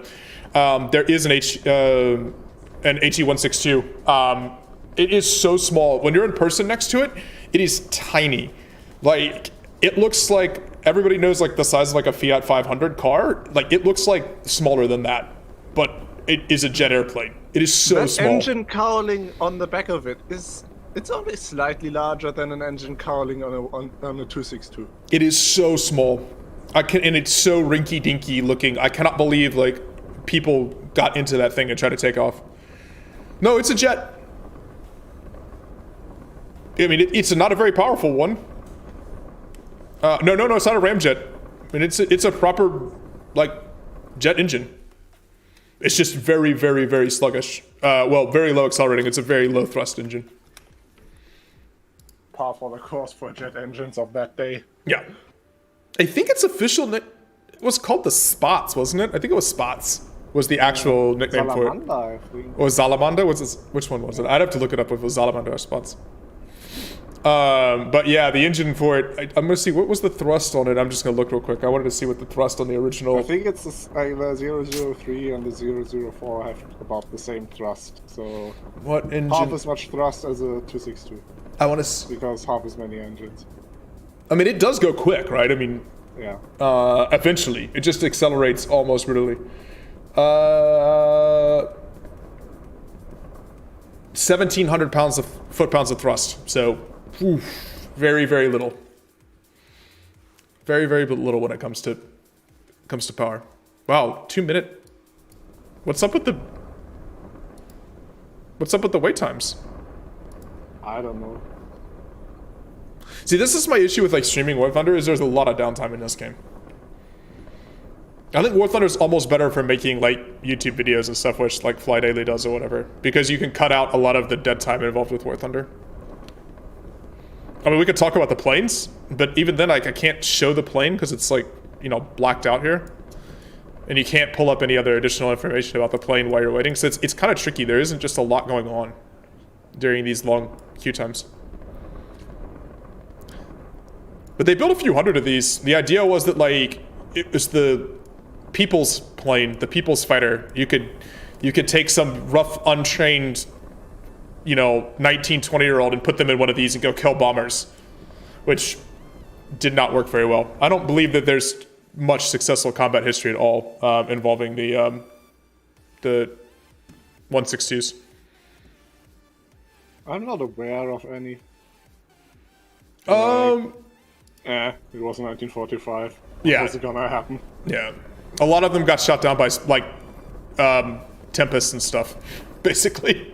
There is an HE-162. It is so small. When you're in person next to it, it is tiny. Like, it looks like, everybody knows like the size of like a Fiat 500 car. Like, it looks like smaller than that, but it is a jet airplane. It is so that small. engine cowling on the back of it is... It's only slightly larger than an engine cowling on a 262. It is so small. And it's so rinky-dinky looking. I cannot believe like people got into that thing and tried to take off. No, it's a jet. I mean, it's not a very powerful one. No, it's not a ramjet. I mean, it's a proper, like, jet engine. It's just very, very, very sluggish. Well, very low accelerating. It's a very low thrust engine. Par for the course for jet engines of that day. Yeah. I think its official it was called the Spots, wasn't it? I think it was Spots was the actual nickname for it. Salamander, I think. Or Salamander? Which one was it? I'd have to look it up if it was Salamander or Spots. But yeah, the engine for it, I'm going to see, what was the thrust on it? I'm just going to look real quick. I wanted to see what the thrust on the original... I think it's the 003 and the 004 have about the same thrust, so... What engine? Half as much thrust as a 262. I want to... Because half as many engines. I mean, it does go quick, right? I mean... Yeah. Eventually. It just accelerates almost brutally. 1,700 foot-pounds of thrust, so... Oof, very, very little. Very, very little when it comes to power. Wow, 2 minute. What's up with the wait times? I don't know. See, this is my issue with like streaming War Thunder is there's a lot of downtime in this game. I think War Thunder is almost better for making like YouTube videos and stuff, which like Fly Daily does or whatever, because you can cut out a lot of the dead time involved with War Thunder. I mean, we could talk about the planes, but even then, like, I can't show the plane because it's, like, you know, blacked out here. And you can't pull up any other additional information about the plane while you're waiting. So it's kind of tricky. There isn't just a lot going on during these long queue times. But they built a few hundred of these. The idea was that, like, it was the people's plane, the people's fighter. You could take some rough, untrained... you know, 19, 20-year-old and put them in one of these and go kill bombers, which did not work very well. I don't believe that there's much successful combat history at all involving the 162s. I'm not aware of any. It was 1945. Yeah. What's gonna happen? Yeah. A lot of them got shot down by, like, Tempests and stuff, basically.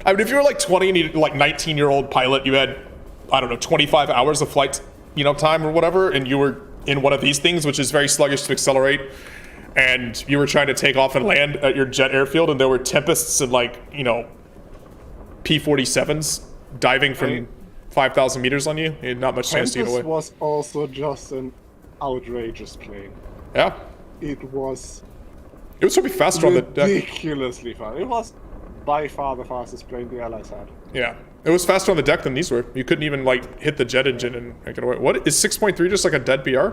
I mean, if you were like 20 and you like 19-year-old pilot, you had, I don't know, 25 hours of flight, you know, time or whatever, and you were in one of these things, which is very sluggish to accelerate, and you were trying to take off and land at your jet airfield, and there were Tempests and like, you know, P-47s diving from 5,000 meters on you. You had not much chance to get away. Tempest was also just an outrageous plane. Yeah. It was probably faster on the deck. ridiculously fast. It was by far the fastest plane the Allies had. Yeah. It was faster on the deck than these were. You couldn't even, like, hit the jet engine and get away. What? Is 6.3 just like a dead BR?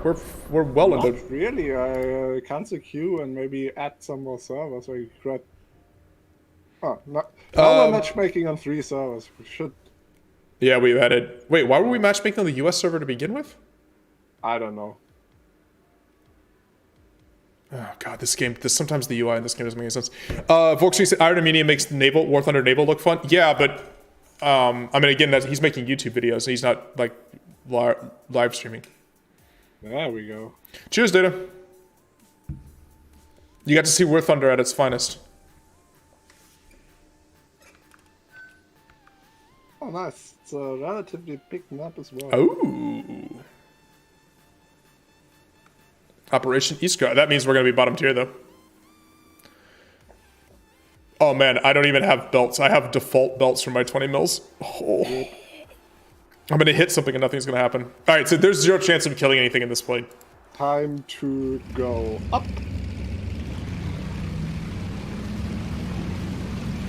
We're well into... Not really. I cancel queue and maybe add some more servers where you could... Oh, no. Now we're matchmaking on 3 servers. We should... Yeah, we've added... Wait, why were we matchmaking on the US server to begin with? I don't know. Oh god, this game. Sometimes the UI in this game doesn't make any sense. Volkswagen said Iron Media makes War Thunder Naval look fun. Yeah, but I mean, again, he's making YouTube videos. He's not like live streaming. There we go. Cheers, Data. You got to see War Thunder at its finest. Oh, nice. It's a relatively big map as well. Oh. Operation Iskra. That means we're going to be bottom tier, though. Oh, man. I don't even have belts. I have default belts for my 20 mils. Oh. I'm going to hit something and nothing's going to happen. All right, so there's 0 chance of killing anything in this plane. Time to go up.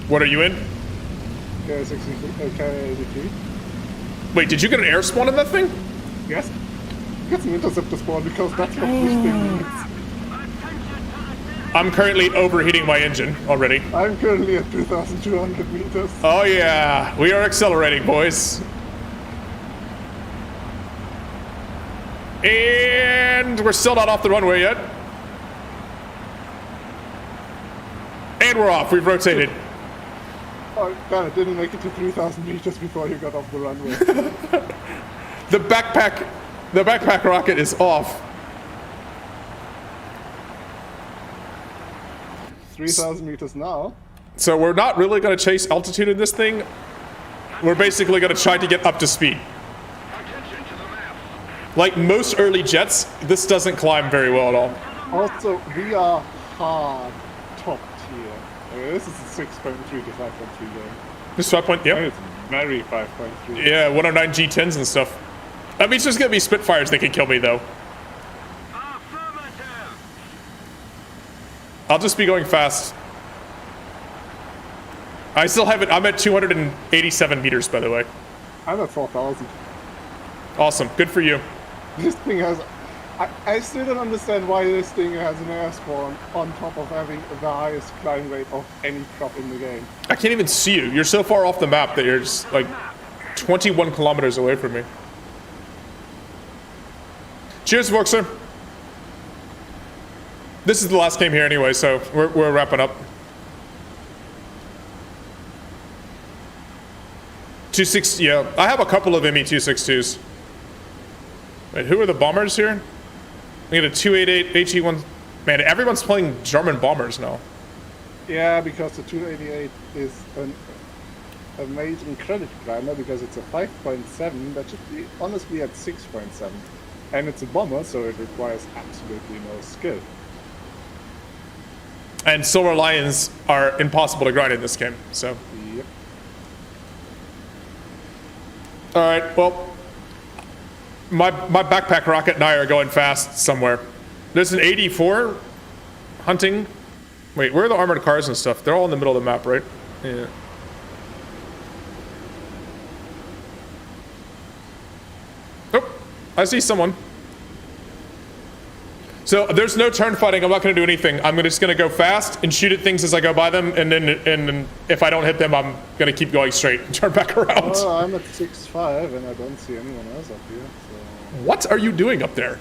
What are you in? K-83. Wait, did you get an air spawn in that thing? Yes. It's an interceptor spawn because that's what this thing needs. I'm currently overheating my engine already. I'm currently at 2,200 meters. Oh yeah, we are accelerating, boys. And we're still not off the runway yet. And we're off, we've rotated. Oh, damn it, didn't make it to 3,000 meters before you got off the runway. The backpack rocket is off. 3,000 meters now. So we're not really going to chase altitude in this thing. We're basically going to try to get up to speed. Like most early jets, this doesn't climb very well at all. Also, we are hard top tier. This is a 6.3 to 5.3 game. This 5 point, yeah. It's very 5.3. Yeah, 109 G10s and stuff. That means there's gonna be Spitfires that can kill me though. I'll just be going fast. I still have it. I'm at 287 meters, by the way. I'm at 4,000. Awesome. Good for you. This thing has... I still don't understand why this thing has an air spawn on top of having the highest climb rate of any prop in the game. I can't even see you. You're so far off the map that you're just like 21 kilometers away from me. Cheers, Voxer. This is the last game here anyway, so we're wrapping up. 260, yeah. I have a couple of ME-262s. Wait, who are the bombers here? We got a 288 HE-1. Man, everyone's playing German bombers now. Yeah, because the 288 is an amazing credit climber because it's a 5.7 that should be honestly at 6.7. And it's a bomber, so it requires absolutely no skill. And Silver Lions are impossible to grind in this game, so. Yep. Alright, well, my backpack rocket and I are going fast somewhere. There's an 84 hunting. Wait, where are the armored cars and stuff? They're all in the middle of the map, right? Yeah. Oh, I see someone. So there's no turn fighting. I'm not going to do anything. I'm just going to go fast and shoot at things as I go by them, and then if I don't hit them, I'm going to keep going straight and turn back around. Oh, I'm at 6.5 and I don't see anyone else up here. So. What are you doing up there?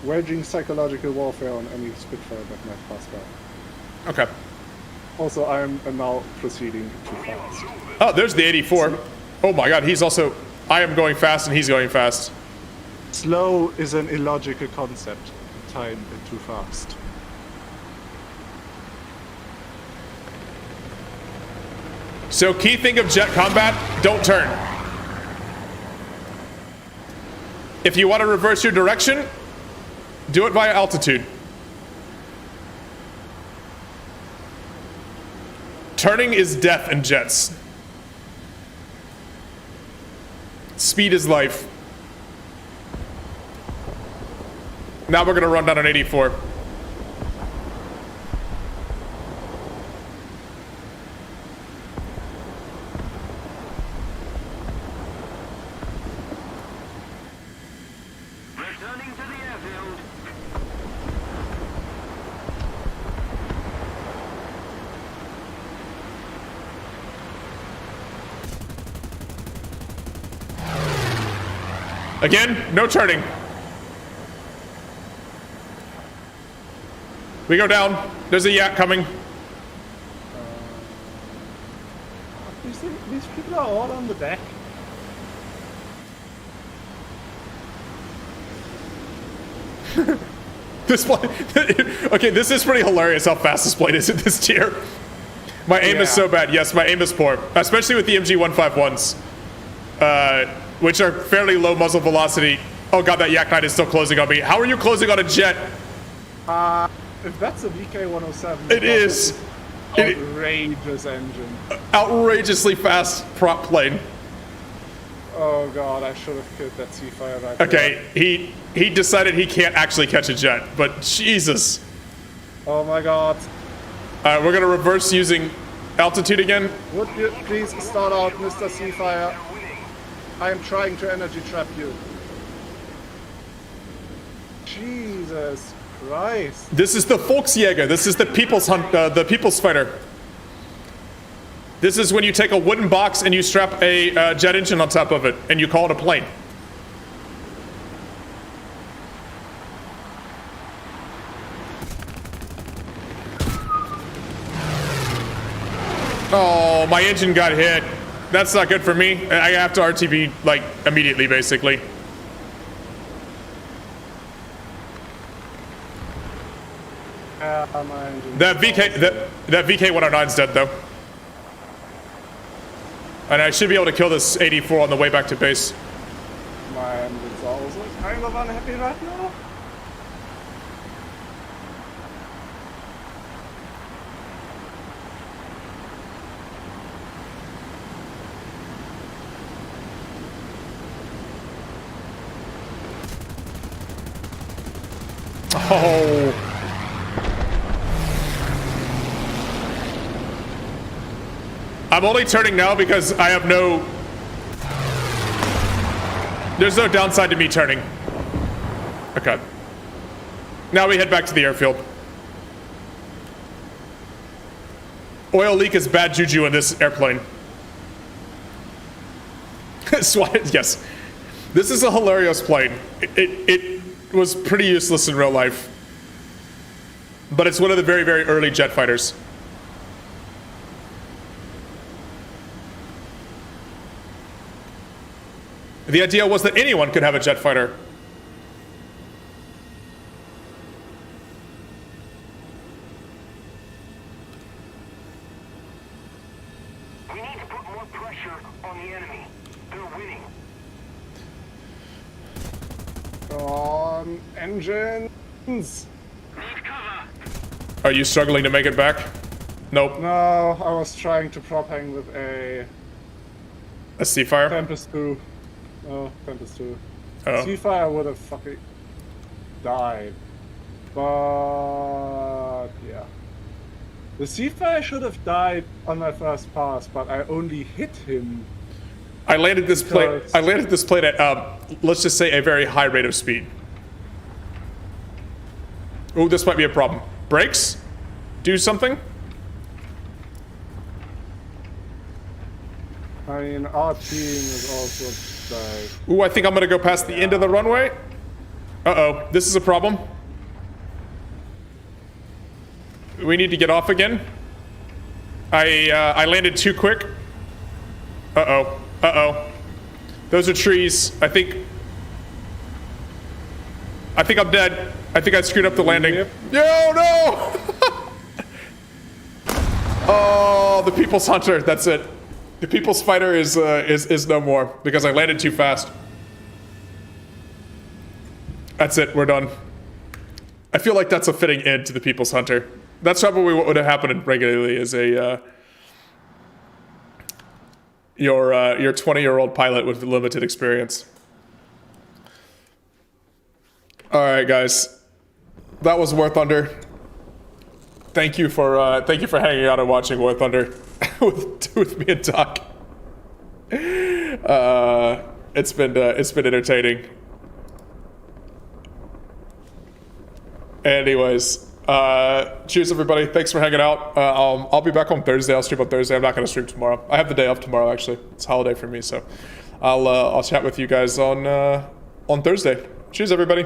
Waging psychological warfare on any Spitfire that might pass by. Okay. Also, I'm now proceeding too fast. Oh, there's the 84. Oh my god, he's also... I am going fast and he's going fast. Slow is an illogical concept. Time and too fast. So key thing of jet combat, don't turn. If you want to reverse your direction, do it via altitude. Turning is death in jets. Speed is life. Now we're gonna run down an 84. Returning to the airfield. Again, no turning. We go down. There's a yak coming. These people are all on the deck. This plane. Okay, this is pretty hilarious how fast this plane is in this tier. My aim is so bad. Yes, my aim is poor, especially with the MG-151s, which are fairly low muzzle velocity. Oh god, that yak knight is still closing on me. How are you closing on a jet? If that's a VK-107, It is. Outrageous engine. Outrageously fast prop plane. Oh god, I should have killed that Seafire right Okay, he decided he can't actually catch a jet, but Jesus. there. Oh my god. We're gonna reverse using altitude again. Would you please start out, Mr. Seafire? I am trying to energy trap you. Jesus Christ. This is the Volksjäger. This is the people's hunt, the people's fighter. This is when you take a wooden box and you strap a jet engine on top of it, and you call it a plane. Oh, my engine got hit. That's not good for me. I have to RTB like immediately, basically. My engine. That VK-109's dead though. And I should be able to kill this 84 on the way back to base. My and it's also kind of unhappy right now. Oh. I'm only turning now because I have no... There's no downside to me turning. Okay. Now we head back to the airfield. Oil leak is bad juju in this airplane. Yes. This is a hilarious plane. It was pretty useless in real life. But it's one of the very, very early jet fighters. The idea was that anyone could have a jet fighter. We need to put more pressure on the enemy. They're winning. Go on, engines! Need cover. Are you struggling to make it back? Nope. No, I was trying to prop hang with a A Seafire? Tempest 2. No, Tempest 2. Oh. Seafire would have fucking died. But yeah. The Seafire should have died on my first pass, but I only hit him. I landed this plane. I landed this plane at, let's just say, a very high rate of speed. Oh, this might be a problem. Brakes? Do something? I mean, our team is also died. Ooh, I think I'm gonna go past the end of the runway. Uh-oh, this is a problem. We need to get off again. I landed too quick. Uh-oh, uh-oh. Those are trees. I think I'm dead. I think I screwed up the landing. Yep. No! Oh, the People's Hunter, that's it. The People's Fighter is no more because I landed too fast. That's it, we're done. I feel like that's a fitting end to the People's Hunter. That's probably what would have happened regularly as a your 20-year-old pilot with limited experience. All right, guys, that was War Thunder. Thank you for hanging out and watching War Thunder with me and Doc. It's been entertaining. Anyways, cheers everybody. Thanks for hanging out. I'll be back on Thursday. I'll stream on Thursday. I'm not gonna stream tomorrow. I have the day off tomorrow actually. It's a holiday for me, so I'll chat with you guys on Thursday. Cheers everybody.